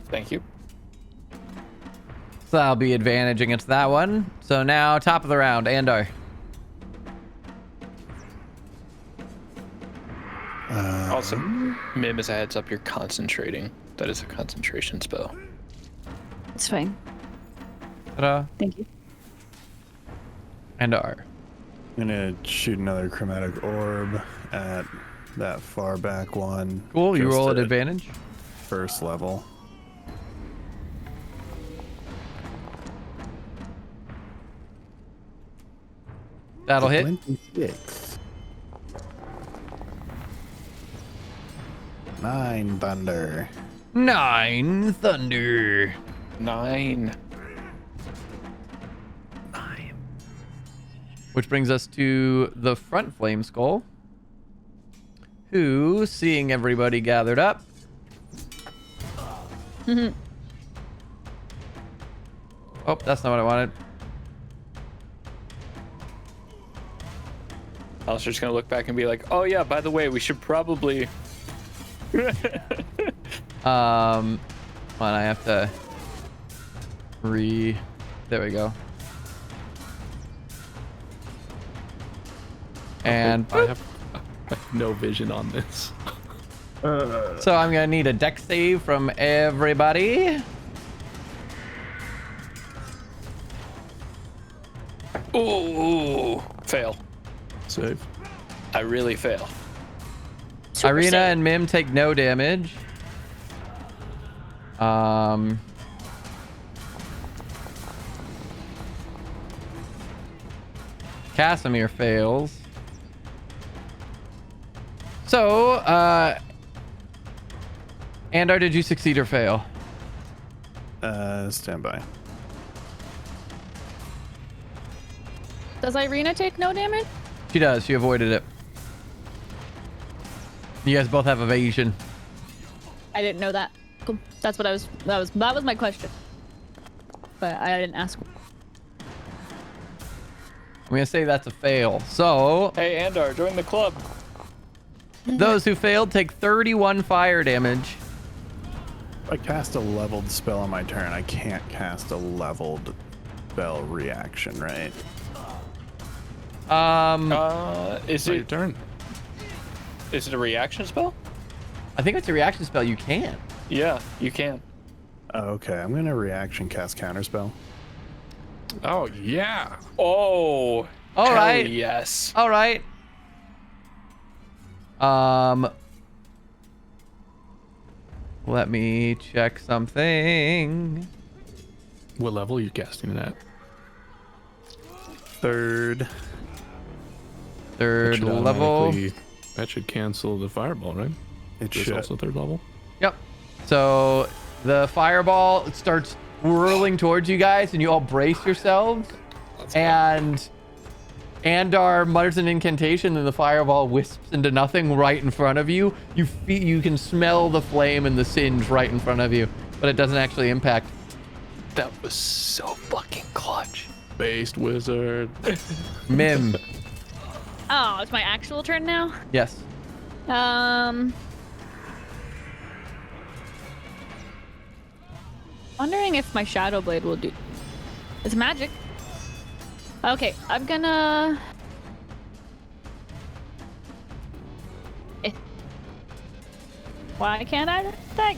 Thank you. So that'll be advantage against that one. So now top of the round, Andar. Also, Mim, as a heads up, you're concentrating. That is a concentration spell. It's fine. Ta-da. Thank you. Andar. I'm gonna shoot another chromatic orb at that far back one. Cool. You just roll at advantage. First level. That'll hit. 26. 9 thunder. 9 thunder. 9. Which brings us to the front flame skull, who, seeing everybody gathered up, oh, that's not what I wanted. Alistair's gonna look back and be like, oh yeah, by the way, we should probably... Hold on, I have to There we go. And I have no vision on this. so I'm gonna need a deck save from everybody. Ooh, fail. Save. I really fail. Irina and Mim take no damage. Kasimir fails. So, Andar, did you succeed or fail? Stand by. Does Irina take no damage? She does. She avoided it. You guys both have evasion. I didn't know that. Cool. That's what that was my question. But I didn't ask. I'm gonna say that's a fail. So Hey, Andar, join the club. those who failed take 31 fire damage. If I cast a leveled spell on my turn, I can't cast a leveled spell reaction, right? Is Your it turn. is it a reaction spell? I think it's a reaction spell. You can. Yeah, you can. Oh, okay, I'm gonna reaction cast counterspell. Oh yeah. Oh, All hell right. yes. All right. Let me check something. What level are you casting it at? Third. Third Should level. automatically- That should cancel the fireball, right? It It's should. also third level. Yep. So the fireball starts whirling towards you guys, and you all brace yourselves. And Andar mutters an incantation, and the fireball wisps into nothing right in front of you. You can smell the flame and the singe right in front of you, but it doesn't actually impact. That was so fucking clutch. Based wizard. Mim. Oh, it's my actual turn now. Yes. Wondering if my Shadow Blade will do. It's magic. Okay, I'm gonna. Why can't I attack?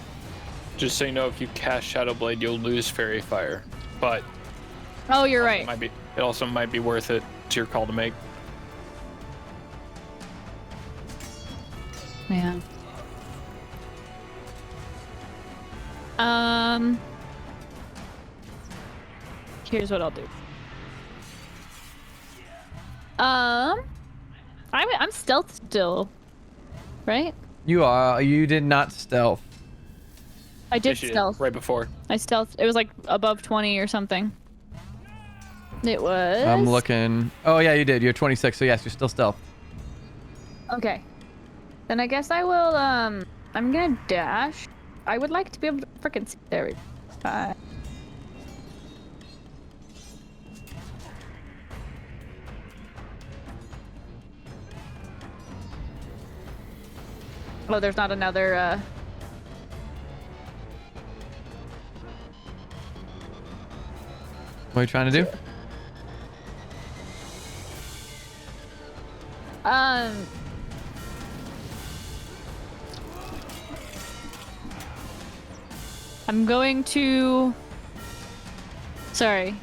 Just so you know, if you cast Shadow Blade, you'll lose Fairy Fire. But Oh, you're it right. might be. It also might be worth it. It's your call to make. Yeah. Here's what I'll do. I'm stealth still, right? You did not stealth. I did Yes, you did, stealth. right before. I stealth. It was like above 20 or something. It was. I'm looking. Oh yeah, you did. You're 26, so yes, you're still stealth. Okay. Then I guess I will. I'm gonna dash. I would like to be able to frickin' see. There we go. Oh, there's not another. What are you trying to do? I'm going to. Sorry.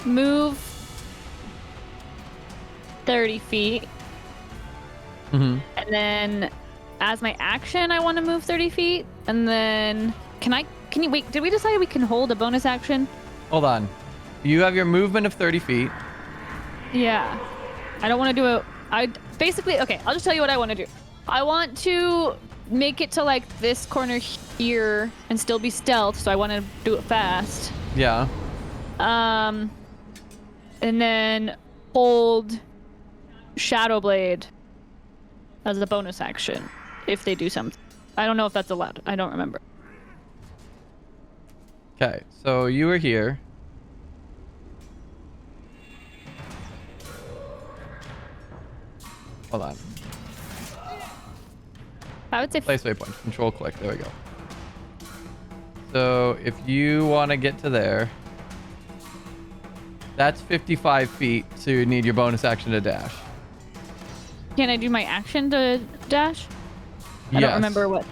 Move 30 feet. Mm-hmm. And then as my action, I want to move 30 feet. And then can you wait, did we decide we can hold a bonus action? Hold on. You have your movement of 30 feet. Yeah. I don't want to do basically, okay, I'll just tell you what I want to do. I want to make it to like this corner here and still be stealth, so I want to do it fast. Yeah. And then hold Shadow Blade as a bonus action if they do something. I don't know if that's allowed. I don't remember. Okay, so you were here. Hold on. I would say Place waypoint. Control click. There we go. So if you want to get to there, that's 55 feet, so you need your bonus action to dash. Can I do my action to dash? I don't remember what.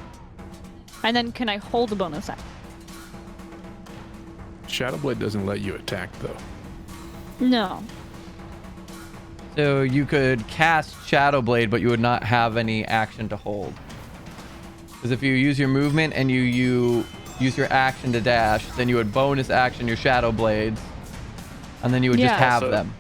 And then can I hold the bonus action? Shadowblade doesn't let you attack though. No. So you could cast Shadowblade, but you would not have any action to hold. Because if you use your movement and you use your action to dash, then you would bonus action your Shadowblades, and then you would just have them.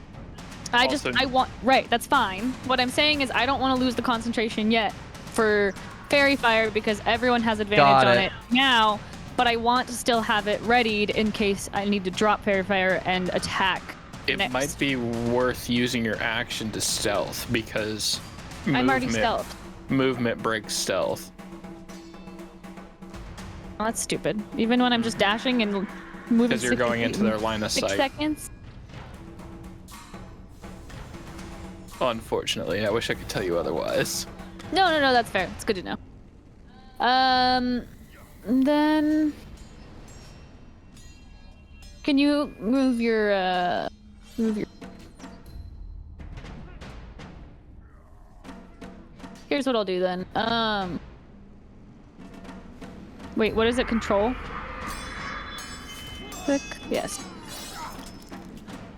I want, right, that's fine. What I'm saying is I don't want to lose the concentration yet for Fairy Fire because everyone has advantage on it now, but I want to still have it readied in case I need to drop Fairy Fire and attack. It might be worth using your action to stealth because I'm already stealth. Movement breaks stealth. Oh, that's stupid. Even when I'm just dashing and moving. Because you're going into their line of 6 sight. seconds. Unfortunately, I wish I could tell you otherwise. No, that's fair. It's good to know. Then can you move your Here's what I'll do then. Wait, what is it? Control? Click. Yes.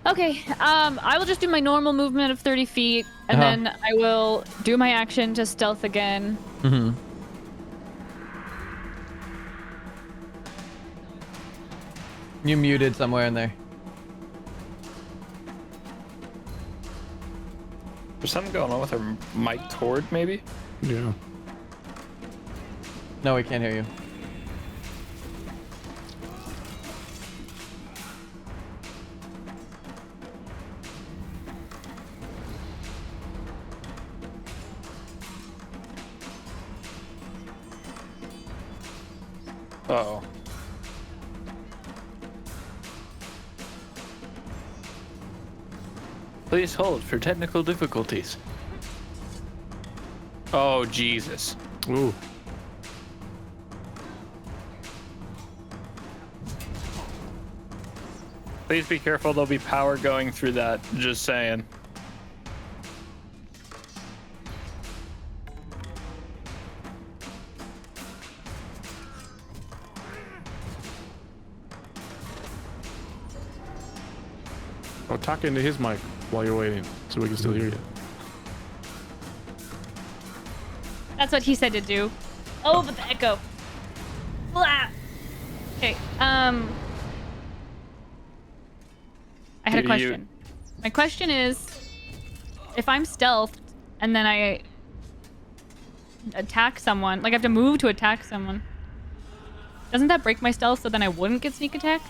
Okay, I will just do my normal movement of 30 feet, and then I will do my action to stealth again. Mm-hmm. You muted somewhere in there. There's something going on with her mic cord, maybe? Yeah. No, we can't hear you. Uh-oh. Please hold for technical difficulties. Oh, Jesus. Ooh. Please be careful, there'll be power going through that. Just saying. Oh, talk into his mic while you're waiting, so we can still hear you. That's what he said to do. Oh, but the echo. Blah. Okay. I had a question. My question is, if I'm stealthed and then I attack someone, like I have to move to attack someone, doesn't that break my stealth so then I wouldn't get sneak attack?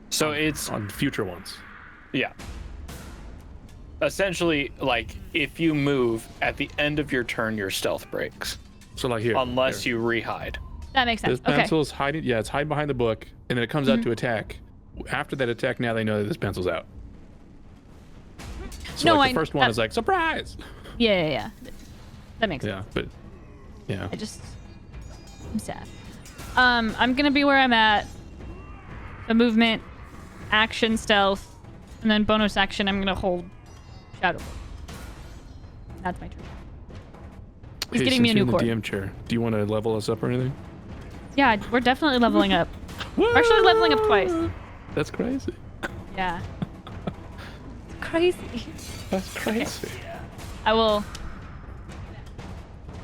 So it's on future ones. Yeah. Essentially, like, if you move at the end of your turn, your stealth breaks. So like here. Unless you re-hide. That makes sense. This pencil's hiding. Yeah, it's hiding behind the book, and then it comes out to attack. After that attack, now they know that this pencil's out. So No, like the first one is like surprise. Yeah. That makes sense. Yeah, but yeah. I'm sad. I'm gonna be where I'm at. The movement, action, stealth, and then bonus action. I'm gonna hold shadow. That's my turn. He's Hey, getting me a since new you're cord. in the DM chair. Do you want to level us up or anything? Yeah, we're definitely leveling up. We're actually leveling up twice. That's crazy. Yeah. It's crazy. That's crazy. I will.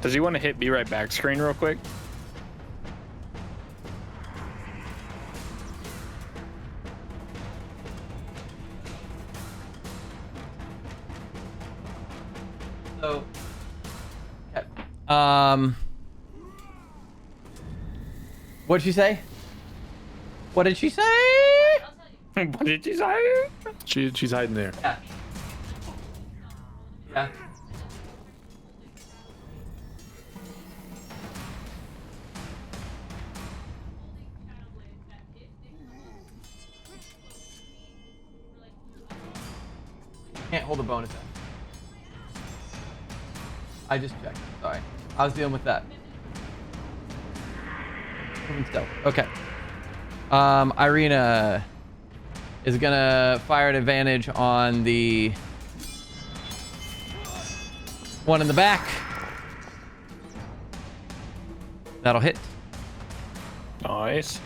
Does he want to hit be right back screen real quick? So, what'd she say? What did she say? What did you say? She's hiding there. Yeah. Can't hold a bonus action. I just checked. Sorry. I was dealing with that. Moving stealth. Okay. Irina is gonna fire an advantage on the one in the back. That'll hit. Nice.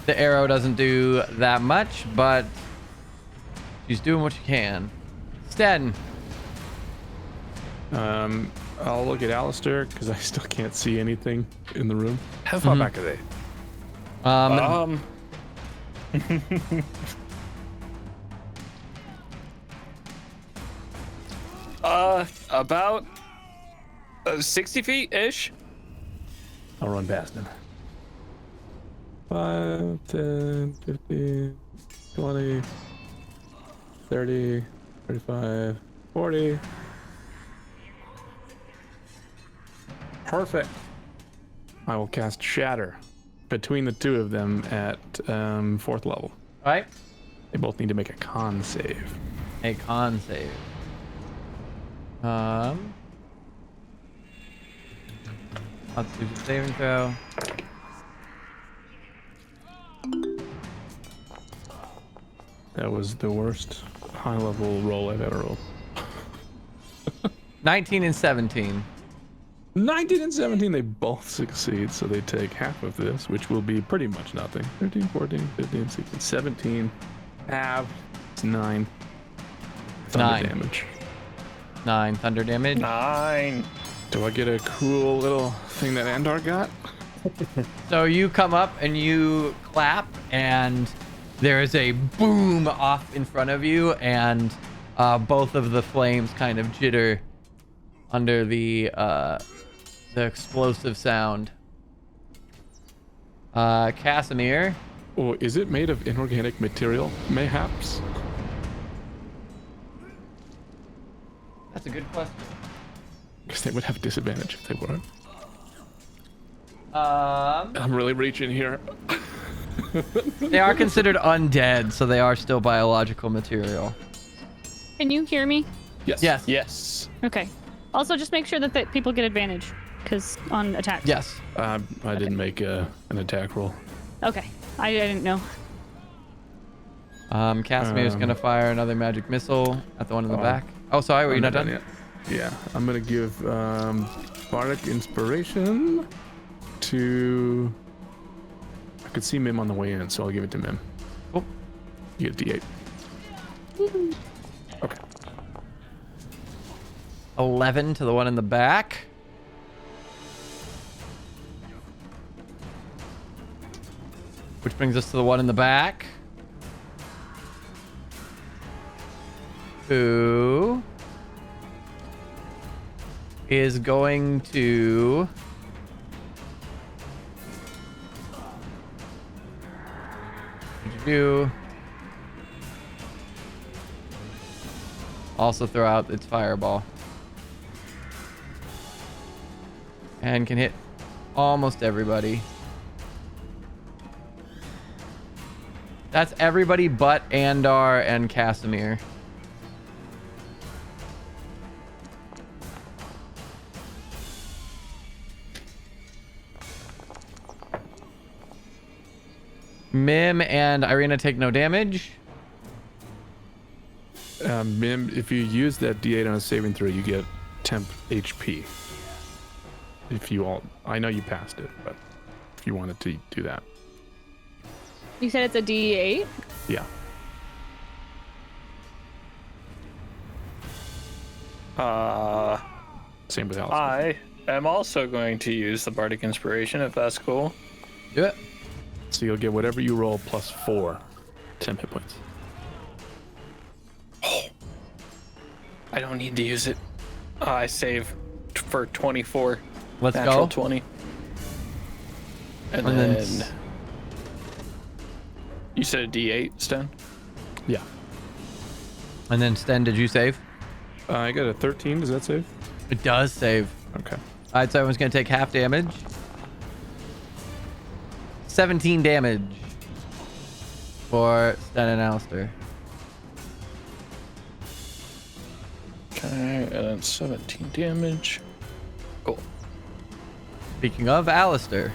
The arrow doesn't do that much, but she's doing what she can. Sten. I'll look at Alistair because I still can't see anything in the room. How far back are they? About 60 feet ish. I'll run past him. 5, 10, 15, 20, 30, 35, 40. Perfect. I will cast Shatter between the two of them at 4th level. All right. They both need to make a con save. A con save. Let's do the saving throw. That was the worst high level roll I've ever rolled. 19 and 17. 19 and 17, they both succeed, so they take half of this, which will be pretty much nothing. 13, 14, 15, 16, 17. Half. It's 9. Thunder damage. 9 thunder damage. 9. Do I get a cool little thing that Andar got? So you come up and you clap, and there is a boom off in front of you, and both of the flames kind of jitter under the explosive sound. Kasimir. Oh, is it made of inorganic material, mayhaps? That's a good question. Because they would have disadvantage if they weren't. Um, I'm really reaching here. They are considered undead, so they are still biological material. Can you hear me? Yes. Yes. Yes. Okay. Also, just make sure that people get advantage, because on attacks. Yes. I didn't make an attack roll. Okay. I didn't know. Kasimir is gonna fire another magic missile at the one in the back. Oh, sorry, were you not done yet? Yeah, I'm gonna give Bardic Inspiration to. I could see Mim on the way in, so I'll give it to Mim. Oh. You get a D8. Okay. 11 to the one in the back. Which brings us to the one in the back. Who is going to do also throw out its fireball and can hit almost everybody. That's everybody but Andar and Kasimir. Mim and Irina take no damage. Mim, if you use that D8 on a saving throw, you get temp HP. If you all, I know you passed it, but if you wanted to do that. You said it's a D8? Yeah. Same with Alice. I am also going to use the Bardic Inspiration, if that's cool. Do it. So you'll get whatever you roll plus 4 temp hit points. I don't need to use it. I save for 24. Let's Natural go. 20. And And then... then You said a D8, Sten? Yeah. And then Sten, did you save? I got a 13. Does that save? It does save. Okay. All right, so everyone's going to take half damage. 17 damage for Sten and Alistair. Okay, and then 17 damage. Cool. Speaking of, Alistair.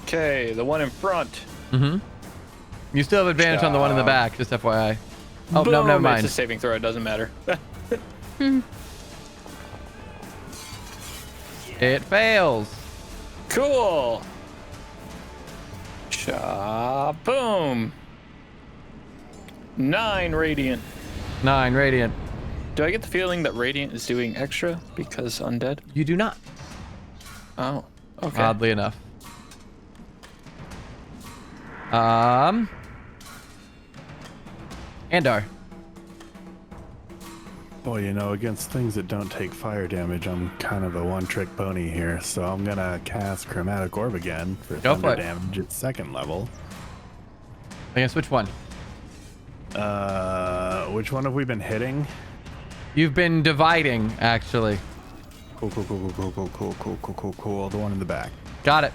Okay, the one in front. Mm-hmm. You still have advantage on the one in the back, just FYI. Oh, no, Boom, never mind. It's a saving throw. It doesn't matter. It fails. Cool. Boom. 9 radiant. 9 radiant. Do I get the feeling that radiant is doing extra because undead? You do not. Oh, okay. Oddly enough. Andar. Boy, you know, against things that don't take fire damage, I'm kind of a one-trick pony here, so I'm gonna cast Chromatic Orb again for Go for thunder it. damage at 2nd level. Against which one? Which one have we been hitting? You've been dividing, actually. Cool. The one in the back. Got it.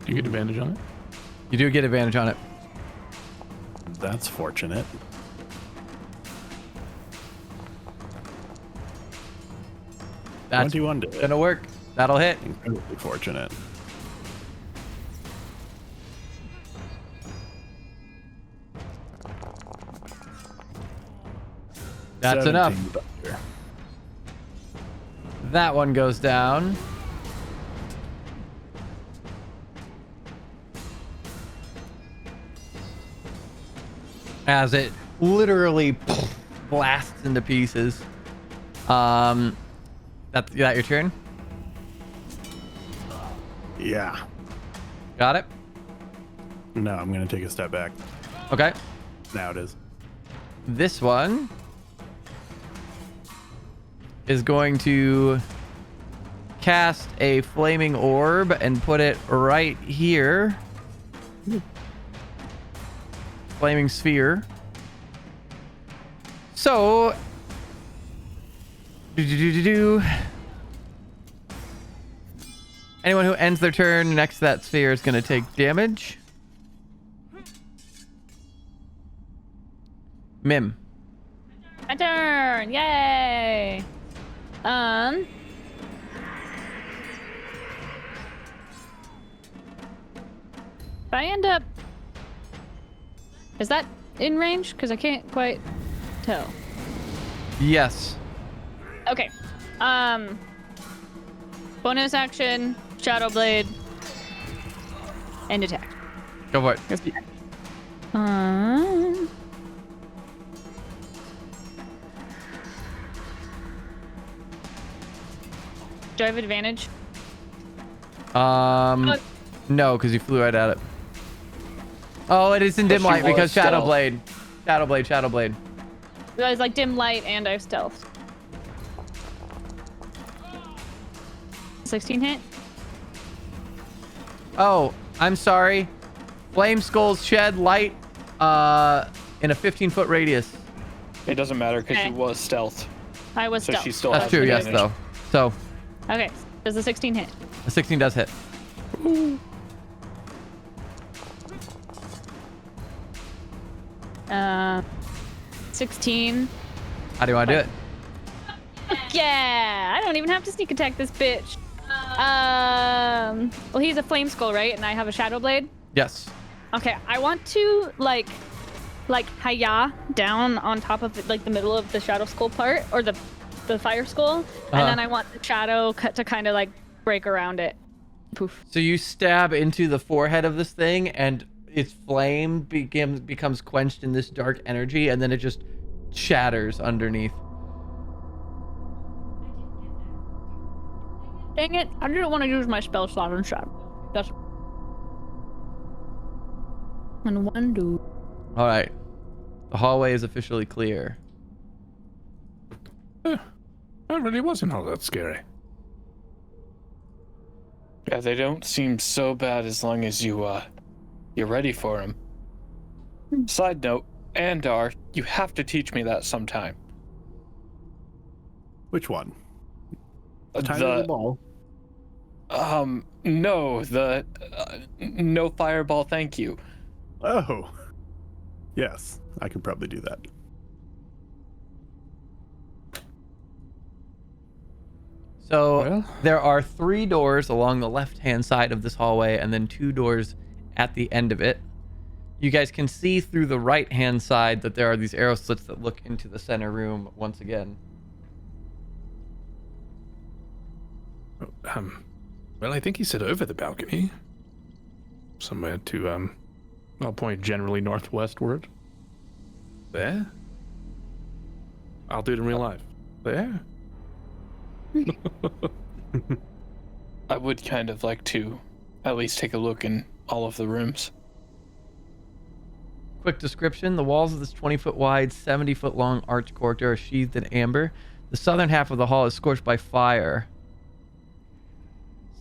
Do you get advantage on it? You do get advantage on it. That's fortunate. That's 21 to hit. gonna work. That'll hit. Incredibly fortunate. That's enough. 17 thunder. That one goes down. As it literally blasts into pieces. That your turn? Yeah. Got it? No, I'm gonna take a step back. Okay. Now it is. This one is going to cast a flaming orb and put it right here. Flaming sphere. So, anyone who ends their turn next to that sphere is going to take damage. Mim. My turn! Yay! If I end up... Is that in range? Because I can't quite tell. Yes. Okay. Bonus action, Shadow Blade, and attack. Go for it. Do I have advantage? No, because you flew right at it. Oh, it is in dim light because Shadow stealth. Blade. Shadow Blade. It was like dim light and I have stealth. 16 hit? Oh, I'm sorry. Flame skulls shed light in a 15-foot radius. It doesn't matter because Okay. she was stealth. I was So stealth. she still That's has true, yes, advantage. though. So, Okay. Does the 16 hit? a 16 does hit. 16. How do you want to do it? Yeah! I don't even have to sneak attack this bitch. Well, he's a flame skull, right? And I have a shadow blade. Yes. Okay, I want to like hiya down on top of it, like the middle of the shadow skull part, or the fire skull, and then I want the shadow cut to kind of like break around it. Poof. So you stab into the forehead of this thing, and its flame becomes quenched in this dark energy, and then it just shatters underneath. Dang it! I didn't want to use my spell slot on shadow. That's and one dude. All right. The hallway is officially clear. That really wasn't all that scary. Yeah, they don't seem so bad as long as you're ready for them. Side note, Andar, you have to teach me that sometime. Which one? Tiny little ball. No, no fireball, thank you. Oh. Yes, I can probably do that. So Well. there are 3 doors along the left-hand side of this hallway and then 2 doors at the end of it. You guys can see through the right-hand side that there are these arrow slits that look into the center room once again. Well, I think he said over the balcony. Somewhere to, I'll point generally northwestward. There? I'll do it in real life. There? I would kind of like to at least take a look in all of the rooms. Quick description: the walls of this 20-foot wide, 70-foot long arch corridor are sheathed in amber. The southern half of the hall is scorched by fire.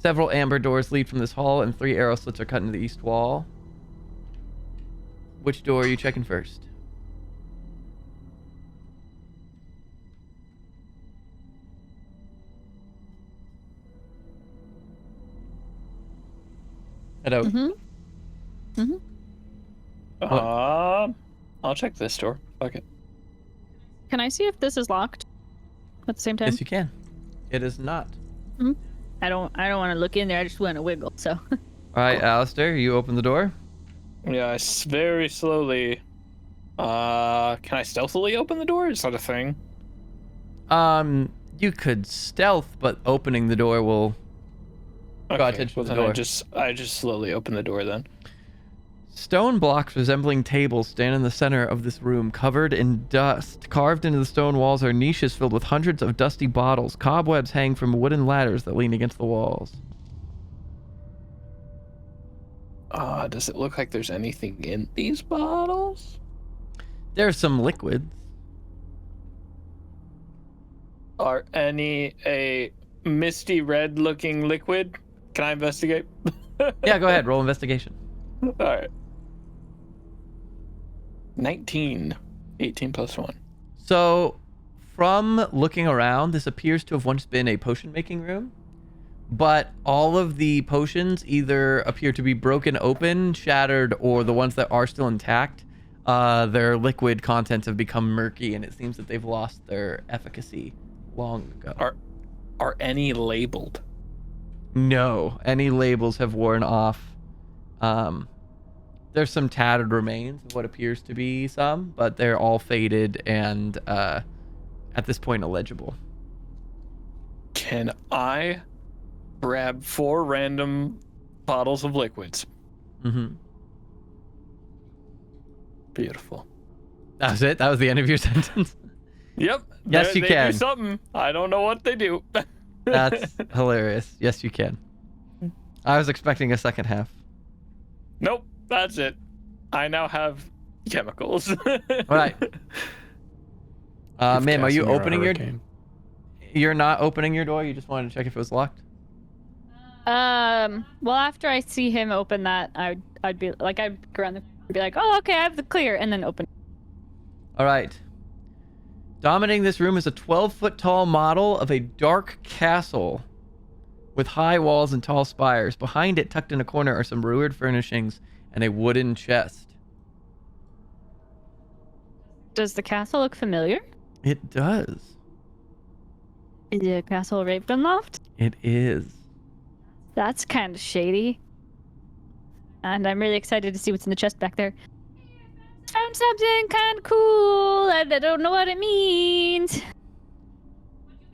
Several amber doors lead from this hall, and 3 arrow slits are cut into the east wall. Which door are you checking first? Hello. I'll check this door. Fuck it. Can I see if this is locked at the same time? Yes, you can. It is not. I don't want to look in there. I just want to wiggle. So. All right, Alistair, you open the door. Yeah, very slowly. Can I stealthily open the door? Is that a thing? You could stealth, but opening the door will draw attention to the door. I just slowly open the door then. Stone blocks resembling tables stand in the center of this room, covered in dust. Carved into the stone walls are niches filled with hundreds of dusty bottles. Cobwebs hang from wooden ladders that lean against the walls. Does it look like there's anything in these bottles? There's some liquids. Are any a misty red looking liquid? Can I investigate? Yeah, go ahead. Roll investigation. All right. 19. 18 plus 1. So, from looking around, this appears to have once been a potion making room, but all of the potions either appear to be broken open, shattered, or the ones that are still intact, their liquid contents have become murky, and it seems that they've lost their efficacy long ago. Are any labeled? No, any labels have worn off. There's some tattered remains of what appears to be some, but they're all faded and at this point illegible. Can I grab 4 random bottles of liquids? Mm-hmm. Beautiful. That was it? That was the end of your sentence? Yep. Yes, you they can. do something. I don't know what they do. That's hilarious. Yes, you can. I was expecting a second half. Nope. That's it. I now have chemicals. All right. Ma'am, are you Kasimir a opening hurricane. You're not opening your door? You just wanted to check if it was locked? Well, after I see him open that, I'd be like, I'd go around be like, oh, okay, I have the clear, and then open. All right. Dominating this room is a 12-foot tall model of a dark castle with high walls and tall spires. Behind it, tucked in a corner, are some ruined furnishings and a wooden chest. Does the castle look familiar? It does. Is it a castle Ravenloft? It is. That's kind of shady. And I'm really excited to see what's in the chest back there. Found something kind of cool, and I don't know what it means.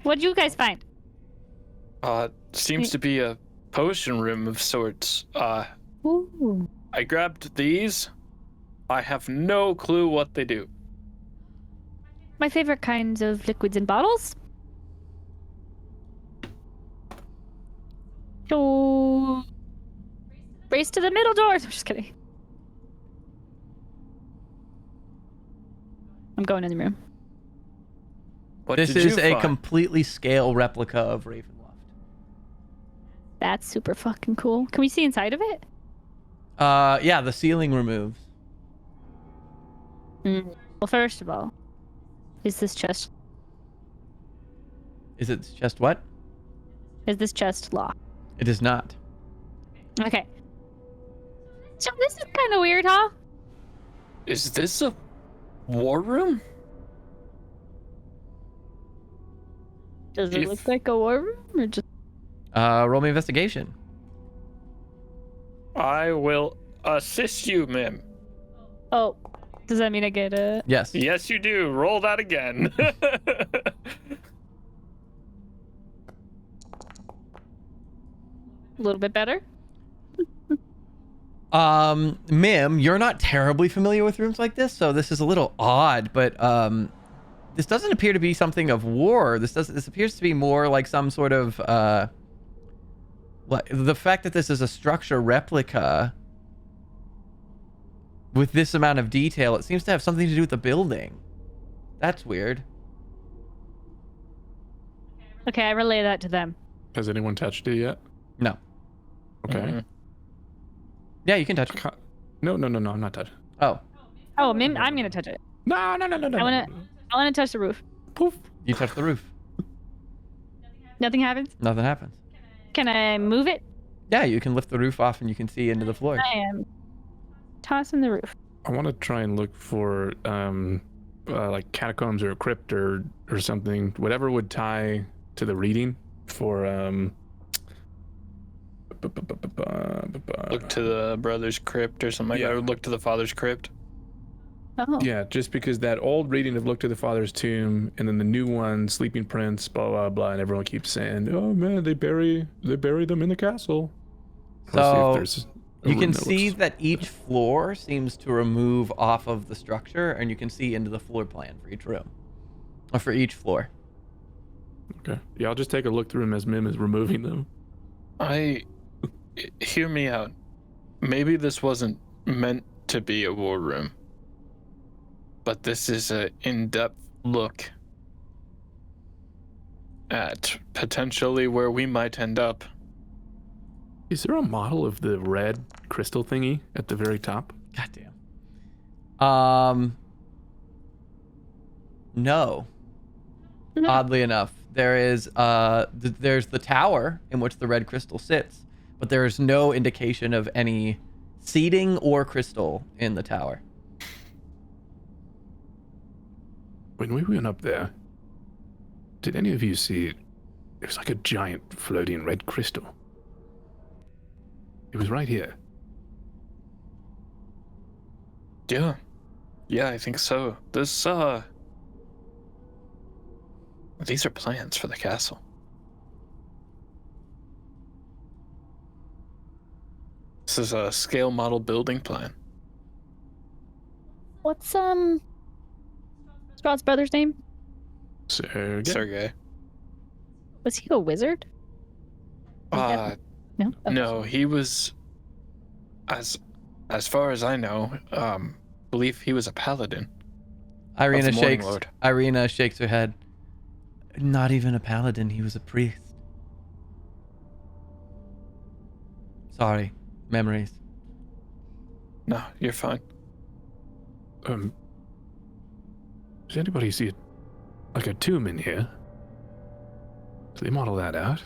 What'd you guys find? Seems to be a potion room of sorts. Ooh. I grabbed these. I have no clue what they do. My favorite kinds of liquids in bottles. So, race to the middle doors. I'm just kidding. I'm going in the room. What This did is you a find? completely scale replica of Ravenloft. That's super fucking cool. Can we see inside of it? Yeah, the ceiling removes. Well, first of all, is this chest Is it just what? locked? It is not. Okay. So this is kind of weird, huh? Is this a war room? Does it look like a war room or just? Roll me investigation. I will assist you, ma'am. Oh, does that mean I get a? Yes. Yes, you do. Roll that again. A little bit better. Mim, you're not terribly familiar with rooms like this, so this is a little odd, but this doesn't appear to be something of war. This appears to be more like some sort of the fact that this is a structure replica with this amount of detail, it seems to have something to do with the building. That's weird. Okay, I relay that to them. Has anyone touched it yet? No. Okay. Mm-hmm. Yeah, you can touch it. No, I'm not touching. Oh, Oh, I'm gonna touch it. No. I wanna touch the roof. Poof. you touch the roof. Nothing happens. Nothing happens. Can I move it? Yeah, you can lift the roof off and you can see into the floor. I am tossing the roof. I want to try and look for like catacombs or a crypt or something, whatever would tie to the reading for Look to the brother's crypt or something like that. Or look to the father's crypt. Oh. Yeah, just because that old reading of Look to the Father's Tomb, and then the new one, Sleeping Prince, blah blah blah, and everyone keeps saying, "Oh man, they bury them in the castle." So Let's see if there's a you room can that see looks- that each floor seems to remove off of the structure, and you can see into the floor plan for each room, or for each floor. Okay. Yeah, I'll just take a look through them as Mim is removing them. Hear me out. Maybe this wasn't meant to be a war room, but this is an in-depth look at potentially where we might end up. Is there a model of the red crystal thingy at the very top? Goddamn. No. Oddly enough, there is there's the tower in which the red crystal sits, but there is no indication of any seating or crystal in the tower. When we went up there, did any of you see it? It was like a giant floating red crystal. It was right here. Yeah, I think so. These are plans for the castle. This is a scale model building plan. What's Strahd's brother's name? Sergey. Was he a wizard? No. Oh. No, he was, as far as I know, believe he was a paladin. Irina Of the Morning shakes. Lord. Irina shakes her head. Not even a paladin. He was a priest. Sorry, memories. No, you're fine. Does anybody see like a tomb in here? Did they model that out?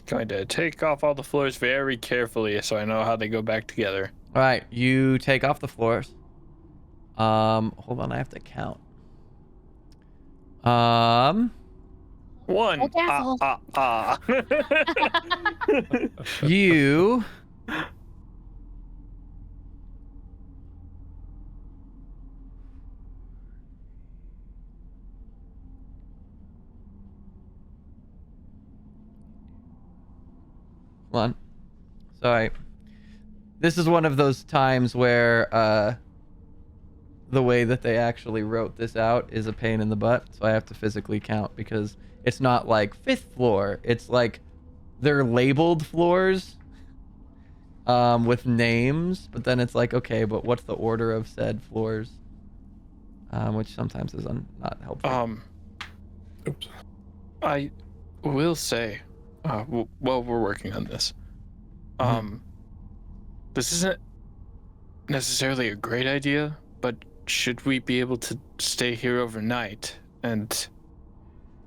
Going to take off all the floors very carefully so I know how they go back together. All right, you take off the floors. Hold on, I have to count. One. Oh, castle. You Hold on. Sorry. This is one of those times where the way that they actually wrote this out is a pain in the butt, so I have to physically count because it's not like 5th floor. It's like they're labeled floors with names, but then it's like, okay, but what's the order of said floors? Which sometimes is not helpful. Oops. I will say, while we're working on this, this isn't necessarily a great idea, but should we be able to stay here overnight and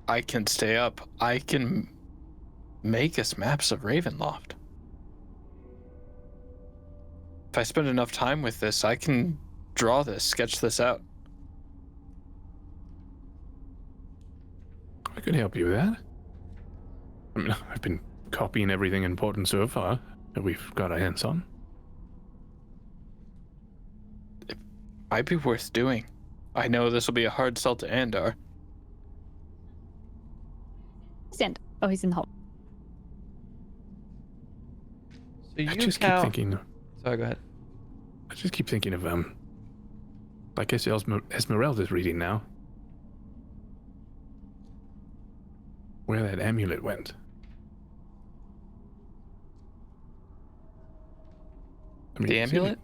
I can stay up, I can make us maps of Ravenloft. if I spend enough time with this, I can draw this, sketch this out. I could help you with that. I mean, I've been copying everything important so far that we've got our hands on. It might be worth doing. I know this will be a hard sell to Andar. Stand. Oh, he's in the hall. So you I just count... keep thinking. Sorry, go ahead. I just keep thinking of I guess Esmeralda's reading now. Where that amulet went. I mean, The amulet?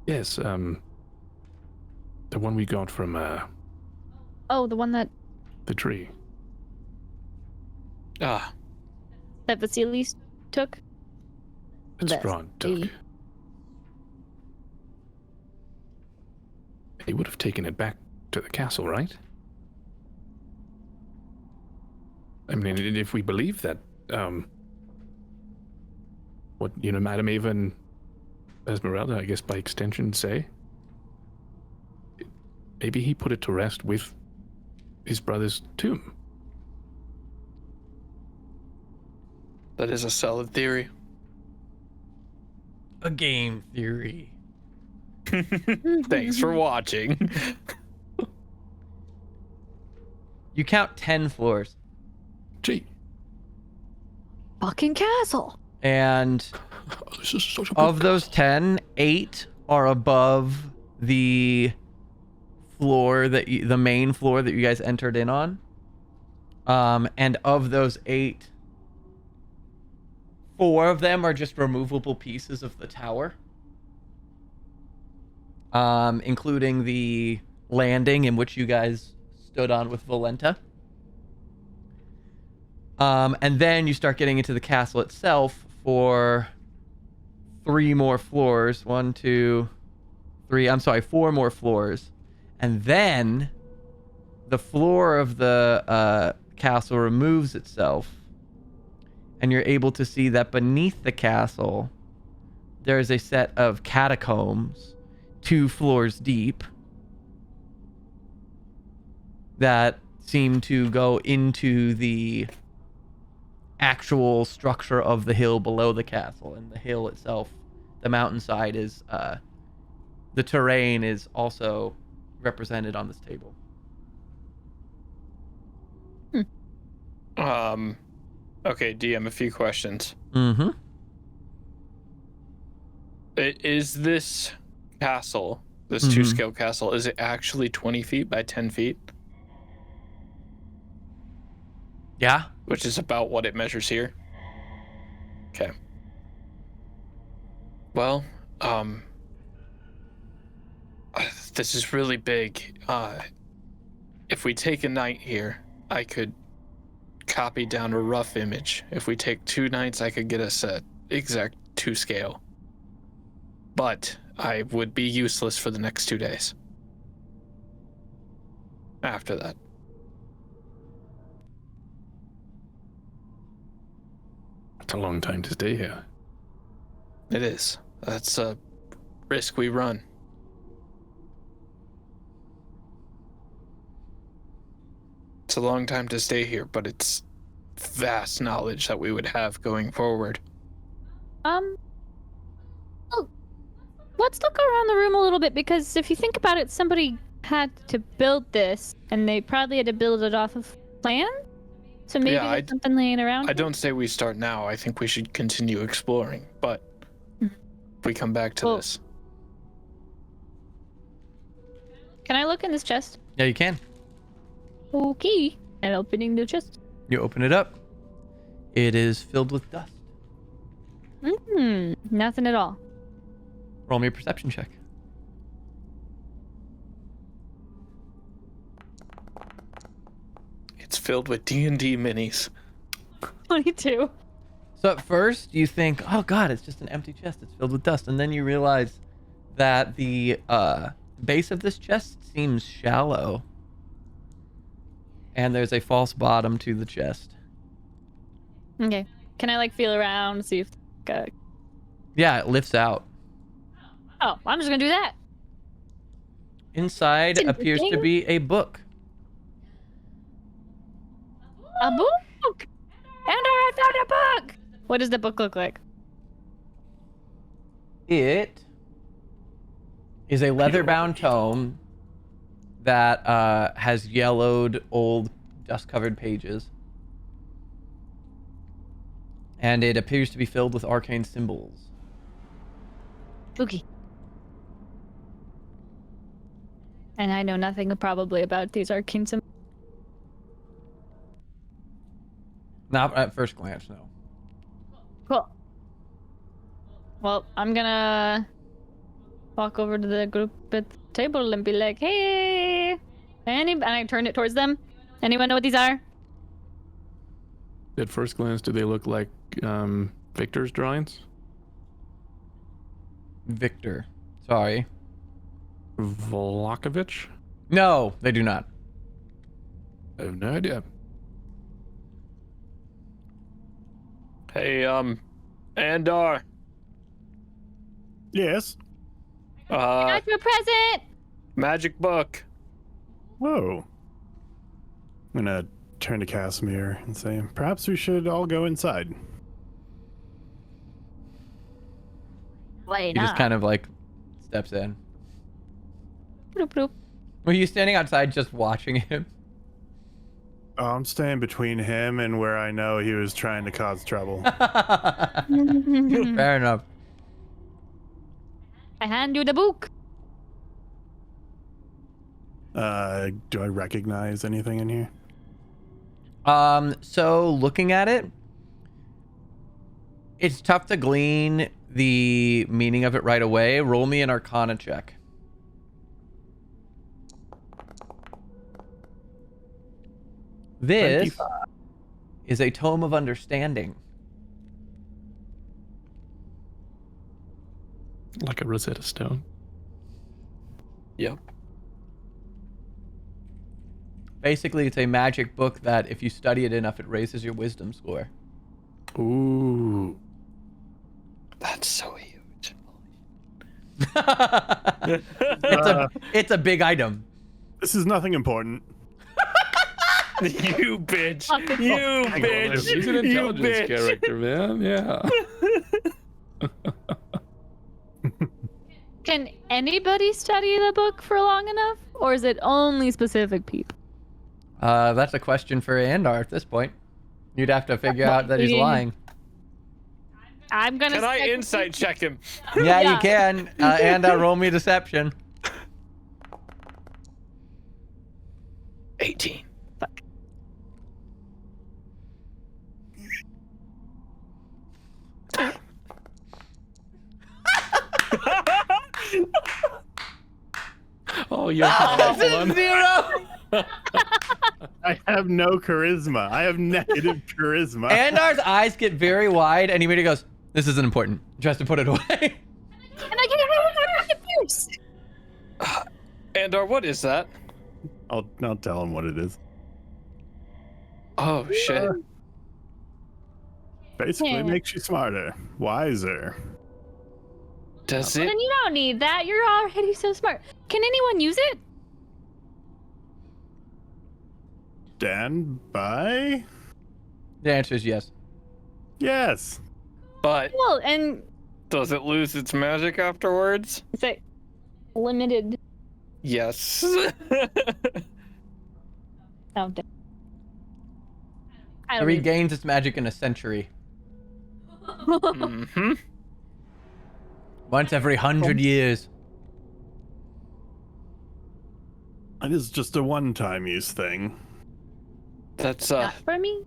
Yes, the one we got from Oh, the one that the tree. Ah, Vasilis took. That Strahd took. He would have taken it back to the castle, right? I mean, if we believe that, what, Madame Ava and Esmeralda, I guess by extension, say, maybe he put it to rest with his brother's tomb. that is a solid theory. A game theory. Thanks for watching. You count 10 floors. Gee, Fucking castle. And this is such a of those 10, 8 are above the floor the main floor that you guys entered in on. And of those 8, 4 of them are just removable pieces of the tower. Including the landing in which you guys stood on with Valenta. And then you start getting into the castle itself for 3 more floors. 1, 2, 3. I'm sorry, 4 more floors. And then the floor of the castle removes itself. And you're able to see that beneath the castle, there is a set of catacombs 2 floors deep that seem to go into the actual structure of the hill below the castle. And the hill itself, the mountainside, is the terrain is also represented on this table. Okay, DM, a few questions. Mm-hmm. Is this castle, this 2-scale castle, is it actually 20 feet by 10 feet? Yeah. Which is about what it measures here. Okay. Well, this is really big. If we take a night here, I could copy down a rough image. If we take 2 nights, I could get us a exact 2-scale. But I would be useless for the next 2 days. After that. It's a long time to stay here. It is. That's a risk we run. It's a long time to stay here, but it's vast knowledge that we would have going forward. Well, let's look around the room a little bit, because if you think about it, somebody had to build this, and they probably had to build it off of plan. So maybe there's something laying around. I don't say we start now. I think we should continue exploring, but we come back to this. Can I look in this chest? Yeah, you can. Okay. And opening the chest. You open it up. It is filled with dust. Nothing at all. Roll me a perception check. It's filled with D&D minis. 22. So at first you think, oh god, it's just an empty chest. It's filled with dust. And then you realize that the base of this chest seems shallow. And there's a false bottom to the chest. Okay. Can I feel around, see if Yeah, it lifts out. Oh, I'm just gonna do that. Inside It's appears to interesting. be a book. A book. And I found a book. What does the book look like? It is a leather-bound tome that has yellowed, old, dust-covered pages. And it appears to be filled with arcane symbols. Spooky. And I know nothing probably about these arcane symbols. Not at first glance, no. Cool. Well, I'm gonna walk over to the group at the table and be like, "Hey, and I turn it towards them. Anyone know what these are?" At first glance, do they look like Victor's drawings? Victor. Sorry. Vlakovic? No, they do not. I have no idea. Hey, Andar. Yes. I got you a present. Magic book. Whoa. I'm gonna turn to Kasimir and say, perhaps we should all go inside. Why He just not? kind of like steps in. Bloop, bloop. Were you standing outside just watching him? Oh, I'm staying between him and where I know he was trying to cause trouble. Fair enough. I hand you the book. Do I recognize anything in here? So looking at it, it's tough to glean the meaning of it right away. Roll me an Arcana check. This 25. is a tome of understanding. Like a Rosetta Stone. Yep. Basically, it's a magic book that if you study it enough, it raises your wisdom score. Ooh. That's so huge. It's a big item. This is nothing important. You bitch. Fucking You hang on, bitch. He's an You intelligence bitch. character, man. Yeah. Can anybody study the book for long enough, or is it only specific people? That's a question for Andar at this point. You'd have to figure out that he's lying. I'm gonna. Can I spec- insight check him? Yeah, you Yeah. can. Andar, roll me deception. 18. Oh, you're one. Zero. I have no charisma. I have negative charisma. Andar's eyes get very wide, and he immediately goes, "This isn't important." Tries to put it away. And I get confused. Andar, what is that? I'll tell him what it is. Oh, shit. Basically, Yeah. it makes you smarter, wiser. Does Well, it? then you don't need that. You're already so smart. Can anyone use it? Stand by? The answer is yes. Yes. But Well, and does it lose its magic afterwards? is it limited? Yes. Oh, damn. I It don't regains its magic in a century. Mm-hmm. Once every 100 years. It is just a one-time use thing. That's Not for me.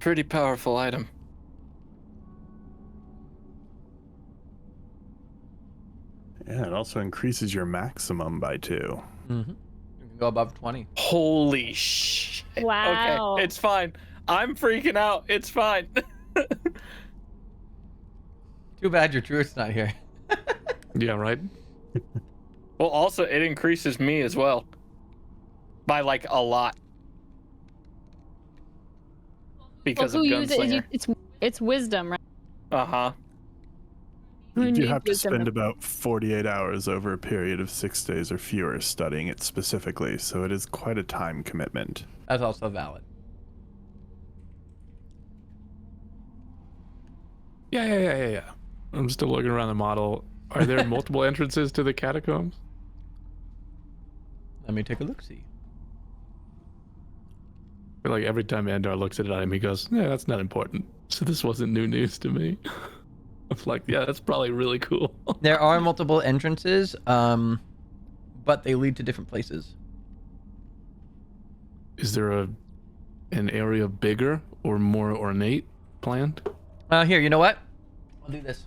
pretty powerful item. Yeah, it also increases your maximum by 2. Mm-hmm. You can go above 20. Holy shit. Wow. Okay, it's fine. I'm freaking out. It's fine. Too bad your truth's not here. Yeah, right. Well, also, it increases me as well. By, like, a lot. Because Well, who of uses it? Gunslinger. It's wisdom, right? Uh-huh. You do needs have to wisdom spend about 48 hours over a period of 6 days or fewer studying it specifically, so it is quite a time commitment. That's also valid. Yeah. I'm still looking around the model. Are there multiple entrances to the catacombs? Let me take a look. See. I feel like every time Andar looks at it, he goes, "Yeah, that's not important." So this wasn't new news to me. I'm like, yeah, that's probably really cool. There are multiple entrances, but they lead to different places. Is there an area bigger or more ornate planned? Here, you know what? I'll do this.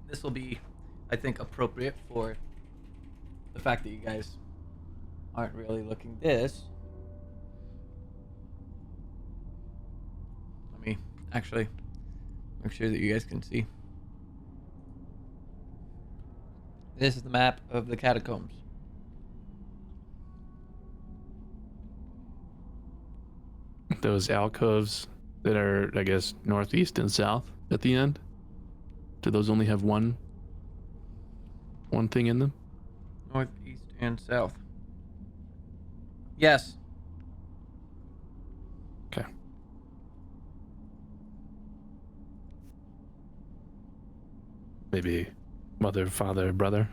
This will be, I think, appropriate for the fact that you guys aren't really looking this. Let me actually make sure that you guys can see. This is the map of the catacombs. Those alcoves that are, I guess, northeast and south at the end? Do those only have one thing in them? Northeast and south. Yes. Okay. Maybe mother, father, brother?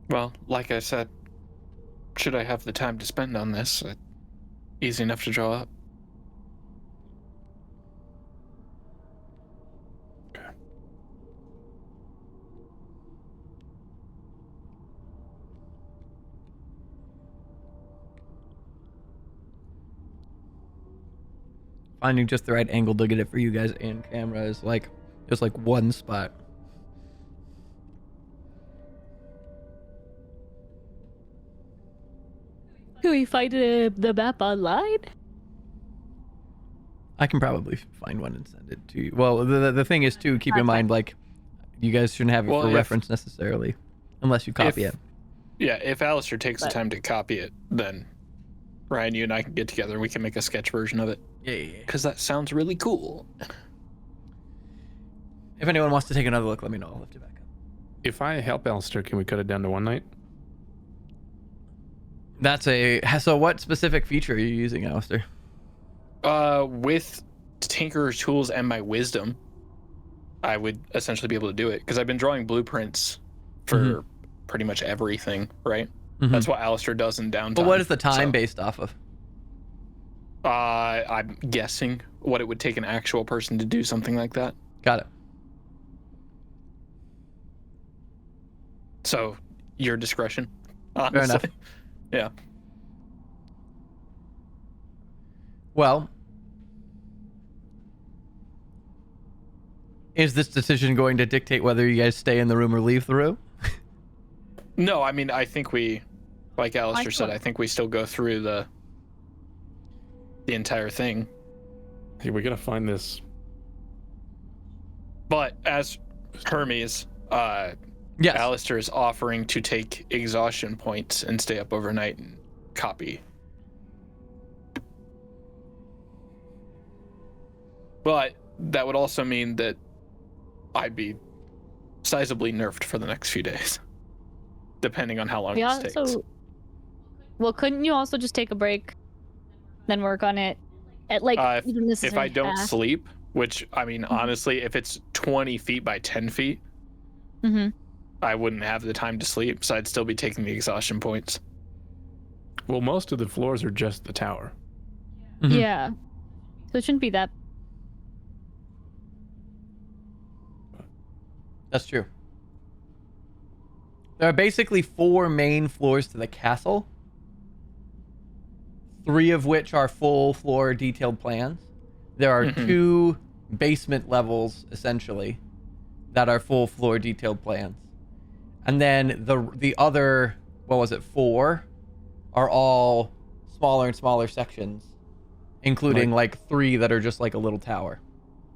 Well, like I said, should I have the time to spend on this, easy enough to draw up. Okay. Finding just the right angle to get it for you guys and camera is like just like one spot. Can we find the map online? I can probably find one and send it to you. Well, the thing is too, keep in mind, like, you guys shouldn't have it for reference necessarily, unless you copy it. Yeah, if Alistair takes the But- time to copy it, then Ryan, you and I can get together and we can make a sketch version of it. Yeah. Because that sounds really cool. If anyone wants to take another look, let me know. I'll lift it back up. If I help Alistair, can we cut it down to one night? So what specific feature are you using, Alistair? With Tinkerer's tools and my wisdom, I would essentially be able to do it. Because I've been drawing blueprints for pretty much everything, right? That's what Alistair does in downtime. But what is the time based off of? I'm guessing what it would take an actual person to do something like that. Got it. So, your discretion. Honestly. Fair enough. Yeah. Well, is this decision going to dictate whether you guys stay in the room or leave the room? No, I mean, I think we, like Alistair said, I think we still go through the entire thing. Hey, we gotta find this. But as Hermes, Yes. Alistair is offering to take exhaustion points and stay up overnight and copy. But that would also mean that I'd be sizably nerfed for the next few days, depending on how long this takes. Well, couldn't you also just take a break, then work on it at like even this? If I don't sleep, which I mean, honestly, if it's 20 feet by 10 feet, I wouldn't have the time to sleep, so I'd still be taking the exhaustion points. Well, most of the floors are just the tower. Yeah, so it shouldn't be that. That's true. There are basically 4 main floors to the castle, 3 of which are full floor detailed plans. There are 2 basement levels, essentially, that are full floor detailed plans. And then the other, 4, are all smaller and smaller sections, including like 3 that are just like a little tower.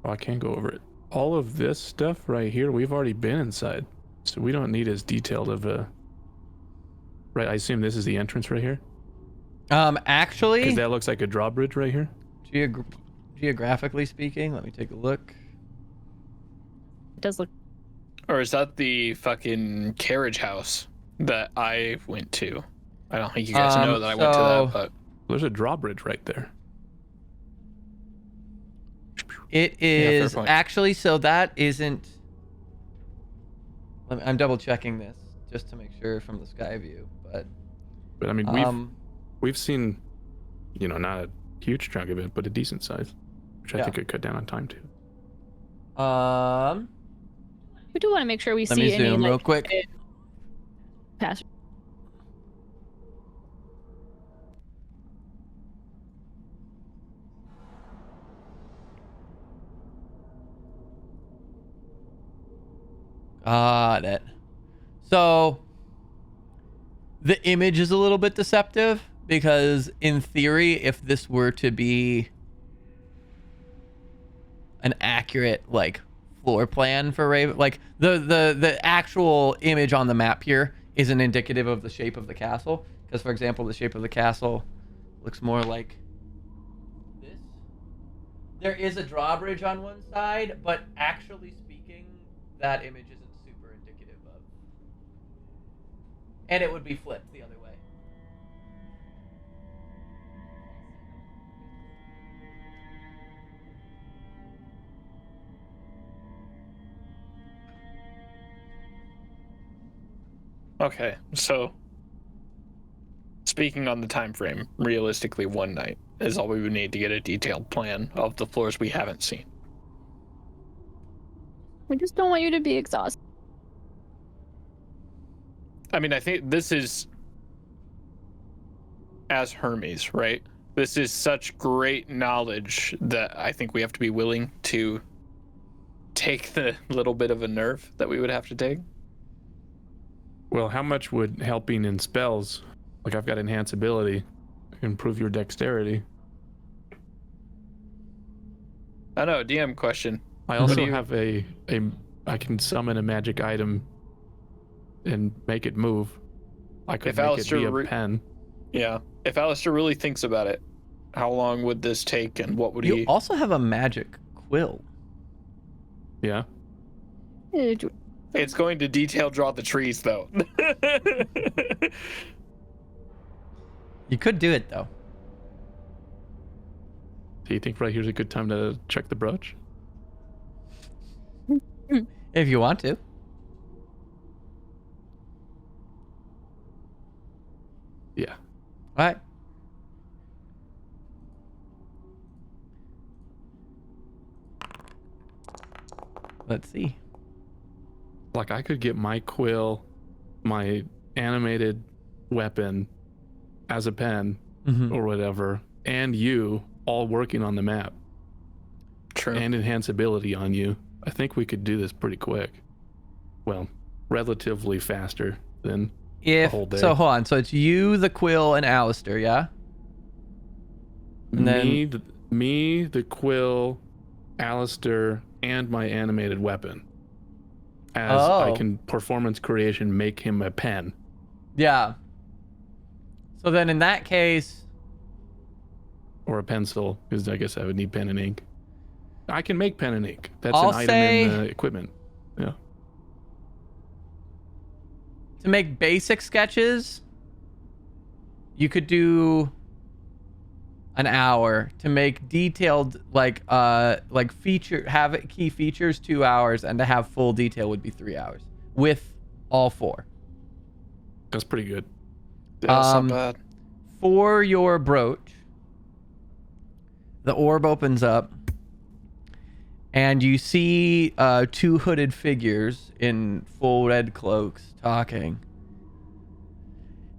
Oh, I can't go over it. All of this stuff right here, we've already been inside, so we don't need as detailed of a. Right, I assume this is the entrance right here. Actually, Because that looks like a drawbridge right here. geographically speaking, let me take a look. It does look. Or is that the fucking carriage house that I went to? I don't think you guys know that I went to that, but There's a drawbridge right there. It fair is point. actually, so that isn't. I'm double checking this just to make sure from the sky view, but But I mean, we've seen, not a huge chunk of it, but a decent size, which I Yeah. think could cut down on time too. We do want to make sure we Let see me any zoom like real quick. pass. Got it. So the image is a little bit deceptive because in theory, if this were to be an accurate like floor plan for Raven, like the actual image on the map here isn't indicative of the shape of the castle. Because for example, the shape of the castle looks more like this. There is a drawbridge on one side, but actually speaking, that image isn't super indicative of. And it would be flipped the other way. okay. So, speaking on the time frame, realistically, one night is all we would need to get a detailed plan of the floors we haven't seen. We just don't want you to be exhausted. I mean, I think this is, as Hermes, right? This is such great knowledge that I think we have to be willing to take the little bit of a nerve that we would have to take. Well, how much would helping in spells, like I've got enhance ability, improve your dexterity? I know, DM question. I also have I can summon a magic item and make it move. I could If make Alistair it be a pen. Yeah. If Alistair really thinks about it, how long would this take and what would You he... also have a magic quill. Yeah. It's going to detail draw the trees, though. You could do it though. Do you think right here's a good time to check the brooch? If you want to. Yeah. All right. Let's see. Like I could get my quill, my animated weapon as a pen or whatever, and you all working on the map. True. And enhance ability on you. I think we could do this pretty quick. Well, relatively faster than a whole day. So hold on. So it's you, the quill, and Alistair, yeah? And then me, the quill, Alistair, and my animated weapon. As I can performance creation make him a pen. Yeah. So then in that case, Or a pencil, because I guess I would need pen and ink. I can make pen and ink. That's I'll an item say- in the equipment. Yeah. to make basic sketches, you could do an hour. To make detailed like feature, have it key features, 2 hours, and to have full detail would be 3 hours with all four. That's pretty good. Yeah, that's not bad. For your brooch, the orb opens up and you see two hooded figures in full red cloaks talking.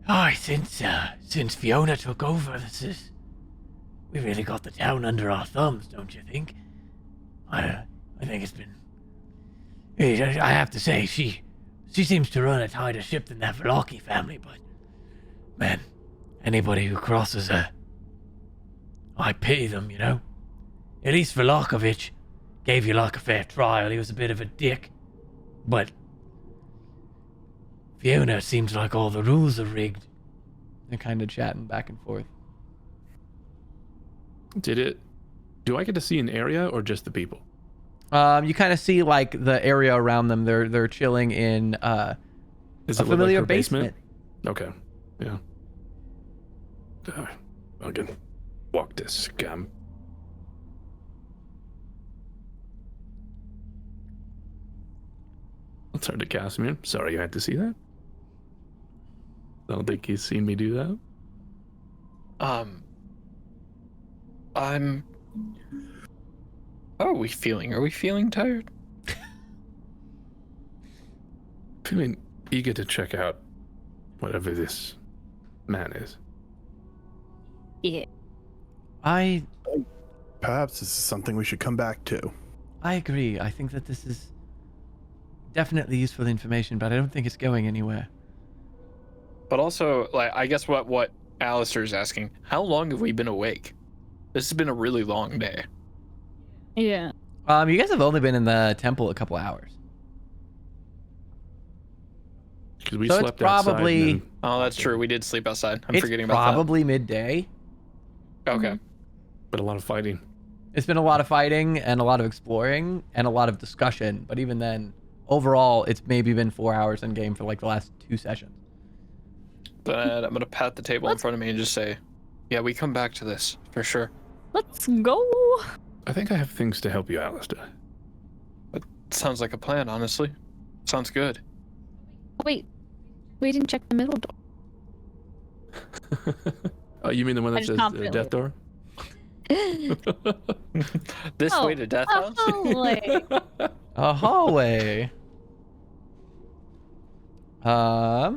Oh, since Fiona took over, we really got the town under our thumbs, don't you think? I think it's been. I have to say, she seems to run a tighter ship than that Velaki family, but man, anybody who crosses her, I pity them, you know. At least Velakovich gave you like a fair trial. He was a bit of a dick, but Fiona seems like all the rules are rigged. They're kind of chatting back and forth. Do I get to see an area or just the people? You kind of see like the area around them. They're chilling in a Does it look like familiar her basement. Okay. Yeah. I can walk this scam. I'll turn to Kasimir. Sorry you had to see that. I don't think he's seen me do that. I'm. How are we feeling? Are we feeling tired? Feeling eager to check out whatever this man is. Yeah. Perhaps this is something we should come back to. I agree. I think that this is definitely useful information, but I don't think it's going anywhere. But also, like, I guess what Alistair's asking, how long have we been awake? This has been a really long day. Yeah. You guys have only been in the temple a couple hours. Because we So it's slept outside probably- and then- Oh, that's true. We did sleep outside. I'm It's forgetting about probably midday. that. Okay. but a lot of fighting. It's been a lot of fighting and a lot of exploring and a lot of discussion, but even then, overall, it's maybe been 4 hours in game for like the last 2 sessions. But I'm gonna pat the table in front of me and just say, "Yeah, we come back to this for sure." Let's go. I think I have things to help you, Alistair. Sounds like a plan, honestly. Sounds good. Wait. We didn't check the middle door. Oh, you mean the one I that just says confidently- death door? This Oh, way to Death a House? hallway. A hallway. A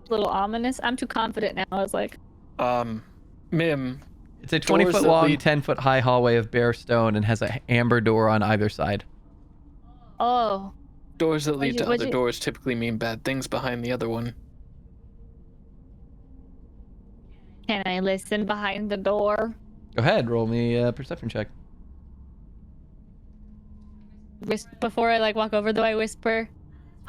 little ominous. I'm too confident now. I was like, Mim, It's a Doors 20-foot that long, lead- 10-foot high hallway of bare stone and has an amber door on either side. oh. doors that lead you- to what'd other you- doors typically mean bad things behind the other one. Can I listen behind the door? Go ahead, roll me a perception check. Before I like walk over, though, I whisper,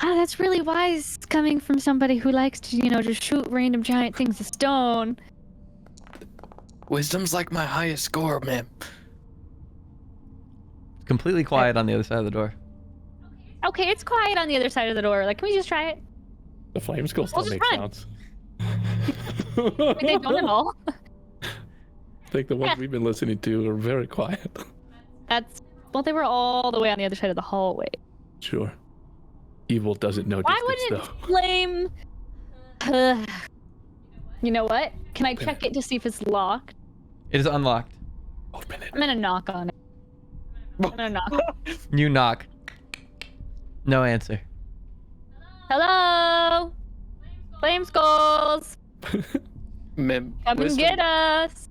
"Wow, that's really wise coming from somebody who likes to, just shoot random giant things of stone." Wisdom's like my highest score, Mim. It's completely quiet on the other side of the door. Okay, it's quiet on the other side of the door. Like, can we just try it? The flame skull still just makes run. sounds. Wait, they don't at all. I think the ones we've been listening to are very quiet. Well, they were all the way on the other side of the hallway. Sure. Evil doesn't know Why distance, wouldn't though. flame? You know what? Can I check it to see if it's locked? It is unlocked. Open it. I'm gonna knock on it. I'm gonna knock. You knock. No answer. Hello? Flame skulls! Mim, Come and wisdom. get us!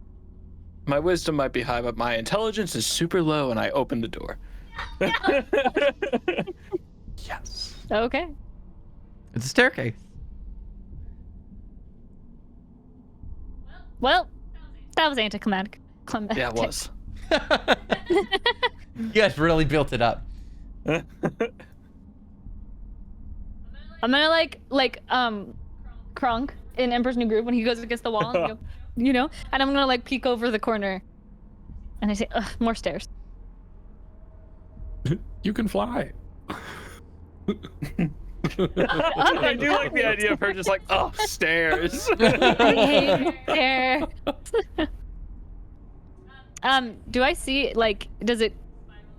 My wisdom might be high, but my intelligence is super low, and I open the door. Yes. Okay. It's a staircase. Well, that was anticlimactic. Yeah, it was. You guys really built it up. I'm gonna like Kronk in Emperor's New Groove when he goes against the wall and go, and I'm gonna like peek over the corner and I say, ugh, more stairs. You can fly. I do like the idea of her just like, oh, stairs. I hate stairs. Do I see does it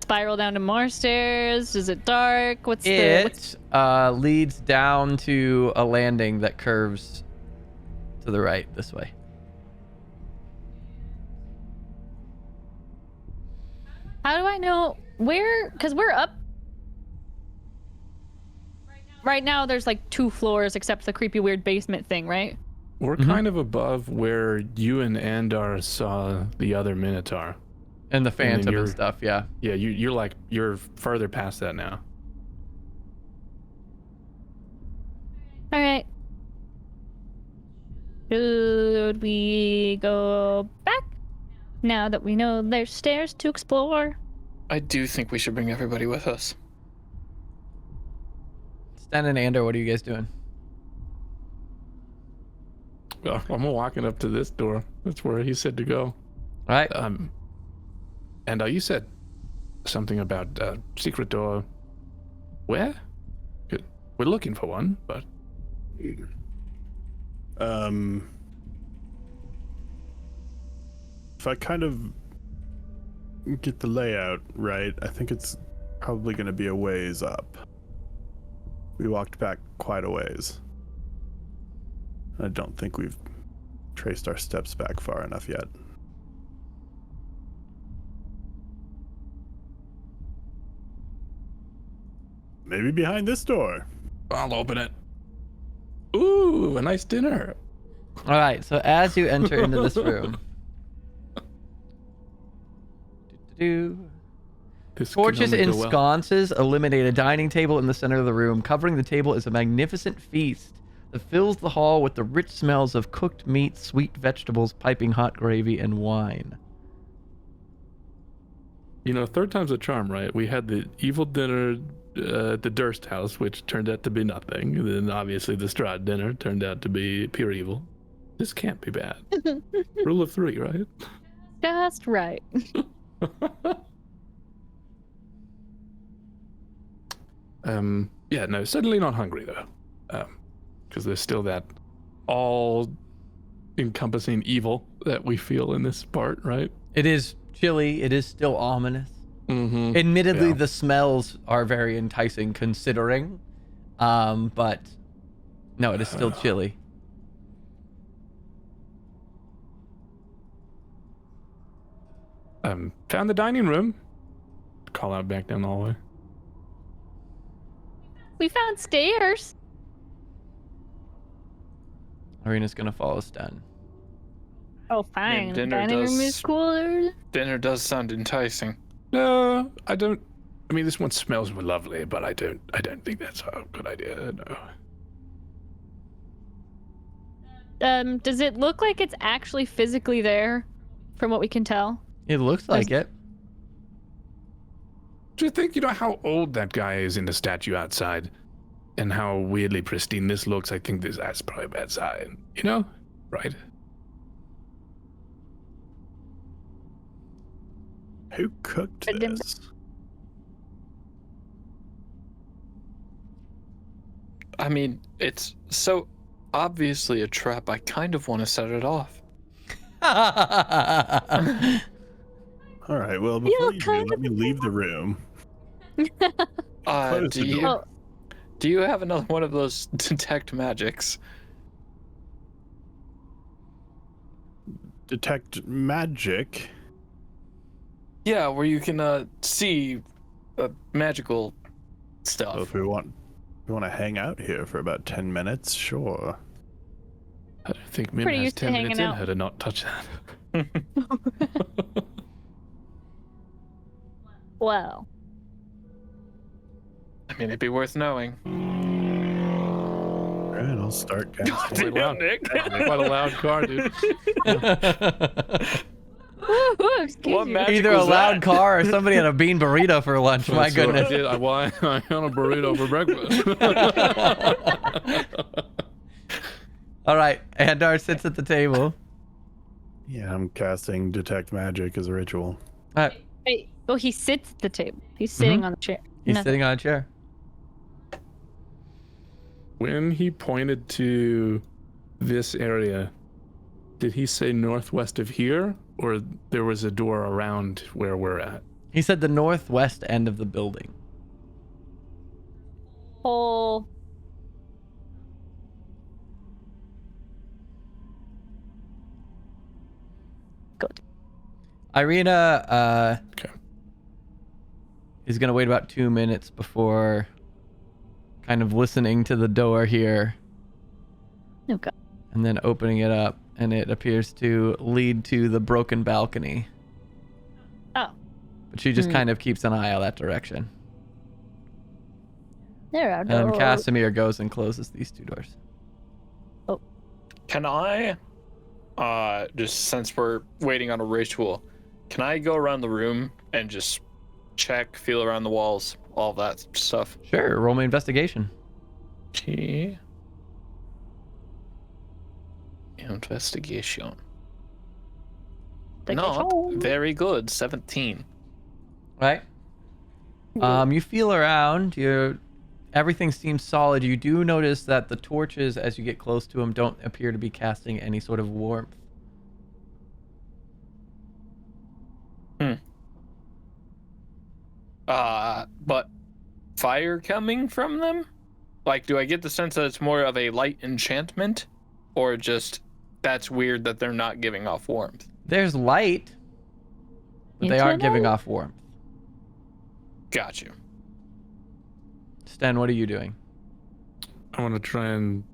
spiral down to more stairs? Is it dark? It leads down to a landing that curves to the right this way. How do I know where? Because we're up. Right now, there's like 2 floors except the creepy, weird basement thing, right? We're kind of above where you and Andar saw the other Minotaur. And the phantom and you're- stuff, yeah. Yeah, you're further past that now. All right. Should we go back now that we know there's stairs to explore? I do think we should bring everybody with us. Stan and Andor, what are you guys doing? Well, I'm walking up to this door. That's where he said to go. All right. And you said something about a secret door. Where? We're looking for one, but if I kind of get the layout right, I think it's probably going to be a ways up. We walked back quite a ways. I don't think we've traced our steps back far enough yet. Maybe behind this door. I'll open it. Ooh, a nice dinner. All right, so as you enter into this room, This can torches only and go well. sconces illuminate a dining table in the center of the room. Covering the table is a magnificent feast that fills the hall with the rich smells of cooked meat, sweet vegetables, piping hot gravy, and wine. You know, third time's a charm, right? We had the evil dinner at the Durst house, which turned out to be nothing. And then obviously the Strahd dinner turned out to be pure evil. This can't be bad. Rule of 3, right? Just right. Yeah, no, certainly not hungry though. Because there's still that all encompassing evil that we feel in this part, right? It is chilly. It is still ominous. Mm-hmm. Admittedly, Yeah. the smells are very enticing considering, but no, it is still chilly. Found the dining room. Call out back down the hallway. We found stairs. Arena's gonna follow Sten. Oh, fine. dinner Dining room does- is cooler. Dinner does sound enticing. No, I don't. I mean, this one smells lovely, but I don't think that's a good idea. No. Does it look like it's actually physically there, from what we can tell? It looks like it. Do you think you know how old that guy is in the statue outside, and how weirdly pristine this looks? I think that's probably a bad sign. You know, right? Who cooked I didn't- this? I mean, it's so obviously a trap. I kind of want to set it off. All right, well, before you do, kind let me leave the room. Close Do the you door. do you have another one of those detect magics? Detect magic. Yeah, where you can see magical stuff. Well, if we want to hang out here for about 10 minutes, sure. I don't think Mim Pretty has used to 10 minutes hanging in out. her to not touch that. Well, I mean, it'd be worth knowing. All right, I'll start casting. Quite loud. Nick. Quite a loud car, dude. excuse What you. magic Either a was loud that? car or somebody had a bean burrito for lunch. My That's what I goodness. did. I on a burrito for breakfast. All right, Andar sits at the table. Yeah, I'm casting detect magic as a ritual. All right, Wait, oh, he sits at the table. He's sitting on the chair. he's Nothing. sitting on a chair. When he pointed to this area, did he say northwest of here, or there was a door around where we're at? He said the northwest end of the building. Whole. Good. Irina Okay. is going to wait about 2 minutes before kind of listening to the door here Oh god. and then opening it up, and it appears to lead to the broken balcony. Oh, But she just kind of keeps an eye out that direction. there are And doors. Kasimir goes and closes these two doors. Can I, just since we're waiting on a ritual, can I go around the room and just check, feel around the walls, all that stuff? Sure, roll me investigation. Okay. Investigation. The Not control. very good. 17. Right? You feel around. Everything seems solid. You do notice that the torches, as you get close to them, don't appear to be casting any sort of warmth. But fire coming from them? Like, do I get the sense that it's more of a light enchantment? Or just, that's weird that they're not giving off warmth? There's light, but they aren't giving off warmth. Got you. Sten, what are you doing? I want to try and,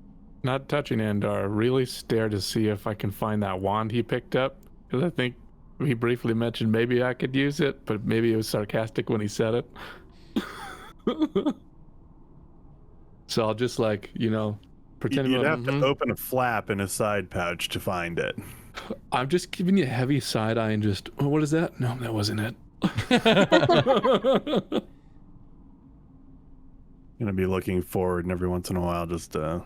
not touching Andar, really stare to see if I can find that wand he picked up. Because I think he briefly mentioned maybe I could use it, but maybe it was sarcastic when he said it. So I'll just pretend You'd have to open a flap in a side pouch to find it. I'm just giving you a heavy side eye and just, oh, what is that? No, that wasn't it. Gonna be looking forward, and every once in a while, just a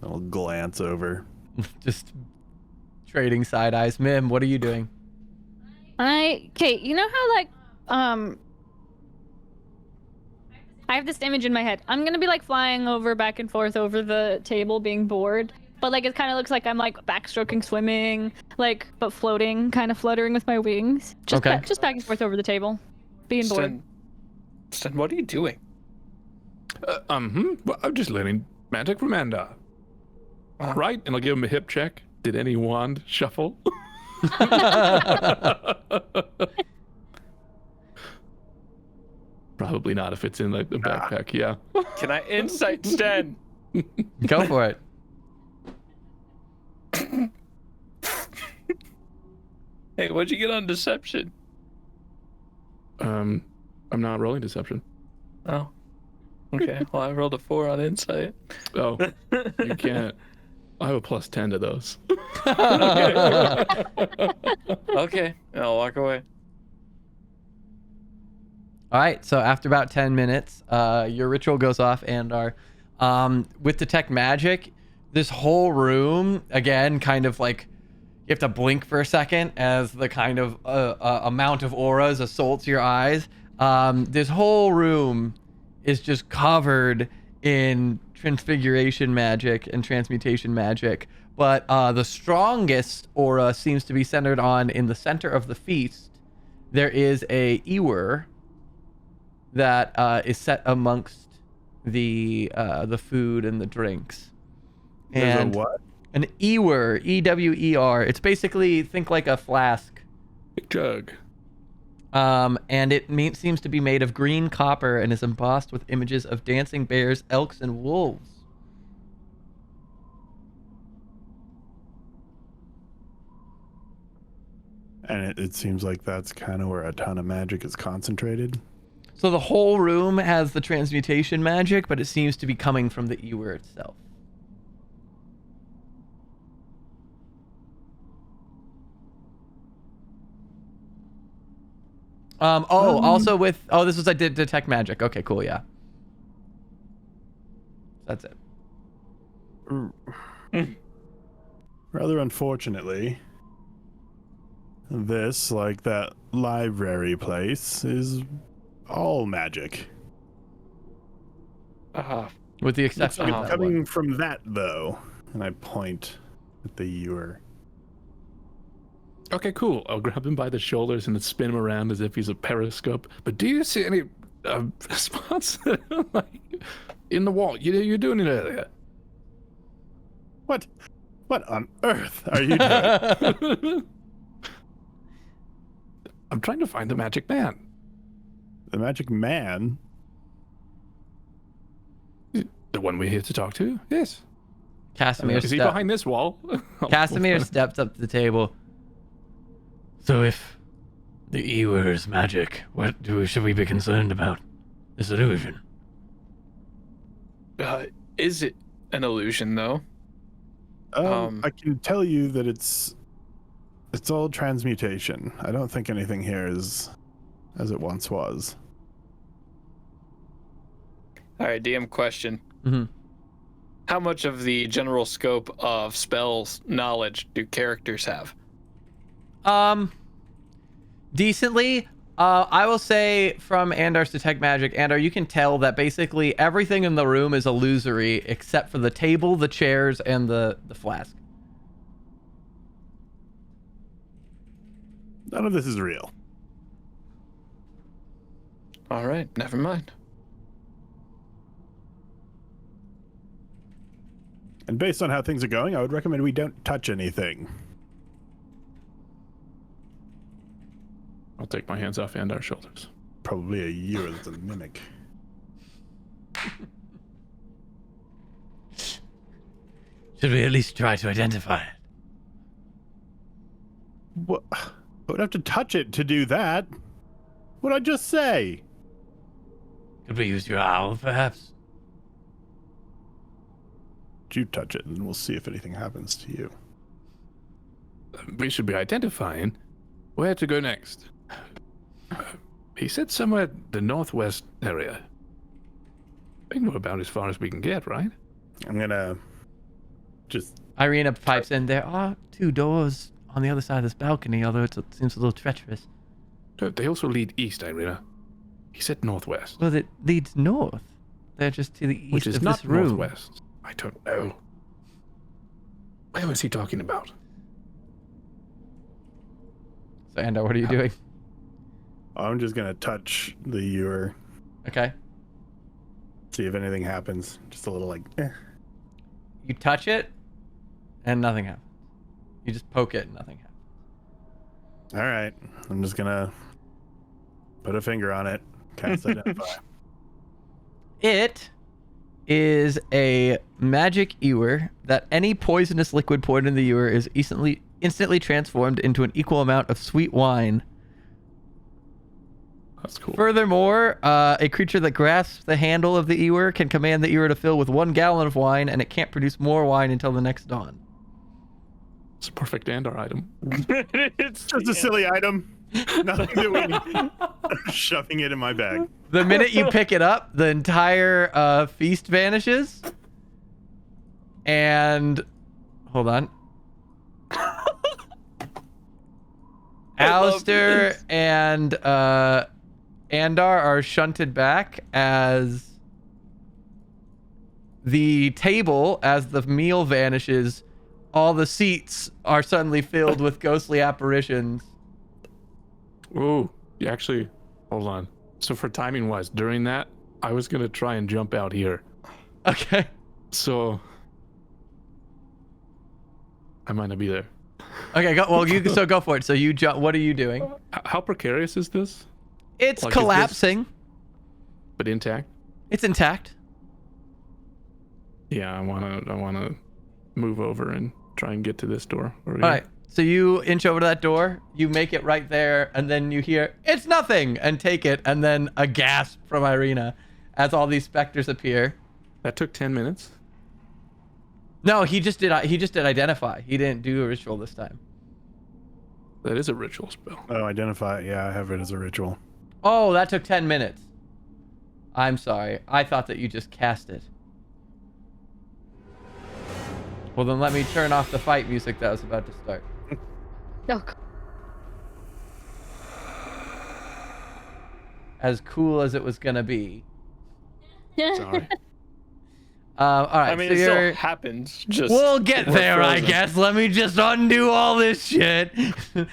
little glance over. Just trading side eyes. Mim, what are you doing? Okay, you know how I have this image in my head. I'm gonna be flying over back and forth over the table, being bored. But it kind of looks like I'm backstroking, swimming, but floating, kind of fluttering with my wings. Just just back and forth over the table, being bored. Sten, what are you doing? Well, I'm just learning magic from Andar. Right? And I'll give him a hip check. Did any wand shuffle? Probably not if it's in the backpack, yeah. Can I insight Sten? Go for it. Hey, what'd you get on deception? I'm not rolling deception. Oh. Okay, well, I rolled a 4 on insight. Oh, you can't. I have a +10 to those. Okay, I'll walk away. All right, so after about 10 minutes, your ritual goes off, and with detect magic, this whole room, again, kind of you have to blink for a second as the kind of amount of auras assaults your eyes. This whole room is just covered in transfiguration magic and transmutation magic, but the strongest aura seems to be centered on, in the center of the feast, there is a ewer that is set amongst the food and the drinks. And There's a what? An ewer, E-W-E-R. It's basically, think like a flask. Jug. And it seems to be made of green copper and is embossed with images of dancing bears, elks, and wolves. And it seems like that's kind of where a ton of magic is concentrated. So the whole room has the transmutation magic, but it seems to be coming from the ewer itself. Also with... Oh, this was I did detect magic. Okay, cool, yeah. That's it. Rather unfortunately, this, like that library place, is all magic. With the exception of that Coming one. from that, though, and I point at the ewer. Okay, cool. I'll grab him by the shoulders and spin him around as if he's a periscope. But do you see any spots in the wall? You're doing it earlier. What on earth are you doing? I'm trying to find the magic man. The magic man? The one we're here to talk to? Yes. Casimir Is he behind this wall? Casimir steps up to the table. So if the ewer is magic, should we be concerned about? This illusion? Is it an illusion, though? I can tell you that it's all transmutation. I don't think anything here is as it once was. All right, DM question. Mm-hmm. How much of the general scope of spells knowledge do characters have? Decently. I will say from Andar's Detect Magic, Andar, you can tell that basically everything in the room is illusory except for the table, the chairs, and the flask. None of this is real. All right, never mind. And based on how things are going, I would recommend we don't touch anything. I'll take my hands off Andar's shoulders. Probably a year as a mimic. Should we at least try to identify it? What? I would have to touch it to do that. What'd I just say? Could we use your owl, perhaps? You touch it, and we'll see if anything happens to you. We should be identifying where to go next. He said somewhere the northwest area. I think we're about as far as we can get, right? I'm gonna just... Irina pipes in. There are 2 doors on the other side of this balcony, although it seems a little treacherous. No, they also lead east, Irina. He said northwest. Well, it leads north. They're just to the east Which is of not this room. northwest. I don't know. Where was he talking about? So, Andar, what are you doing? I'm just gonna touch the ewer. Okay. See if anything happens. Just a little like, You touch it, and nothing happens. You just poke it, and nothing happens. All right. I'm just gonna put a finger on it. Cast identify. It is a magic ewer that any poisonous liquid poured in the ewer is instantly transformed into an equal amount of sweet wine. That's cool. Furthermore, a creature that grasps the handle of the ewer can command the ewer to fill with 1 gallon of wine, and it can't produce more wine until the next dawn. It's a perfect Andar item. It's Just a silly item. Nothing that we need. Shoving it in my bag. The minute you pick it up, the entire feast vanishes. And hold on. Alistair and Andar are shunted back as the table, as the meal vanishes, all the seats are suddenly filled with ghostly apparitions. Ooh, you actually, hold on. So for timing wise, during that, I was going to try and jump out here. Okay. So I might not be there. Okay, go. Well, so go for it. So you jump. What are you doing? How precarious is this? It's Like, is this- collapsing. But intact? It's intact. Yeah, I wanna move over and try and get to this door. All right. So you inch over to that door. You make it right there, and then you hear "It's nothing," and take it, and then a gasp from Irina as all these specters appear. That took 10 minutes. No, he just did identify. He didn't do a ritual this time. That is a ritual spell. Oh, identify. Yeah, I have it as a ritual. Oh, that took 10 minutes. I'm sorry. I thought that you just cast it. Well, then let me turn off the fight music that was about to start. Oh, As cool as it was gonna be. Sorry. All right. I mean, so it still you're... happens. Just We'll get we're there, I frozen. guess. Let me just undo all this shit. Oh, this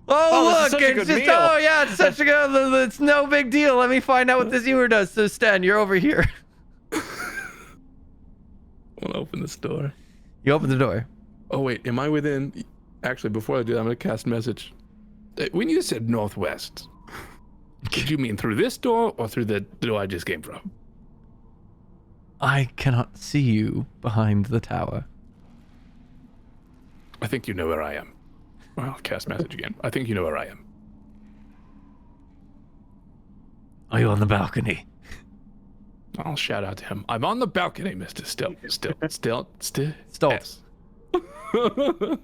Oh, is look, such a it's good just, meal. oh, yeah, it's such a good, it's no big deal. Let me find out what this ewer does. So, Stan, you're over here. I want to open this door. You open the door. Oh, wait. Am I within? Actually, before I do that, I'm going to cast message. When you said northwest, did you mean through this door or through the door I just came from? I cannot see you behind the tower. I think you know where I am. Well, I'll cast message again. I think you know where I am. Are you on the balcony? I'll shout out to him. I'm on the balcony, Mr. Still. Stop. If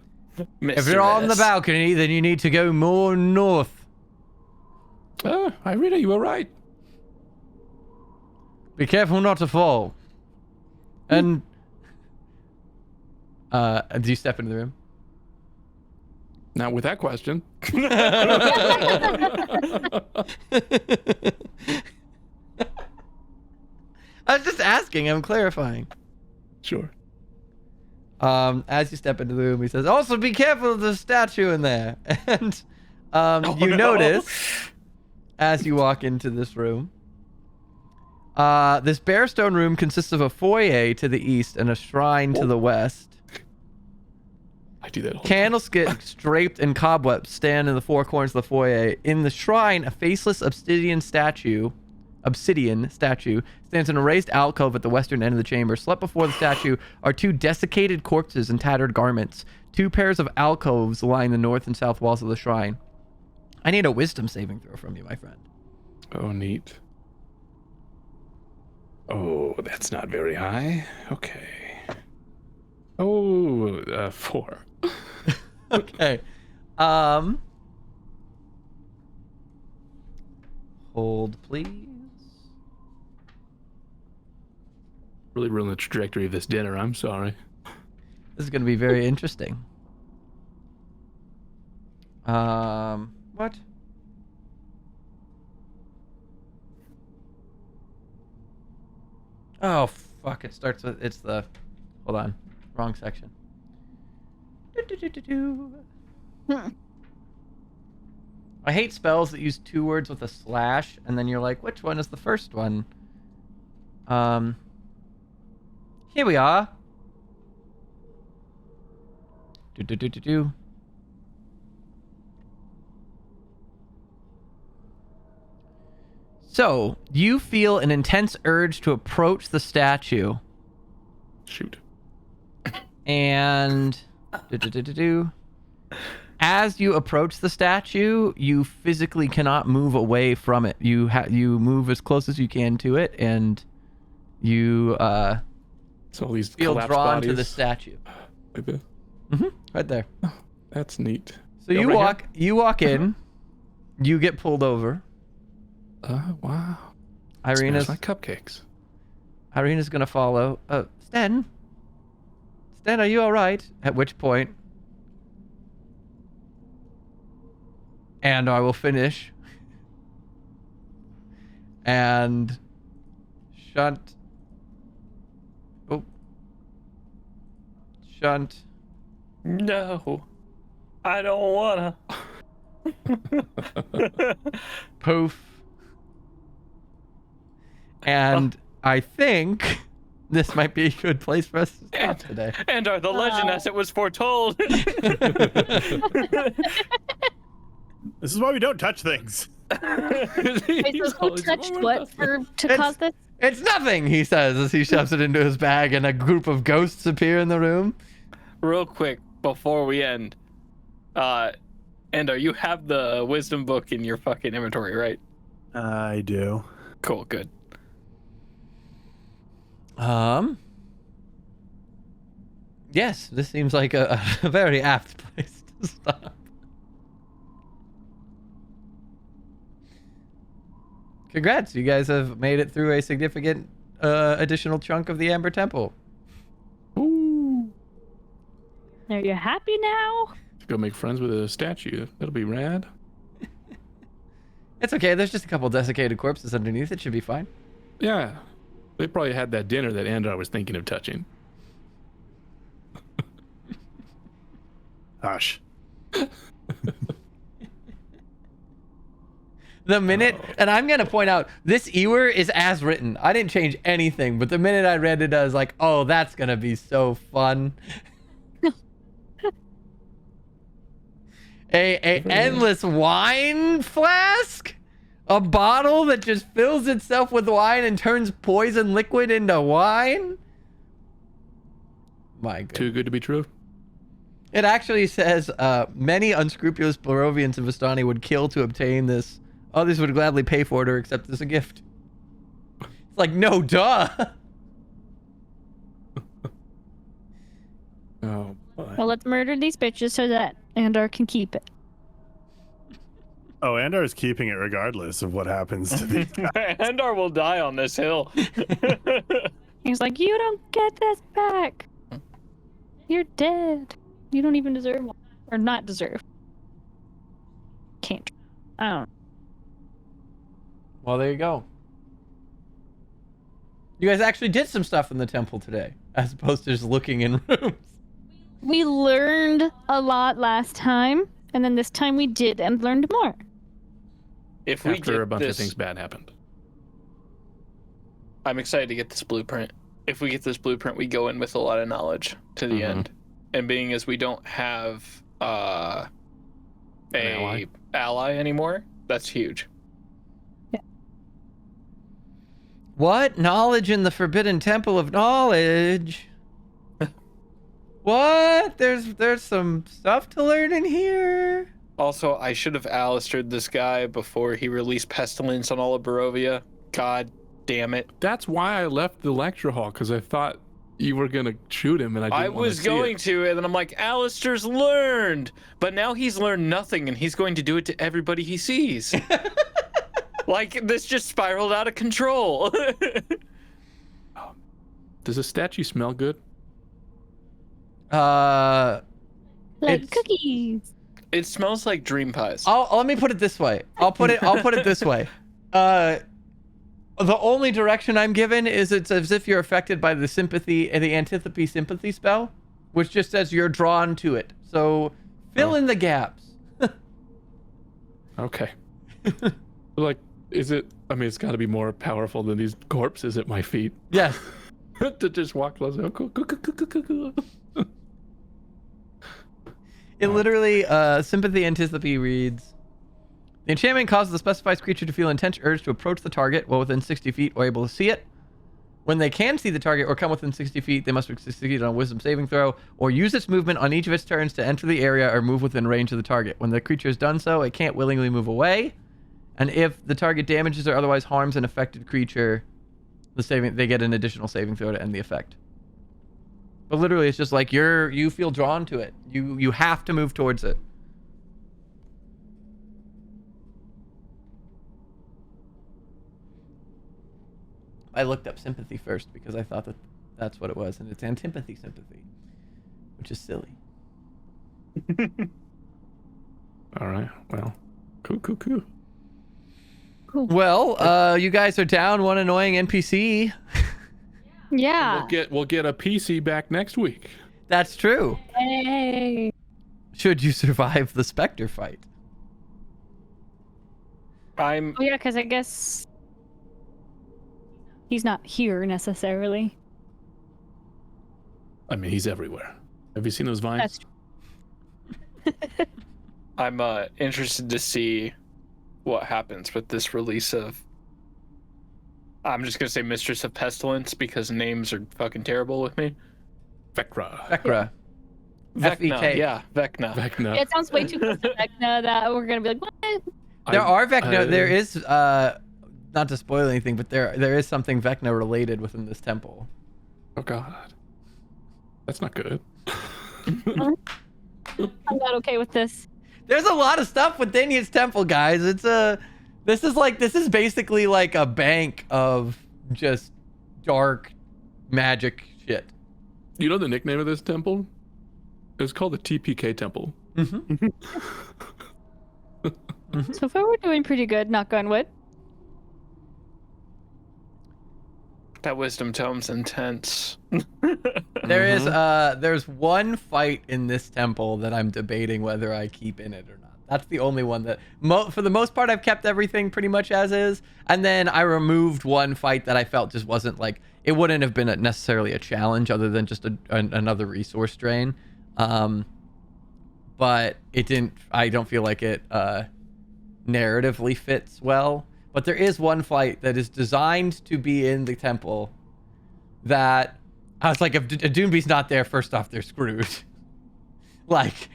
Mr. you're on the S. balcony, then you need to go more north. Irina, you were right. Be careful not to fall. And, do you step into the room? Now, with that question, I was just asking. I'm clarifying. sure. As you step into the room, he says, "Also, be careful of the statue in there." And you notice as you walk into this room, this bare stone room consists of a foyer to the east and a shrine to the west. I do that all Candlesticks draped in cobwebs stand in the four corners of the foyer. In the shrine, a faceless obsidian statue stands in a raised alcove at the western end of the chamber. Slept before the statue are two desiccated corpses in tattered garments. Two pairs of alcoves line the north and south walls of the shrine. I need a wisdom saving throw from you, my friend. Oh, neat. Oh, that's not very high. Okay. Oh, 4. Okay. Hold, please. Really ruined the trajectory of this dinner. I'm sorry. This is going to be very interesting. What? Oh, fuck. It starts with... It's the... Hold on. Wrong section. I hate spells that use 2 words with a slash, and then you're like, which one is the first one? Here we are. So, you feel an intense urge to approach the statue. Shoot. And as you approach the statue, you physically cannot move away from it. You move as close as you can to it, and you So all these feel collapsed drawn bodies. to the statue. Like this. Right there. That's neat. So you walk in, you get pulled over. Wow. Irina's Smells like cupcakes. Irina's gonna follow. Sten, are you all right? At which point, and I will finish. And Shunt. No, I don't wanna. Poof. And I think this might be a good place for us to stop today. And are the legend as it was foretold. This is why we don't touch things. Wait, so who touched what to cause this? It's nothing, he says as he shoves it into his bag and a group of ghosts appear in the room. Real quick, before we end, Ender, you have the wisdom book in your fucking inventory, right? I do. Cool, good. Yes, this seems like a very apt place to stop. Congrats, you guys have made it through a significant additional chunk of the Amber Temple. Ooh. Are you happy now? Go make friends with a statue. That'll be rad. It's okay, there's just a couple desiccated corpses underneath. It should be fine. Yeah. They probably had that dinner that Andar was thinking of touching. Hush. The minute, and I'm going to point out, this Ewer is as written. I didn't change anything, but the minute I read it, I was like, oh, that's going to be so fun. a endless wine flask? A bottle that just fills itself with wine and turns poison liquid into wine? My God. Too good to be true. It actually says, many unscrupulous Barovians in Vistani would kill to obtain this. Others would gladly pay for it or accept it as a gift. It's like, no, duh. Oh, boy. Well, let's murder these bitches so that Andar can keep it. Oh, Andar is keeping it regardless of what happens to these guys. Andar will die on this hill. He's like, you don't get this back. You're dead. You don't even deserve one. Or not deserve. I don't. Well, there you go. You guys actually did some stuff in the temple today, as opposed to just looking in rooms. We learned a lot last time, and then this time we did and learned more. If we After get a bunch of this, things bad happened. I'm excited to get this blueprint. If we get this blueprint, we go in with a lot of knowledge to the end. And being as we don't have a ally anymore, that's huge. What? Knowledge in the Forbidden Temple of Knowledge? What? There's some stuff to learn in here. Also, I should have Alistair'd this guy before he released pestilence on all of Barovia. God damn it. That's why I left the lecture hall, because I thought you were going to shoot him, and I was going to, and then I'm like, Alistair's learned. But now he's learned nothing, and he's going to do it to everybody he sees. Like, this just spiraled out of control. Does the statue smell good? Like It's- cookies. It smells like dream pies. Let me put it this way. I'll put it this way. The only direction I'm given is it's as if you're affected by the antipathy sympathy spell, which just says you're drawn to it. So fill in the gaps. Okay. Like, is it? I mean, it's got to be more powerful than these corpses at my feet. Yes. To just walk close. It literally, sympathy antipathy reads, the enchantment causes the specified creature to feel intense urge to approach the target while within 60 feet or able to see it. When they can see the target or come within 60 feet, they must succeed on a wisdom saving throw or use its movement on each of its turns to enter the area or move within range of the target. When the creature has done so, it can't willingly move away. And if the target damages or otherwise harms an affected creature, they get an additional saving throw to end the effect. But literally, it's just like you feel drawn to it. You have to move towards it. I looked up sympathy first because I thought that's what it was, and it's antipathy sympathy, which is silly. All right. Well, cool. Well, you guys are down one annoying NPC. Yeah. We'll get a PC back next week. That's true. Hey. Should you survive the Spectre fight? Oh yeah, because I guess he's not here necessarily. I mean, he's everywhere. Have you seen those vines? That's true. I'm interested to see what happens with this release of, I'm just gonna say Mistress of Pestilence because names are fucking terrible with me. Vecra. Vecna. Vecna, yeah, Vecna. Vecna. It sounds way too close to Vecna that we're gonna be like, what? There are Vecna. There is, not to spoil anything, but there is something Vecna related within this temple. Oh God, that's not good. I'm not okay with this. There's a lot of stuff within his temple, guys. This is basically like a bank of just dark magic shit. You know the nickname of this temple? It's called the TPK Temple. So far, we're doing pretty good. Knock on wood. That wisdom tome's intense. There's one fight in this temple that I'm debating whether I keep in it or not. That's the only one that, for the most part, I've kept everything pretty much as is. And then I removed one fight that I felt just wasn't like, it wouldn't have been necessarily a challenge other than just another resource drain. But it didn't, I don't feel like it narratively fits well. But there is one fight that is designed to be in the temple that I was like, if a Doombee's not there, first off, they're screwed. Like,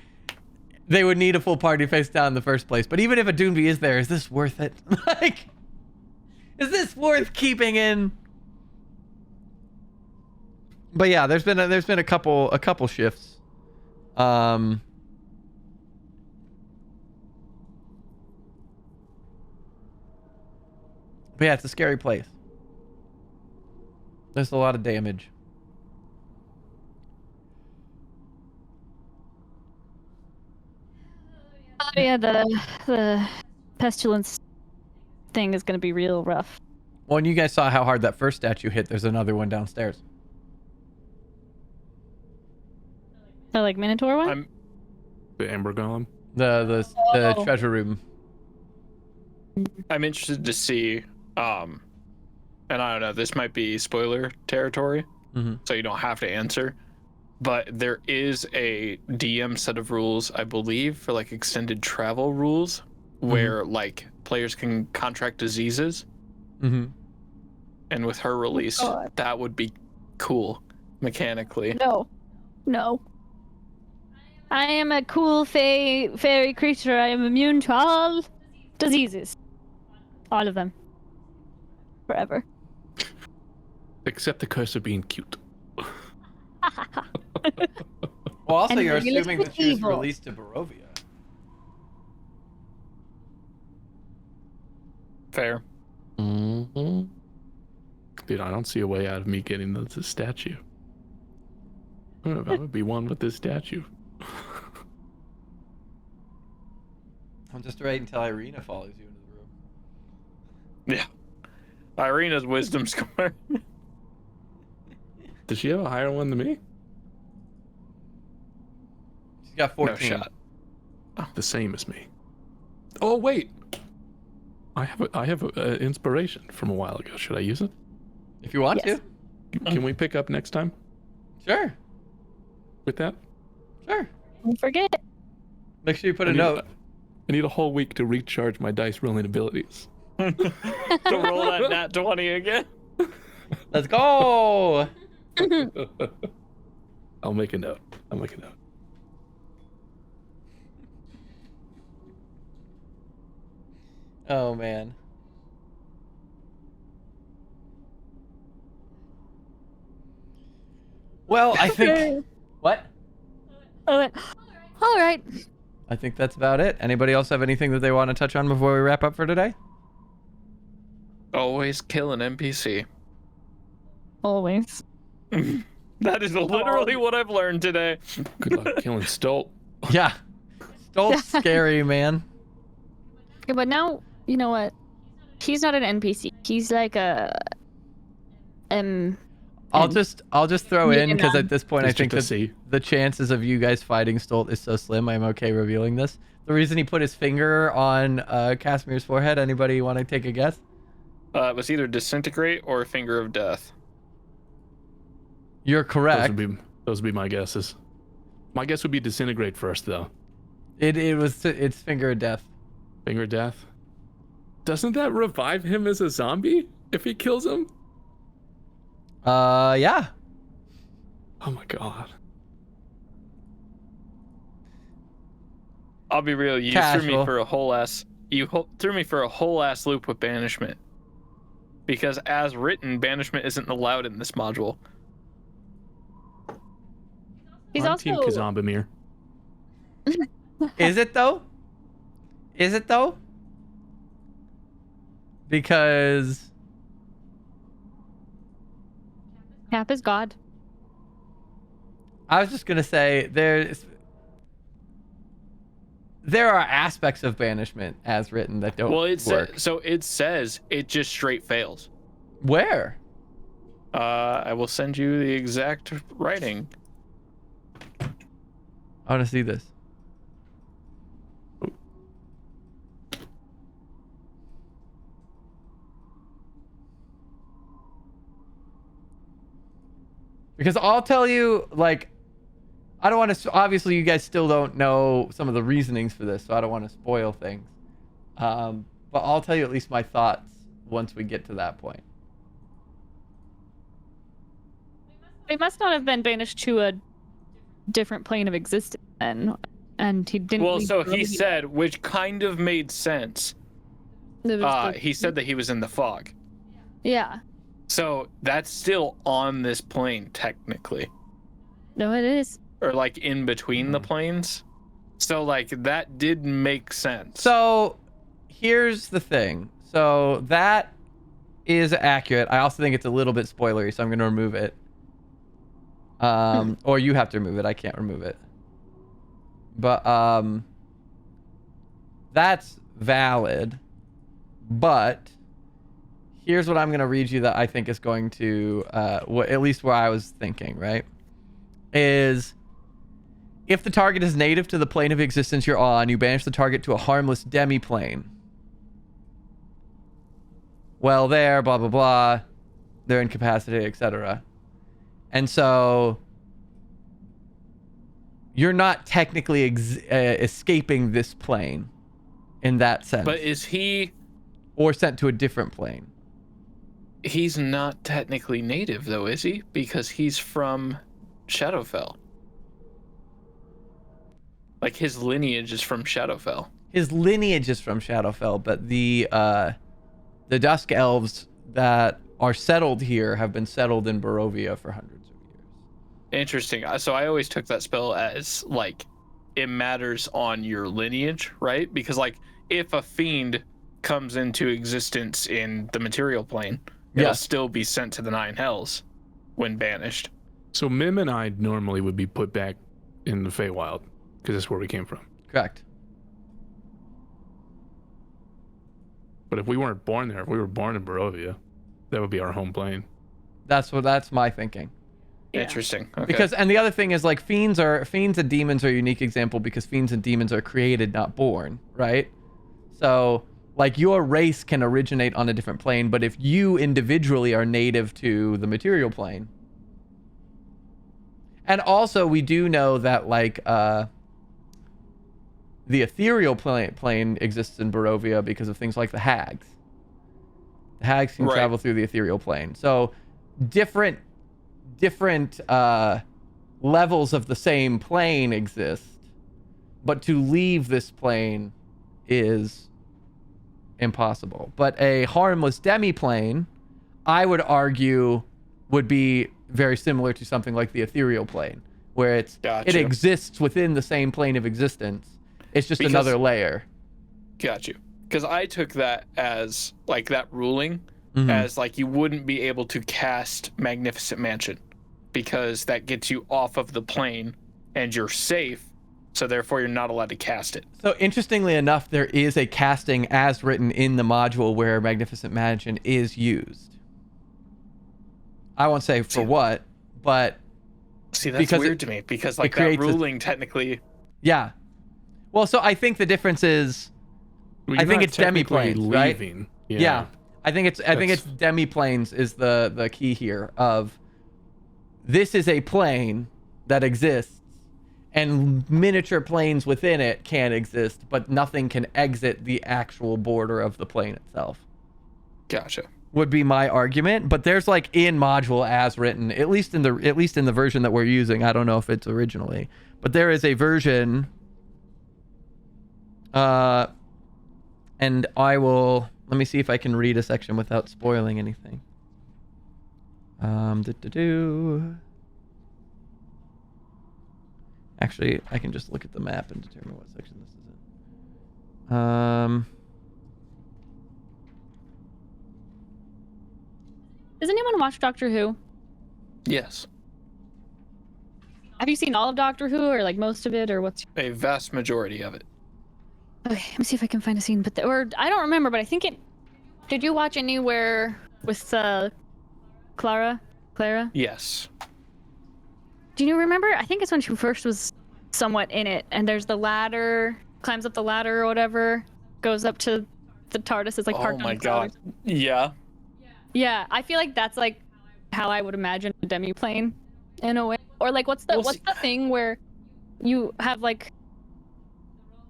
they would need a full party face down in the first place. But even if a Doombee is there, is this worth it? Like, is this worth keeping in? But yeah, there's been a couple shifts. But yeah, it's a scary place. There's a lot of damage. Oh yeah, the pestilence thing is gonna be real rough. Well, and you guys saw how hard that first statue hit. There's another one downstairs. Oh, like Minotaur one? The Amber Golem. The Oh. treasure room. I'm interested to see, and I don't know, this might be spoiler territory, so you don't have to answer, but there is a DM set of rules, I believe, for like extended travel rules, where like players can contract diseases, and with her release, that would be cool mechanically. No. I am a cool fairy creature. I am immune to all diseases. All of them. Forever. Except the curse of being cute. Well, also And you're realistic assuming that she was evil. released to Barovia. Fair. Dude, I don't see a way out of me getting the statue. I'm gonna be one with this statue. I'm just waiting until Irina follows you into the room. Yeah. Irina's wisdom score. Does she have a higher one than me? She's got 14. No shot. The same as me. Oh wait, I have a inspiration from a while ago. Should I use it? If you want Yes. to. Can we pick up next time Sure. with that? Sure. Don't forget. Make sure you put a I need- note. I need a whole week to recharge my dice rolling abilities. To roll that nat 20 again. Let's go. I'll make a note. Oh man. Well, I think what? All right. I think that's about it. Anybody else have anything that they want to touch on before we wrap up for today? Always kill an NPC. Always. That is literally what I've learned today. Good luck killing Stolt. Yeah. Stolt's scary, man. Okay, but now you know what? He's not an NPC. He's like a I'll just throw in because Yeah. at this point I think District that of C. the chances of you guys fighting Stolt is so slim. I'm okay revealing this. The reason he put his finger on Kasimir's forehead. Anybody want to take a guess? It was either disintegrate or finger of death. You're correct. Those would be my guesses. My guess would be disintegrate first, though. It's finger of death. Finger of death. Doesn't that revive him as a zombie if he kills him? Yeah. Oh my god. I'll be real. You threw me for a whole ass. Threw me for a whole ass loop with banishment. Because as written, banishment isn't allowed in this module. He's I'm also Team Kazambamir. Is it though? Is it though? Because Cap is God. I was just gonna say there are aspects of banishment as written that don't Well, work. so it says it just straight fails. Where? I will send you the exact writing. I want to see this. Because I'll tell you, like, I don't want to. Obviously, you guys still don't know some of the reasonings for this, so I don't want to spoil things. But I'll tell you at least my thoughts once we get to that point. He must not have been banished to a different plane of existence then, and he didn't. Well, leave so he Barovia. said, which kind of made sense. There was He said that he was in the fog. Yeah. So that's still on this plane, technically. No, it is. Or like in between the planes. So like that did make sense. So here's the thing. So that is accurate. I also think it's a little bit spoilery, so I'm going to remove it. Or you have to remove it. I can't remove it. But that's valid, but here's what I'm going to read you that I think is going to, at least where I was thinking, right? Is if the target is native to the plane of existence you're on, you banish the target to a harmless demiplane. Well, there, blah, blah, blah. They're incapacitated, etc. And so you're not technically escaping this plane in that sense. But is he... Or sent to a different plane. He's not technically native, though, is he? Because he's from Shadowfell. Like, his lineage is from Shadowfell. His lineage is from Shadowfell, but the Dusk Elves that are settled here have been settled in Barovia for hundreds of years. Interesting. So I always took that spell as, like, it matters on your lineage, right? Because, like, if a fiend comes into existence in the material plane, it'll still be sent to the Nine Hells when banished. So Mim and I normally would be put back in the Feywild, because that's where we came from. Correct. But if we weren't born there, if we were born in Barovia, that would be our home plane. That's my thinking. Yeah. Interesting. Okay. Because, and the other thing is, like, fiends and demons are a unique example because fiends and demons are created, not born, right? So, like, your race can originate on a different plane, but if you individually are native to the material plane. And also, we do know that, like, the ethereal plane exists in Barovia because of things like the hags. The hags can travel through the ethereal plane. So, different levels of the same plane exist, but to leave this plane is impossible. But a harmless demiplane, I would argue, would be very similar to something like the ethereal plane, where it exists within the same plane of existence. It's just another layer. Got you. Because I took that as, like, that ruling as, like, you wouldn't be able to cast Magnificent Mansion because that gets you off of the plane and you're safe, so therefore you're not allowed to cast it. So interestingly enough, there is a casting as written in the module where Magnificent Mansion is used. I won't say for what, but... See, that's weird to me because, like, that ruling technically... Yeah. Well, so I think the difference is... I think it's demiplanes, right? Yeah. I think it's demiplanes is the key here of this is a plane that exists and miniature planes within it can exist, but nothing can exit the actual border of the plane itself. Gotcha. Would be my argument, but there's, like, in module as written, at least in the version that we're using. I don't know if it's originally, but there is a version and let me see if I can read a section without spoiling anything. Actually, I can just look at the map and determine what section this is in. Does anyone watch Doctor Who? Yes. Have you seen all of Doctor Who, or, like, most of it, or what's... A vast majority of it. Okay, let me see if I can find a scene. But or I don't remember, but I think it... Did you watch anywhere with Clara? Yes. Do you remember? I think it's when she first was somewhat in it, and there's the ladder, climbs up the ladder or whatever, goes up to the TARDIS. It's like parked on the Oh my god. Yeah. Yeah, I feel like that's, like, how I would imagine a demiplane in a way. Or, like, what's the thing where you have, like,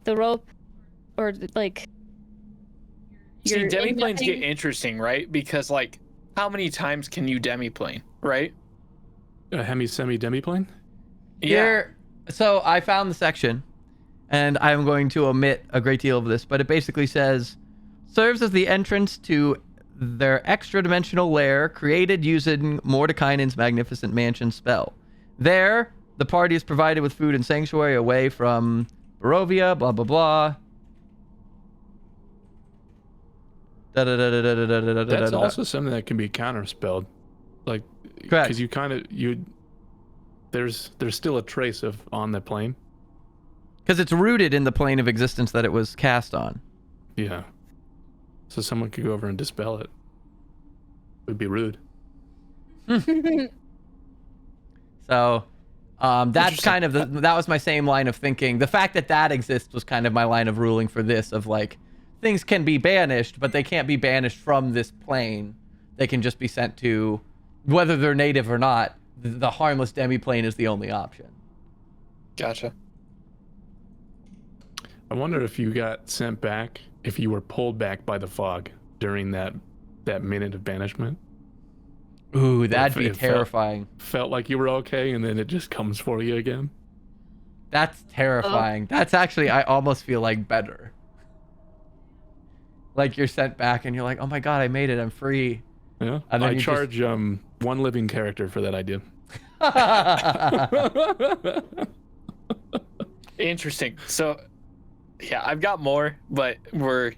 the rope, or, like... See, demiplanes get interesting, right? Because, like, how many times can you demiplane, right? A semi-demiplane? Yeah. So I found the section, and I'm going to omit a great deal of this, but it basically says, serves as the entrance to their extra-dimensional lair created using Mordekainen's Magnificent Mansion spell. There, the party is provided with food and sanctuary away from Barovia, blah, blah, blah. That's also something that can be counterspelled, like, because you kind of there's still a trace of on the plane, because it's rooted in the plane of existence that it was cast on. Yeah. So someone could go over and dispel it. It would be rude. So that's kind of that was my same line of thinking. The fact that exists was kind of my line of ruling for this, of like, things can be banished, but they can't be banished from this plane. They can just be sent to, whether they're native or not, the harmless demi-plane is the only option. Gotcha. I wonder if you got sent back, if you were pulled back by the fog during that minute of banishment. Ooh, that'd be It terrifying. Felt like you were okay, and then it just comes for you again. That's terrifying. That's actually, I almost feel like better. Like you're sent back and you're like, oh my god, I made it, I'm free. Yeah. And then I you charge one living character for that idea. Interesting. So, yeah, I've got more, but we're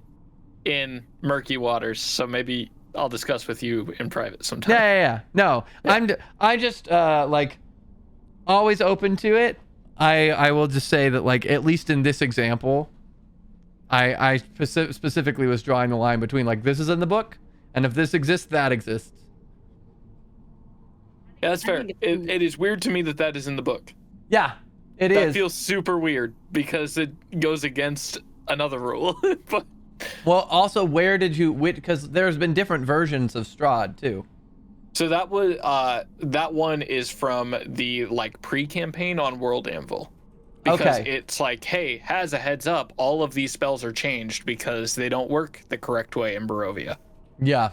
in murky waters, so maybe I'll discuss with you in private sometime. Yeah. No, I just like always open to it. I will just say that, like, at least in this example, I specifically was drawing the line between, like, this is in the book, and if this exists, that exists. Yeah, that's fair. It is weird to me that is in the book. Yeah, it That is. feels super weird because it goes against another rule. But Well, also, where did you? Because there's been different versions of Strahd too. so that was that one is from the like pre-campaign on World Anvil. Because Okay. it's like, hey, has a heads up, all of these spells are changed because they don't work the correct way in Barovia. Yeah.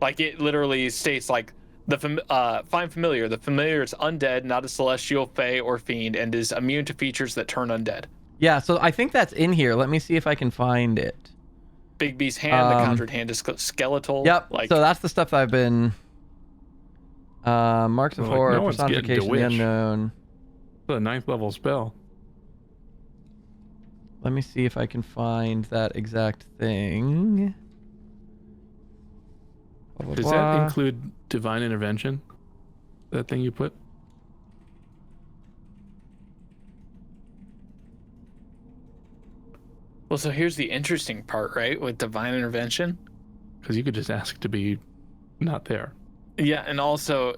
Like, it literally states, like, find familiar. The familiar is undead, not a celestial, fey, or fiend, and is immune to features that turn undead. Yeah. So I think that's in here. Let me see if I can find it. Big B's hand, the conjured hand is skeletal. Yep. Like, So that's the stuff that I've been. Marks of Well, like, horror, no one's getting personification, the Bewitched. unknown. It's a 9th level spell. Let me see if I can find that exact thing. Blah, blah, Does blah. that include divine intervention? That thing you put? well, so here's the interesting part, right? With divine intervention. Because you could just ask to be not there. Yeah, and also,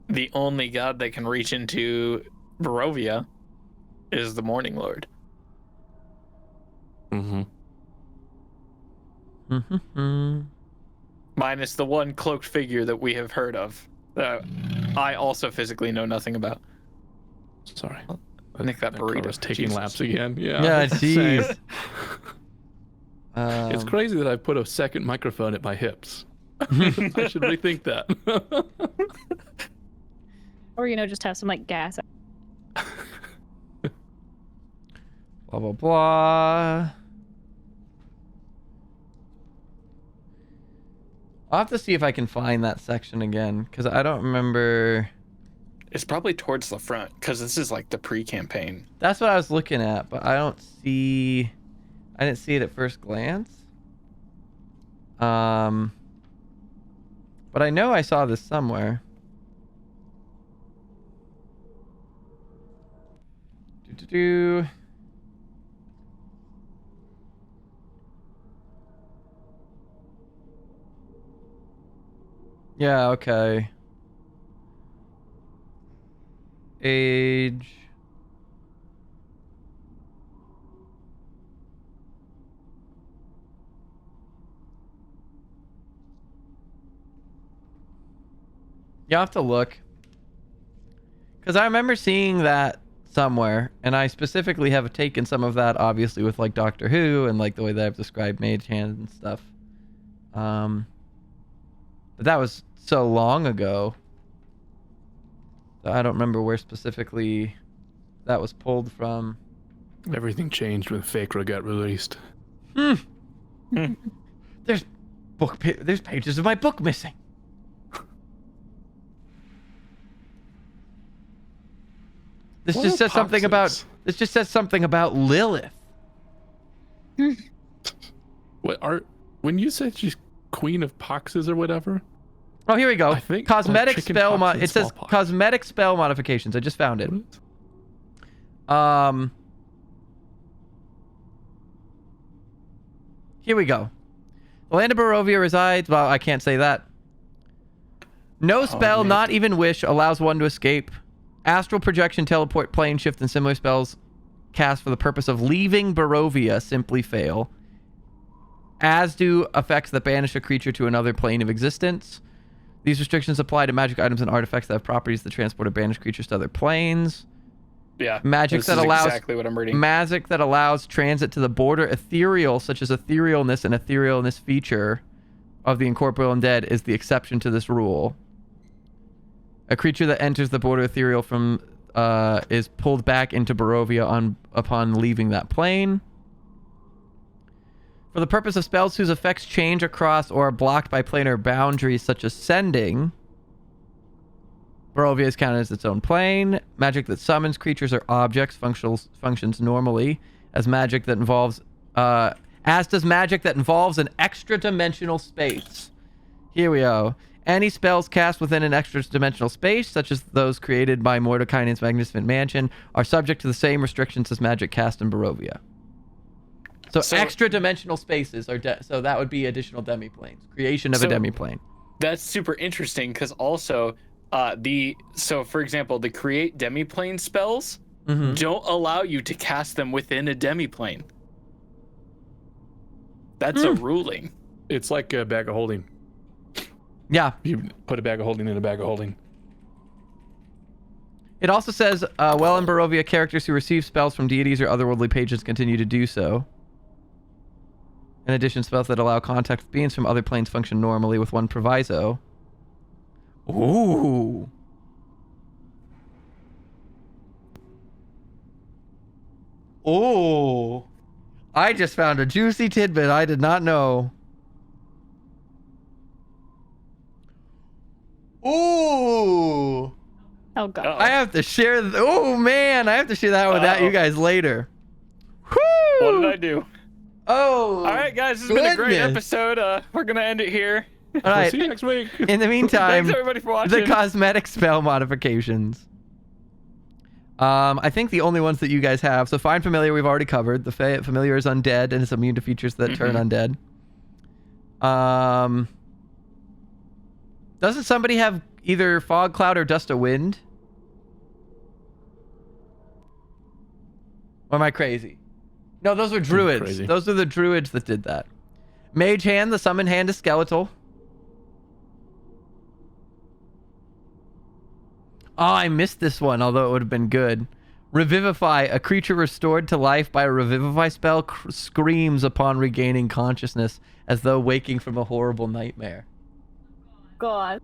the only god that can reach into Barovia is the Morning Lord. Mm-hmm. Mm-hmm. Minus the one cloaked figure that we have heard of. That I also physically know nothing about. Sorry. Nick, that burrito. was taking Jesus. laps again. Yeah. Yeah, Same. jeez. It's crazy that I put a second microphone at my hips. I should rethink that. Or, just have some, like, gas. Blah, blah, blah. I'll have to see if I can find that section again, because I don't remember. It's probably towards the front, because this is like the pre-campaign. That's what I was looking at, but I didn't see it at first glance. But I know I saw this somewhere. Do. Yeah, okay. Age. You have to look. Because I remember seeing that somewhere, and I specifically have taken some of that, obviously, with, like, Doctor Who and, like, the way that I've described Mage Hand and stuff. But that was so long ago. I don't remember where specifically that was pulled from. Everything changed when Fakra got released. There's pages of my book missing. This What just are says something about. poxes? This just says something about Lilith. When you said she's Queen of Poxes or whatever? Oh, here we go. I think, Cosmetic like, chicken spell. pox and It says smallpox. cosmetic spell modifications. I just found it. Here we go. The land of Barovia resides... Well, I can't say that. No spell, not even wish, allows one to escape. Astral projection, teleport, plane shift, and similar spells cast for the purpose of leaving Barovia simply fail. As do effects that banish a creature to another plane of existence. These restrictions apply to magic items and artifacts that have properties that transport or banish creatures to other planes. Yeah. Magic that allows exactly what I'm reading. Magic that allows transit to the border ethereal, such as etherealness and etherealness feature of the incorporeal undead, is the exception to this rule. A creature that enters the border ethereal from is pulled back into Barovia upon leaving that plane. For the purpose of spells whose effects change across or are blocked by planar boundaries, such as sending, Barovia is counted as its own plane. Magic that summons creatures or objects functions normally as magic that involves, as does magic that involves an extra-dimensional space. Here we go. Any spells cast within an extra-dimensional space, such as those created by Mordekainen's Magnificent Mansion, are subject to the same restrictions as magic cast in Barovia. So extra-dimensional spaces are so that would be additional demiplanes. Creation of a demiplane. That's super interesting because also for example, the create demiplane spells don't allow you to cast them within a demiplane. That's a ruling. It's like a bag of holding. Yeah. You put a bag of holding in a bag of holding. It also says, well, in Barovia, characters who receive spells from deities or otherworldly pages continue to do so. In addition, spells that allow contact with beings from other planes function normally with one proviso. Ooh. Oh. I just found a juicy tidbit I did not know. Ooh. Oh god. Uh-oh. I have to share. Oh man, I have to share that with you guys later. Woo! What did I do? Oh. All right, guys, this has been a great goodness. episode. We're gonna end it here. All right. See you next week. In the meantime, Thanks everybody for watching. the cosmetic spell modifications. I think the only ones that you guys have. So Find Familiar, we've already covered. The Familiar is undead and is immune to features that turn undead. Doesn't somebody have either Fog Cloud or Dust of Wind? Or am I crazy? No, those were druids. Crazy. Those are the druids that did that. Mage Hand, the summon hand is skeletal. Oh, I missed this one, although it would have been good. Revivify, a creature restored to life by a revivify spell screams upon regaining consciousness as though waking from a horrible nightmare. God.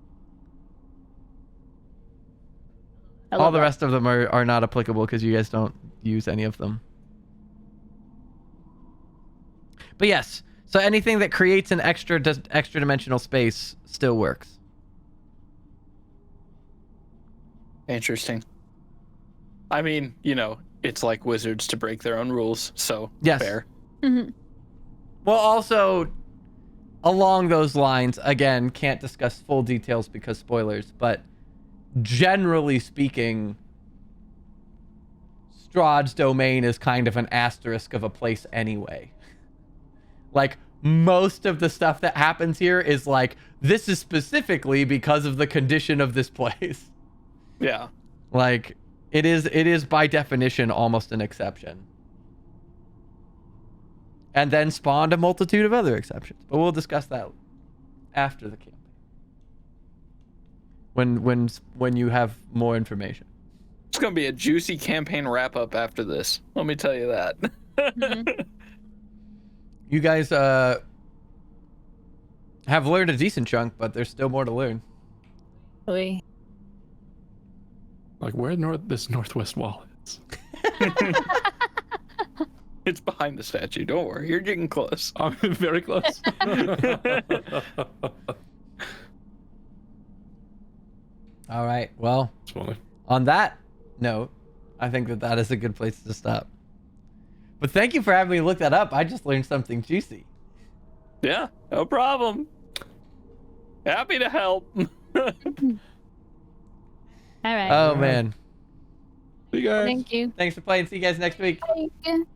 All the rest of them are not applicable because you guys don't use any of them. But yes, so anything that creates an extra dimensional space still works. Interesting. I mean, it's like wizards to break their own rules, so Yes. fair. Mm-hmm. Well, also, along those lines, again, can't discuss full details because spoilers, but generally speaking, Strahd's domain is kind of an asterisk of a place anyway. Like, most of the stuff that happens here is like, this is specifically because of the condition of this place. Yeah. Like, it is by definition almost an exception. And then spawned a multitude of other exceptions. But we'll discuss that after the campaign. When you have more information. It's going to be a juicy campaign wrap-up after this. Let me tell you that. Mm-hmm. You guys have learned a decent chunk, but there's still more to learn. Oy. Like where this northwest wall is. It's behind the statue. Don't worry. You're getting close. I'm very close. All right. Well, Smalley. on that note, I think that is a good place to stop. But thank you for having me look that up. I just learned something juicy. Yeah, no problem. Happy to help. All right. Oh, man. See you guys. Thank you. Thanks for playing. See you guys next week. Thank you.